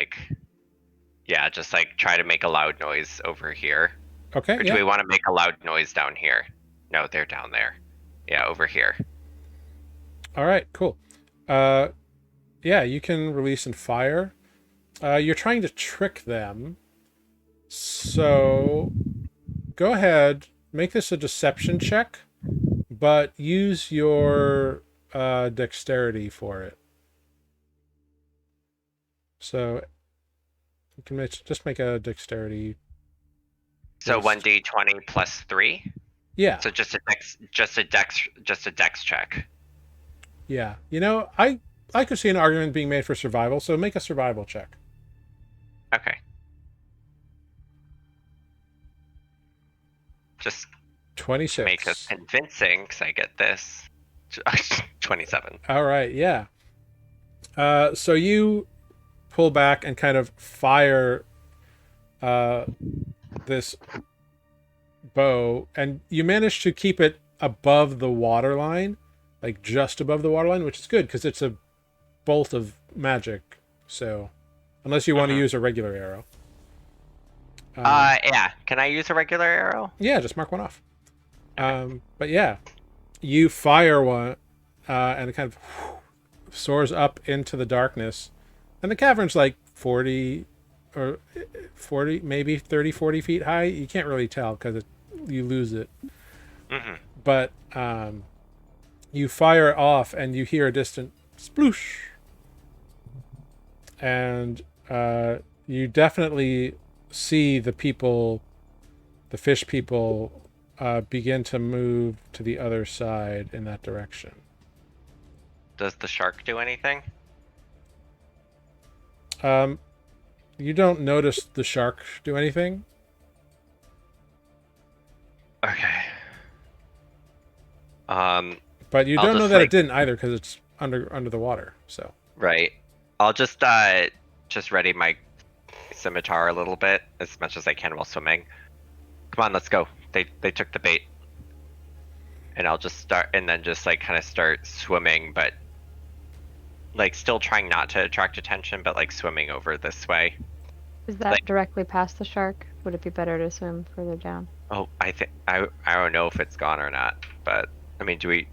just try to make a loud noise over here. Okay. Or do we want to make a loud noise down here? No, they're down there. Yeah, over here. All right, cool. Yeah, you can release and fire. You're trying to trick them. So go ahead, make this a deception check, but use your dexterity for it. So you can just make a dexterity. So 1d20 plus 3? Yeah. So just a dex check. Yeah. You know, I could see an argument being made for survival, so make a survival check. Okay. Just 26. make us convincing, because I get this. 27. All right, yeah. So you pull back and kind of fire this bow, and you manage to keep it above the waterline, like just above the waterline, which is good because it's a bolt of magic. So, unless you want to use a regular arrow. Yeah. Can I use a regular arrow? Yeah, just mark one off. But yeah, you fire one, and it kind of soars up into the darkness, and the cavern's like 40, maybe 30, 40 feet high. You can't really tell because you lose it. Mm-hmm. But you fire it off, and you hear a distant sploosh, and you definitely see the fish people, begin to move to the other side in that direction. Does the shark do anything? You don't notice the shark do anything. Okay. But you don't know that it didn't either because it's under the water. So. Right. I'll just ready my scimitar a little bit as much as I can while swimming. Come on, let's go. They took the bait. And I'll just start, and then just kind of start swimming, but like still trying not to attract attention, but like swimming over this way. Is that Like- directly past the shark? Would it be better to swim further down? Oh, I think I don't know if it's gone or not, but I mean, do we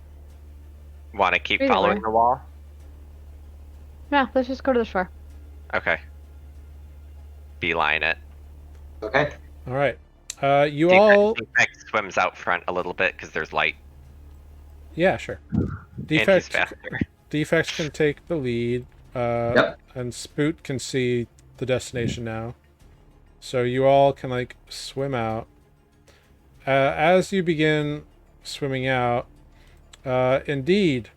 want to keep Either following way. the wall? Yeah, let's just go to the shore. Okay. Beeline it. Okay. All right. You all. Defect swims out front a little bit because there's light. Yeah, sure. And he's Defect. faster. Defect can take the lead. Yep. And Spoot can see the destination now. So you all can like swim out. As you begin swimming out, indeed,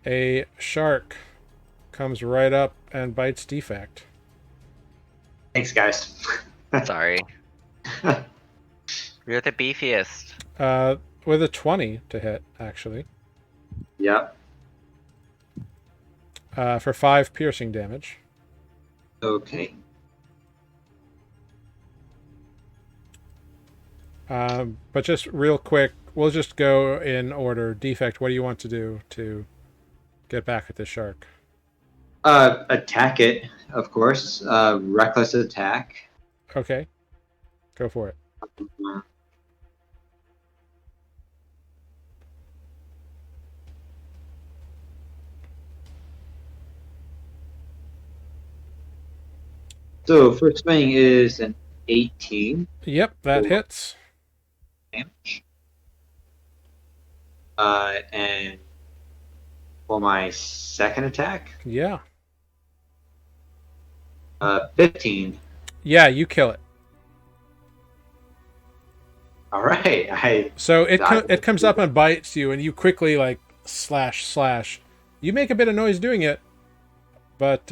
a shark comes right up and bites Defect. Thanks, guys. Sorry. You're the beefiest. With a 20 to hit, actually. Yep. For 5 piercing damage. Okay. But just real quick, we'll just go in order. Defect, what do you want to do to get back at the shark? Attack it, of course. Reckless attack. Okay. Go for it. So first swing is an 18 Yep, that Cool. hits. damage. And for my second attack, Yeah. 15. Yeah, you kill it. All right. So it That- it comes up and bites you, and you quickly like slash. You make a bit of noise doing it, but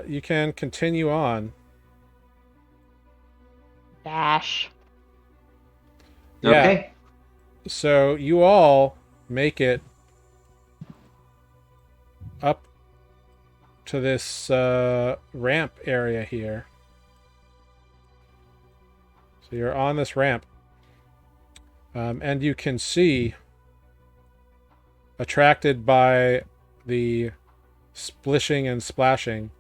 you can continue on. Dash. Yeah. Okay. So you all make it up to this ramp area here. So you're on this ramp, and you can see, attracted by the splishing and splashing,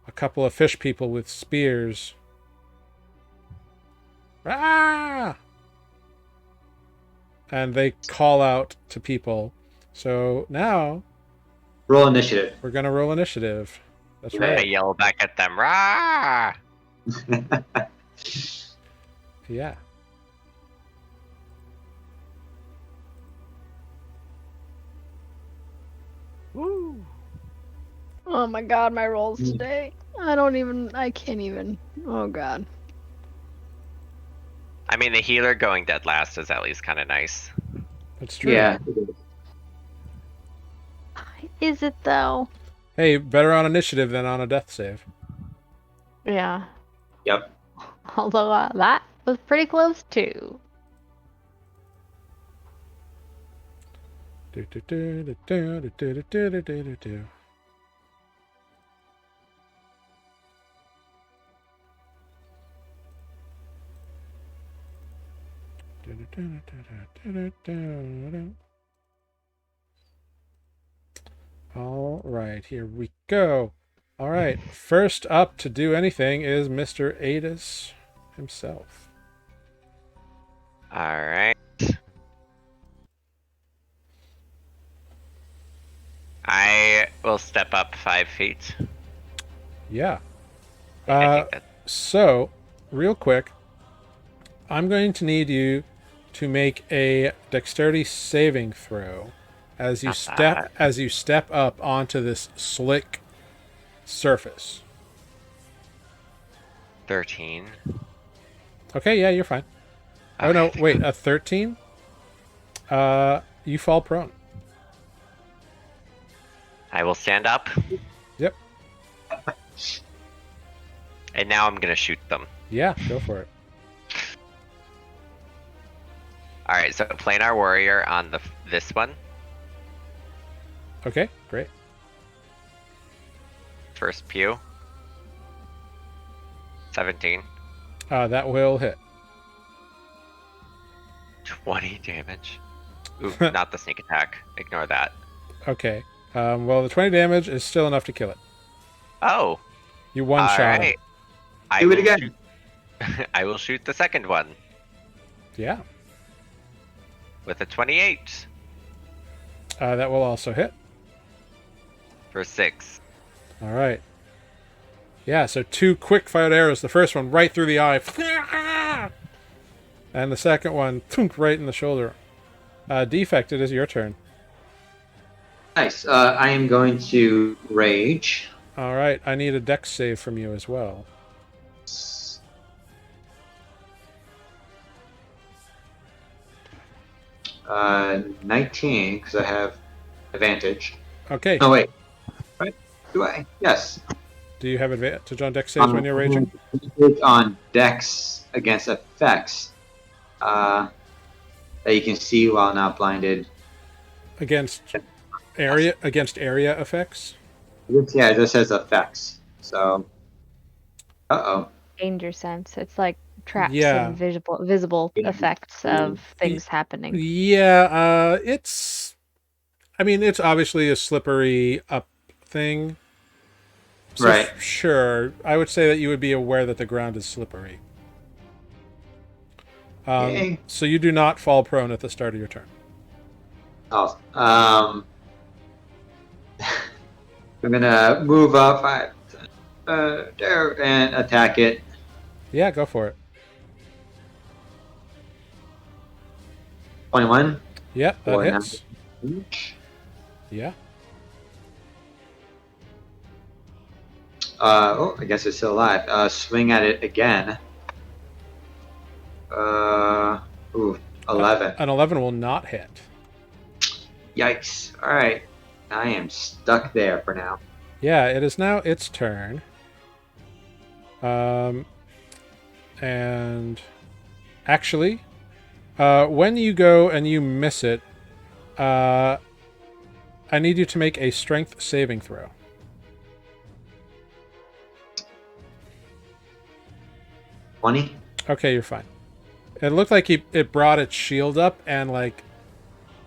a couple of fish people with spears. Ah! And they call out to people. So now Roll initiative. we're gonna roll initiative. That's Okay. I right. yell back at them. Rah! Yeah. Woo. Oh my god, my rolls today. I can't even. Oh god. I mean, the healer going dead last is at least kind of nice. That's true. Yeah. Is it though? Hey, better on initiative than on a death save. Yeah. Yep. Although that was pretty close too. Do, do, do, do, do, do, do, do, do, do, do. Do, do, do, do, do, do, do. All right, here we go. All right, first up to do anything is Mr. Adis himself. All right. I will step up 5 feet. Yeah. I think that So, real quick, I'm going to need you to make a dexterity saving throw as you step up onto this slick surface. 13. Okay, yeah, you're fine. Oh no, Okay. wait, a 13? You fall prone. I will stand up. Yep. And now I'm gonna shoot them. Yeah, go for it. All right, so planar warrior on this one. Okay, great. First pew. 17. That will hit. 20 damage. Ooh, not the sneak attack. Ignore that. Okay. Well, the 20 damage is still enough to kill it. Oh, You one-shot him. alright. I Do it will again. shoot- I will shoot the second one Yeah. with a 28 That will also hit. for 6. All right. Yeah, so 2 quick-fired arrows. The first one right through the eye. And the second one, thunk, right in the shoulder. Defect, it is your turn. Nice. I am going to rage. All right, I need a dex save from you as well. 19, because I have advantage. Okay. No, wait. Right? Do I? Yes. Do you have advantage on dex saves when you're raging? On dex against effects that you can see while not blinded. Against area effects? Yeah, it just says effects. So, Danger sense. It's like traps Yeah. and visible effects of things happening. Yeah, it's obviously a slippery up thing. So Right. Sure, I would say that you would be aware that the ground is slippery. Yay. So you do not fall prone at the start of your turn. Oh, I'm gonna move up there and attack it. Yeah, go for it. 21. Yeah, that Or hits. 9. Yeah. I guess it's still alive. Swing at it again. 11. An 11 will not hit. Yikes. Alright. I am stuck there for now. Yeah, it is now its turn. And actually, when you go and you miss it, I need you to make a strength saving throw. $20. Okay, you're fine. It looked like it brought its shield up, and like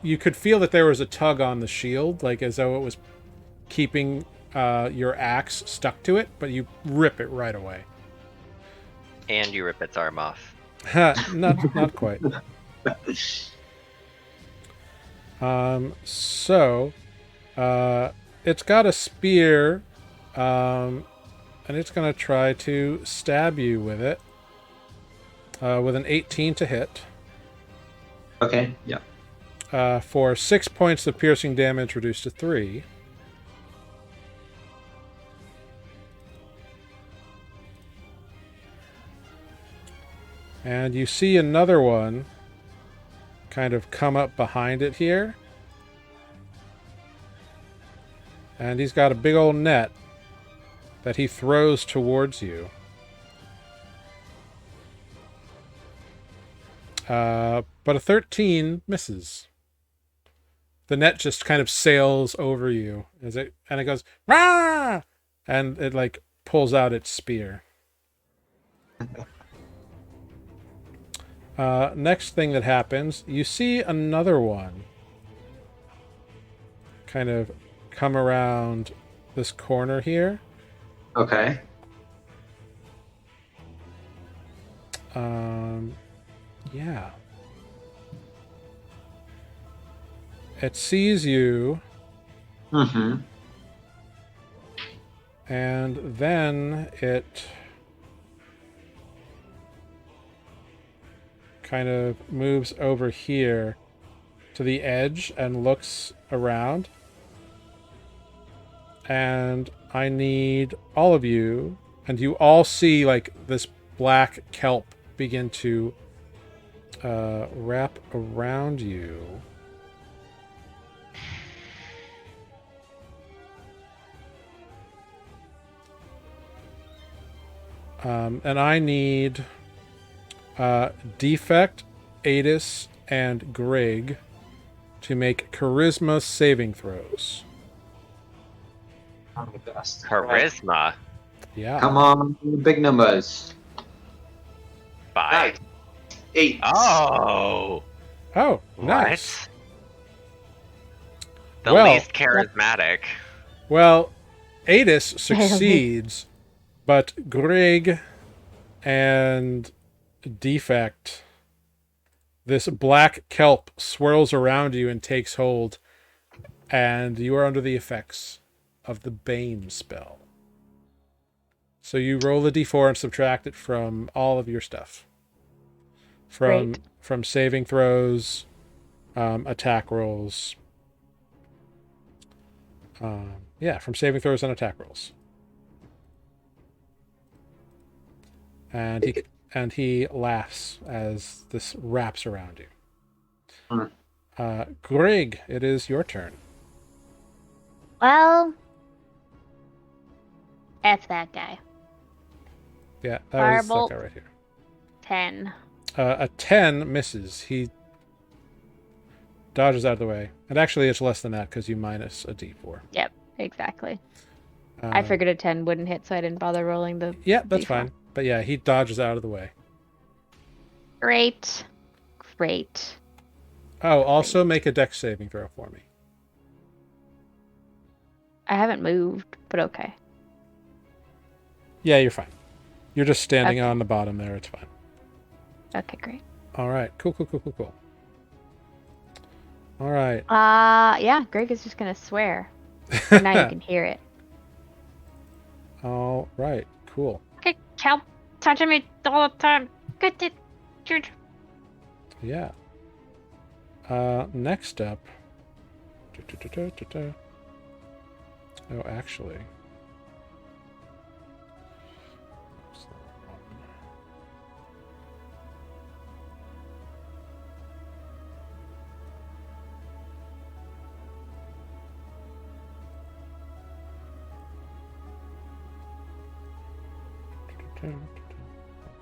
you could feel that there was a tug on the shield, like as though it was keeping your axe stuck to it, but you rip it right away. And you rip its arm off. not quite. So it's got a spear, and it's gonna try to stab you with it. With an 18 to hit. Okay, yeah. For 6 points of piercing damage reduced to 3. And you see another one kind of come up behind it here. And he's got a big old net that he throws towards you. But a 13 misses. The net just kind of sails over you and it goes rah, and it like pulls out its spear. Next thing that happens, you see another one kind of come around this corner here. Okay. Yeah. It sees you. Mm-hmm. And then it kind of moves over here to the edge and looks around. And I need all of you, and you all see like this black kelp begin to wrap around you. And I need Defect, Adis, and Greg to make charisma saving throws. Charisma. Yeah. Come on, big numbers. 5. 8. Oh. Oh, nice. The Well- least charismatic. Well, Adis succeeds, but Greg and Defect, this black kelp swirls around you and takes hold, and you are under the effects of the Bane spell. So you roll a d4 and subtract it from all of your stuff. From saving throws, attack rolls. From saving throws and attack rolls. And he laughs as this wraps around you. Greg, it is your turn. Well, F that guy. Yeah, that was that Firebolt. guy right here. 10. A 10 misses. He dodges out of the way. And actually, it's less than that because you minus a d4. Yep, exactly. I figured a 10 wouldn't hit, so I didn't bother rolling the Yeah, that's d4. fine. But yeah, he dodges out of the way. Great. Oh, also make a dex saving throw for me. I haven't moved, but okay. Yeah, you're fine. You're just standing Okay. on the bottom there. It's fine. Okay, great. All right. Cool. All right. Yeah, Greg is just gonna swear. And now you can hear it. All right. Cool. Okay, help touching me all the time. Get it. Yeah. Next up. Oh, actually.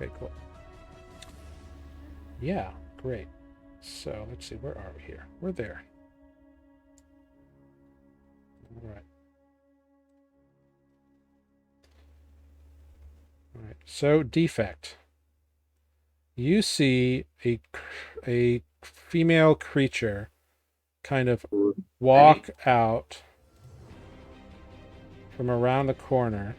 Okay, cool. Yeah, great. So let's see, where are we here? We're there. All right. All right. So defect. You see a female creature kind of walk out from around the corner.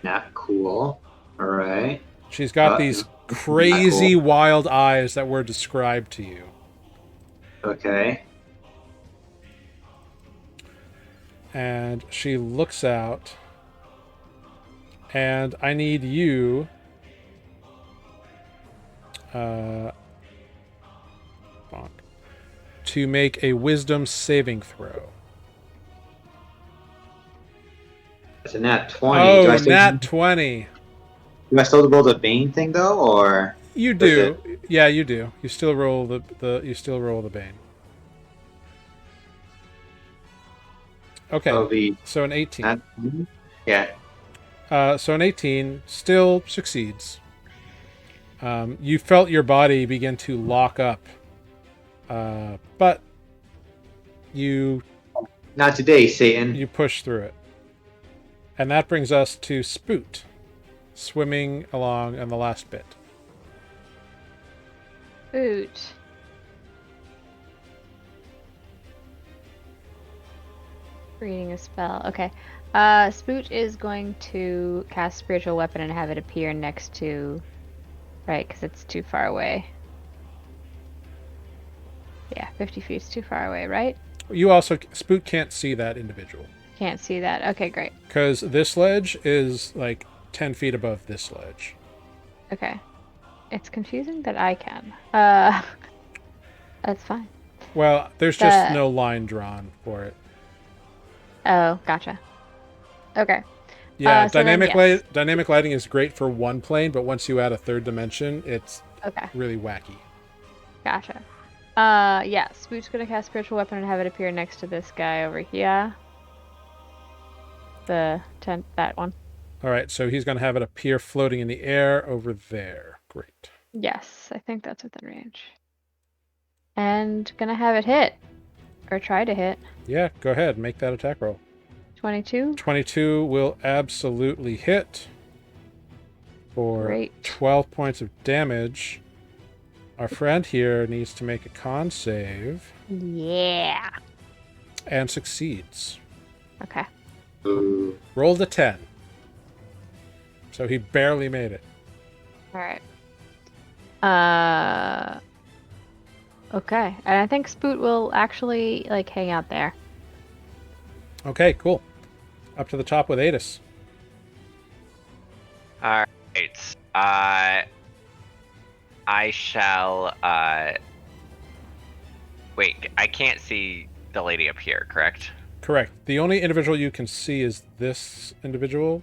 Not cool. All right. She's got these crazy wild eyes that were described to you. Okay. And she looks out, and I need you to make a wisdom saving throw. It's a nat 20. Oh, nat 20. Do I still roll the Bane thing though, or You do. Yeah, you do. You still roll the Bane. Okay. So an 18. Yeah. So an 18 still succeeds. You felt your body begin to lock up, but you Not today, Satan. you push through it, and that brings us to Spoot, swimming along on the last bit. Boot. Reading a spell. Okay. Spoot is going to cast Spiritual Weapon and have it appear next to... Right, because it's too far away. Yeah, 50 feet is too far away, right? You also... Spoot can't see that individual. Can't see that. Okay, great. Because this ledge is like 10 feet above this ledge. Okay. It's confusing that I can. That's fine. Well, there's just no line drawn for it. Oh, gotcha. Okay. Yeah, so yes. dynamic lighting is great for one plane, but once you add a third dimension, it's really wacky. Gotcha. Yeah, Spoot's gonna cast Spiritual Weapon and have it appear next to this guy over here. The tent, that one. All right, so he's going to have it appear floating in the air over there. Great. Yes, I think that's within range. And gonna have it hit. Or try to hit. Yeah, go ahead. Make that attack roll. 22. 22 will absolutely hit for 12 points of damage. Our friend here needs to make a con save. Yeah. and succeeds. Okay. Ooh. Rolled a 10. So he barely made it. All right. Okay, and I think Spoot will actually like hang out there. Okay, cool. Up to the top with Adis. All right. I shall. Wait, I can't see the lady up here, correct? Correct. The only individual you can see is this individual.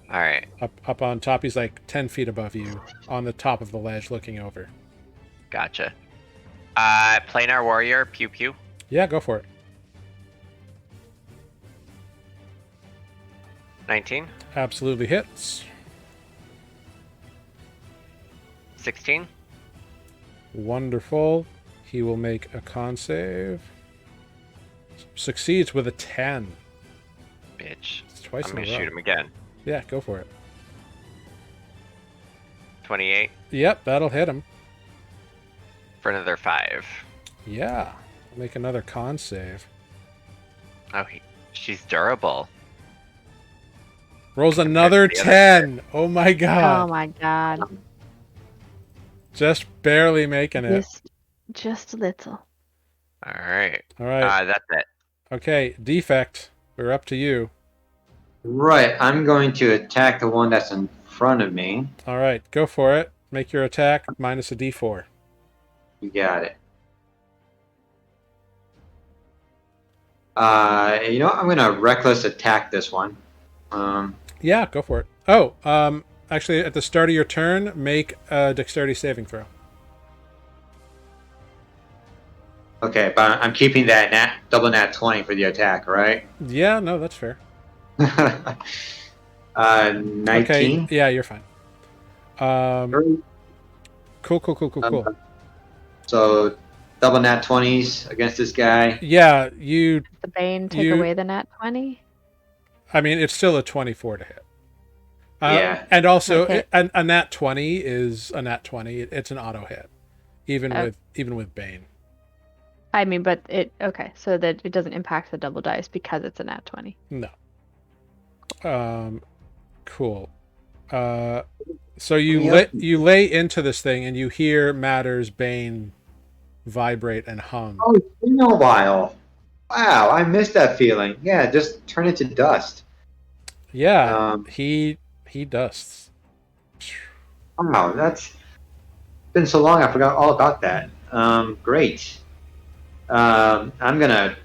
All right. Up on top, he's like 10 feet above you on the top of the ledge looking over. Gotcha. Planar warrior, pew pew. Yeah, go for it. 19, Absolutely hits. 16. Wonderful. He will make a con save. Succeeds with a 10. Bitch. It's twice I'm in a gonna row. shoot him again. Yeah, go for it. 28 Yep, that'll hit him. for another 5. Yeah. Make another con save. Oh, she's durable. Rolls another to the other 10. Oh my Oh god. my god. Just barely making it. Just a little. All right. All right. That's it. Okay, defect. We're up to you. Right, I'm going to attack the one that's in front of me. All right, go for it. Make your attack minus a d4. You got it. You know what? I'm gonna reckless attack this one. Yeah, go for it. Oh, actually, at the start of your turn, make a dexterity saving throw. Okay, but I'm keeping that double nat 20 for the attack, right? Yeah, no, that's fair. 19. Okay, yeah, you're fine. Cool. So double nat 20s against this guy. Yeah, you. The Bane take away the nat 20? I mean, it's still a 24 to hit. Yeah. And also, Okay. a nat 20 is a nat 20. It's an auto hit, even with Bane. I mean, but okay, so that it doesn't impact the double dice because it's a nat 20. No. Cool. So you lay into this thing and you hear Matter's Bane vibrate and hum. Oh, it's been a while. Wow, I missed that feeling. Yeah, just turn it to dust. Yeah, he dusts. Wow, that's been so long. I forgot all about that. Great. I'm gonna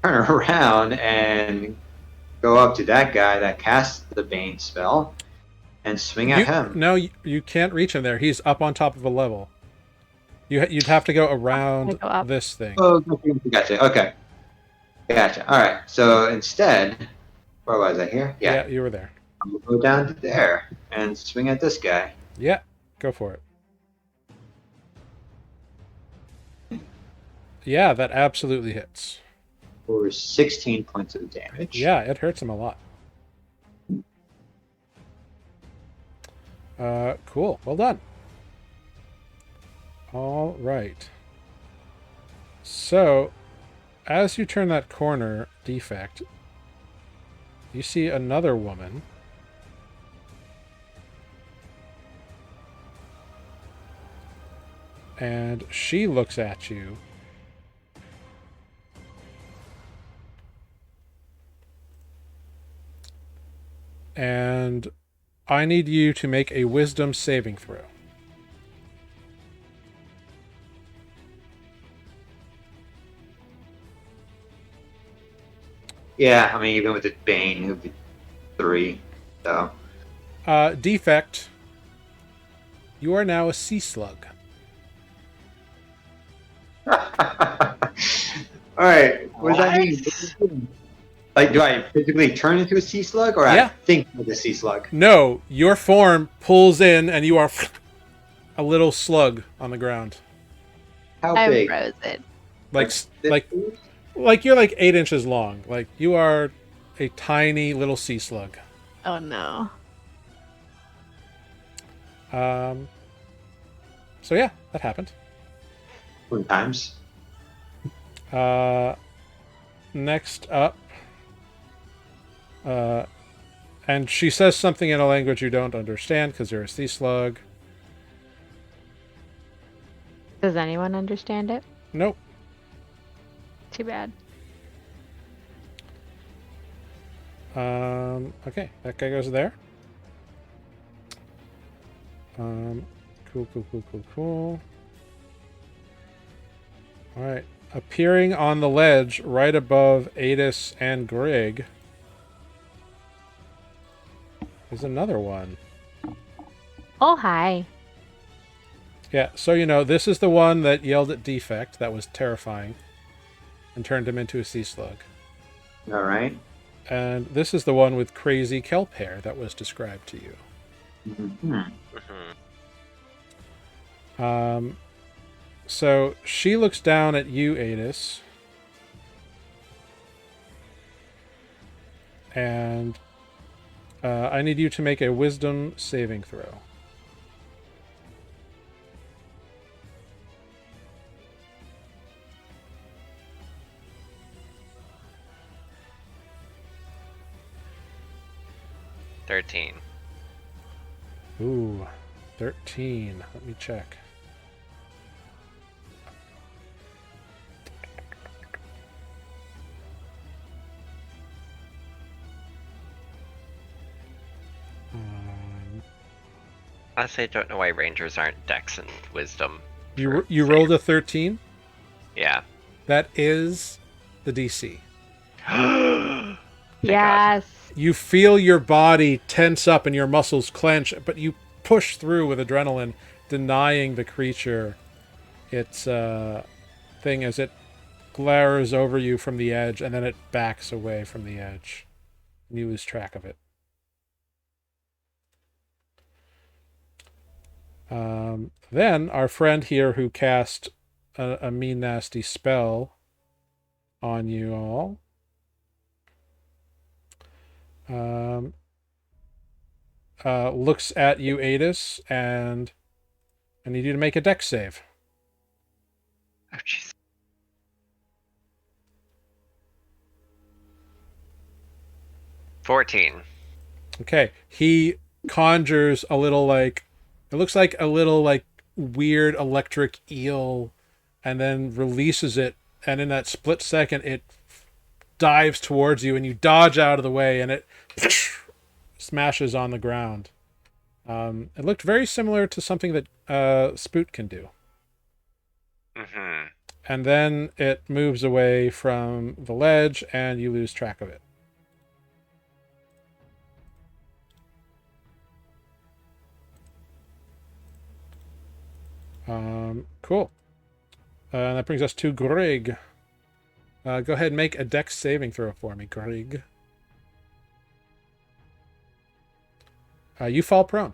turn around and go up to that guy that cast the Bane spell and swing at him. No, you can't reach him there. He's up on top of a level. You'd have to go around this thing. Oh, gotcha. Okay. Gotcha. All right. So instead, where was I here? Yeah, you were there. I'm gonna go down to there and swing at this guy. Yeah, go for it. Yeah, that absolutely hits. For 16 points of damage. Yeah, it hurts him a lot. Cool. Well done. All right. So, as you turn that corner, defect, you see another woman. And she looks at you. And I need you to make a wisdom saving throw. Yeah, I mean, even with the Bane, it would be 3. So. Defect. You are now a sea slug. All right. What does that mean? Like, do I physically turn into a sea slug, or I think of a sea slug? No, your form pulls in, and you are a little slug on the ground. How I'm big? frozen. Like you're like 8 inches long. Like you are a tiny little sea slug. Oh no. So yeah, that happened. Sometimes. next up, and she says something in a language you don't understand because you're a sea slug. Does anyone understand it? Nope. Too bad. Okay, that guy goes there. Cool. All right, appearing on the ledge right above Adis and Grig is another one. Oh, hi. Yeah, so you know, this is the one that yelled at Defect, that was terrifying, and turned him into a sea slug. All right. And this is the one with crazy kelp hair that was described to you. Mm-hmm. So she looks down at you, Adis, and I need you to make a wisdom saving throw. $13. Ooh, 13. Let me check. Honestly, I don't know why rangers aren't dex and wisdom. You rolled a 13? Yeah. That is the DC. Thank Yes. You feel your body tense up and your muscles clench, but you push through with adrenaline, denying the creature its thing as it glares over you from the edge, and then it backs away from the edge. And you lose track of it. Then our friend here who cast a mean, nasty spell on you all. Looks at you, Adis, and I need you to make a dex save. Oh, jeez. $14. Okay, he conjures a little like, it looks like a little like weird electric eel, and then releases it, and in that split second it dives towards you and you dodge out of the way and it smashes on the ground. It looked very similar to something that Spoot can do. Mm-hmm. And then it moves away from the ledge and you lose track of it. Cool. And that brings us to Grig. Go ahead and make a dex saving throw for me, Grig. You fall prone.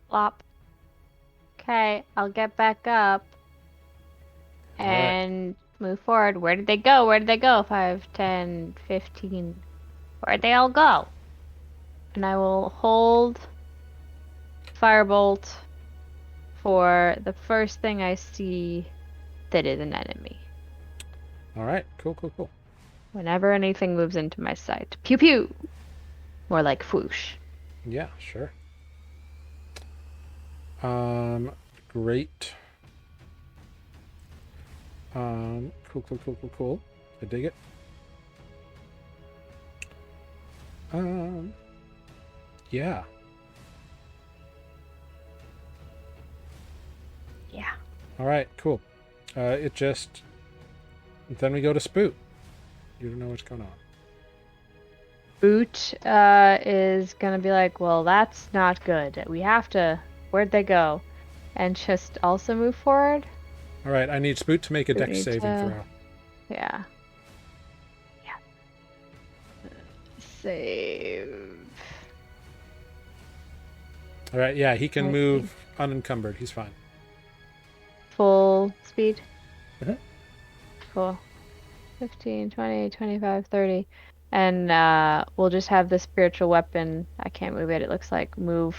Flop. Okay, I'll get back up All right. and move forward. Where did they go? Where did they go? 5, 10, 15. Where'd they all go? And I will hold Firebolt for the first thing I see that is an enemy. All right. Cool. Whenever anything moves into my sight. Pew pew! More like whoosh. Yeah, sure. Great. Cool. I dig it. Yeah. Yeah. All right, cool. It just... Then we go to Spoot. You don't know what's going on. Boot is gonna be like, well, that's not good. We have to... Where'd they go? And just also move forward? All right, I need Spoot to make a We dex need saving to- throw. Yeah. Save. All right, yeah, he can Okay. move unencumbered. He's fine. Full speed? Mhm. Cool. 15, 20, 25, 30. And we'll just have the spiritual weapon. I can't move it. It looks like move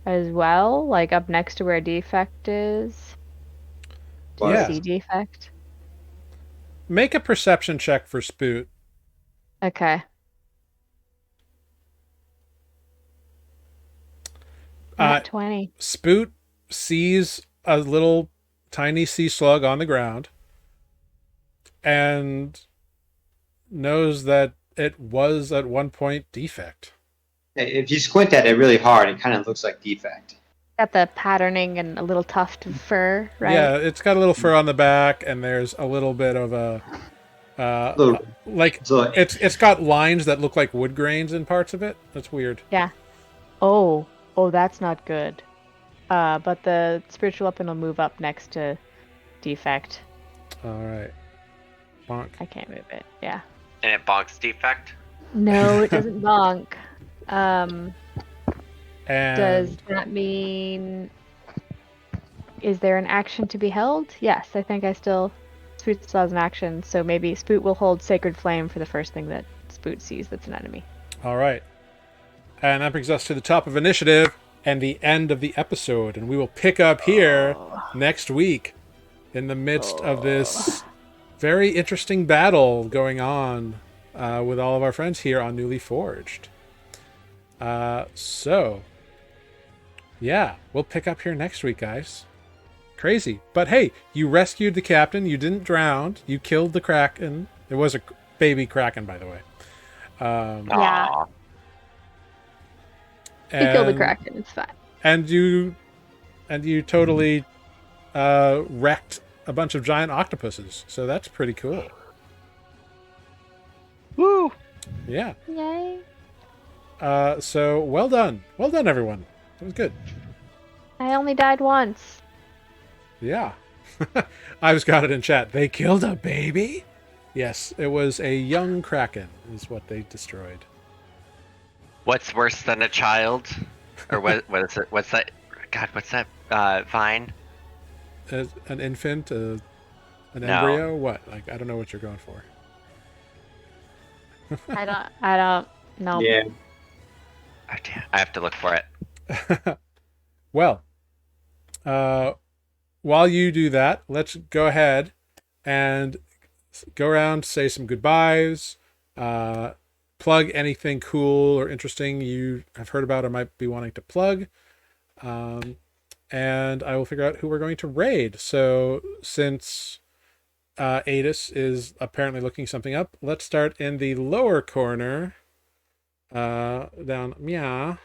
as well, like up next to where defect is. Do you Yeah. see defect? make a perception check for Spoot. Okay. Uh, Not 20. Spoot sees a little tiny sea slug on the ground and knows that it was at one point defect. If you squint at it really hard, it kind of looks like defect. Got the patterning and a little tuft of fur, right? Yeah, it's got a little fur on the back, and there's a little bit of a like So it's got lines that look like wood grains in parts of it. That's weird. Yeah. Oh, that's not good. But the spiritual weapon will move up next to defect. All right, bonk. I can't move it. Yeah. And it bonks defect. No, it doesn't bonk. And Does that mean? Is there an action to be held? Yes, I think Spoot still has an action, so maybe Spoot will hold Sacred Flame for the first thing that Spoot sees that's an enemy. all right, and that brings us to the top of initiative and the end of the episode, and we will pick up here next week in the midst of this very interesting battle going on with all of our friends here on Nuuli Forged. So, yeah, we'll pick up here next week, guys. Crazy. But hey, you rescued the captain. You didn't drown. You killed the kraken. There was a baby kraken, by the way. Yeah. Aw. He killed the Kraken, it's fine. And you totally wrecked a bunch of giant octopuses. So that's pretty cool. Woo! Yeah. Yay. So well done. Well done, everyone. That was good. I only died once. Yeah. I just got it in chat. They killed a baby? Yes, it was a young kraken is what they destroyed. What's worse than a child? Or what is it? What's that? God, what's that vine? An infant? An No. embryo? What? Like, I don't know what you're going for. I don't know. yeah, Oh, damn. I have to look for it. Well, while you do that, let's go ahead and go around, say some goodbyes, plug anything cool or interesting you have heard about or might be wanting to plug, and I will figure out who we're going to raid. So since Adis is apparently looking something up, let's start in the lower corner, down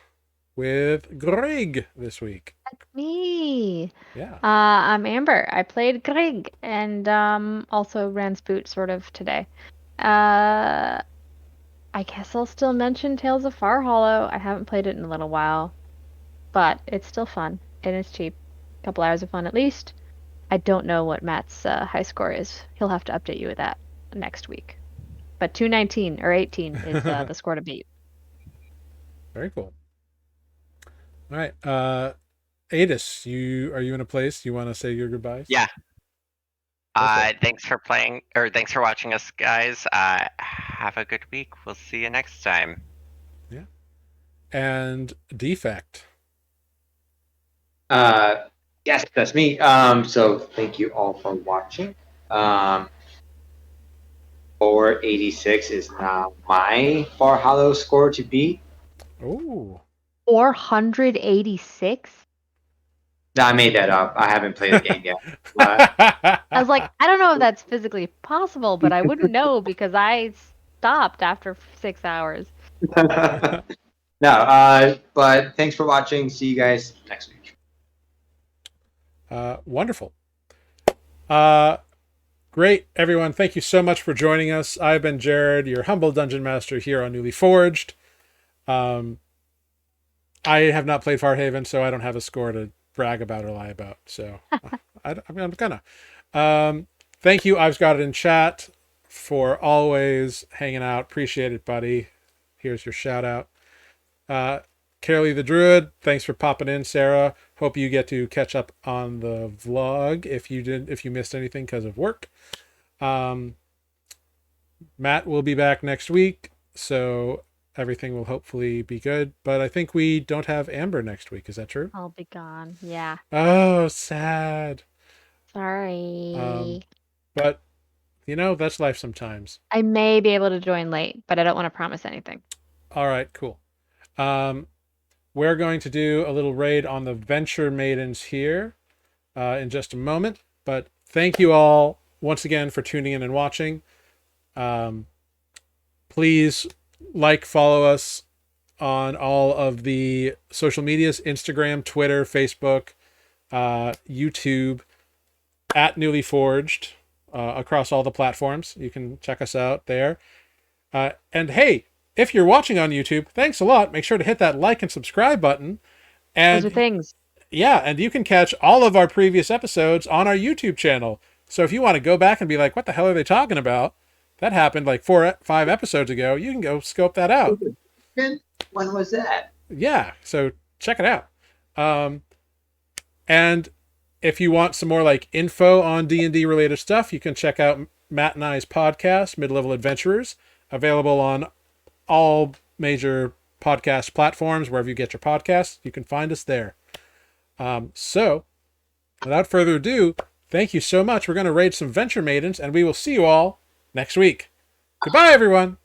with Greg this week. That's me. Yeah. I'm Amber. I played Greg and also ran Spoot sort of today. I guess I'll still mention Tales of Far Hollow. I haven't played it in a little while, but it's still fun and it's cheap. A couple hours of fun at least. I don't know what Matt's high score is. He'll have to update you with that next week. But 219 or 18 is the score to beat. Very cool. All right. Adis, are you in a place you want to say your goodbyes? Yeah. Okay. Thanks for playing, or thanks for watching us, guys. Have a good week. We'll see you next time. Yeah. And Defect. yes, that's me. So thank you all for watching. 486 is now my Far Hollow score to beat. Oh. 486? No, I made that up. I haven't played the game yet. I was like, I don't know if that's physically possible, but I wouldn't know because I stopped after 6 hours. No, but thanks for watching. See you guys next week. Wonderful. Great, everyone. Thank you so much for joining us. I've been Jared, your humble dungeon master here on Nuuli Forged. I have not played Farhaven, so I don't have a score to brag about or lie about. So I'm gonna. Thank you. I've got it in chat for always hanging out. Appreciate it, buddy. Here's your shout out. Carolee the Druid, thanks for popping in, Sarah. Hope you get to catch up on the vlog if you missed anything because of work. Matt will be back next week, so everything will hopefully be good. But I think we don't have Amber next week. Is that true? I'll be gone. Yeah. Oh, sad. Sorry. But You know, that's life sometimes. I may be able to join late, but I don't want to promise anything. All right, cool. We're going to do a little raid on the Venture Maidens here in just a moment. But thank you all once again for tuning in and watching. Please follow us on all of the social medias, Instagram, Twitter, Facebook, YouTube, at Nuuli Forged, across all the platforms. You can check us out there. And hey, if you're watching on YouTube, thanks a lot. Make sure to hit that like and subscribe button. And Those are things. yeah, and you can catch all of our previous episodes on our YouTube channel. So if you want to go back and be like, what the hell are they talking about? That happened like 5 episodes ago. You can go scope that out. When was that? Yeah, so check it out. And if you want some more like info on D&D related stuff, you can check out Matt and I's podcast, Mid-Level Adventurers, available on all major podcast platforms. Wherever you get your podcasts, you can find us there. So without further ado, thank you so much. We're going to raid some Venture Maidens, and we will see you all next week. Goodbye, everyone.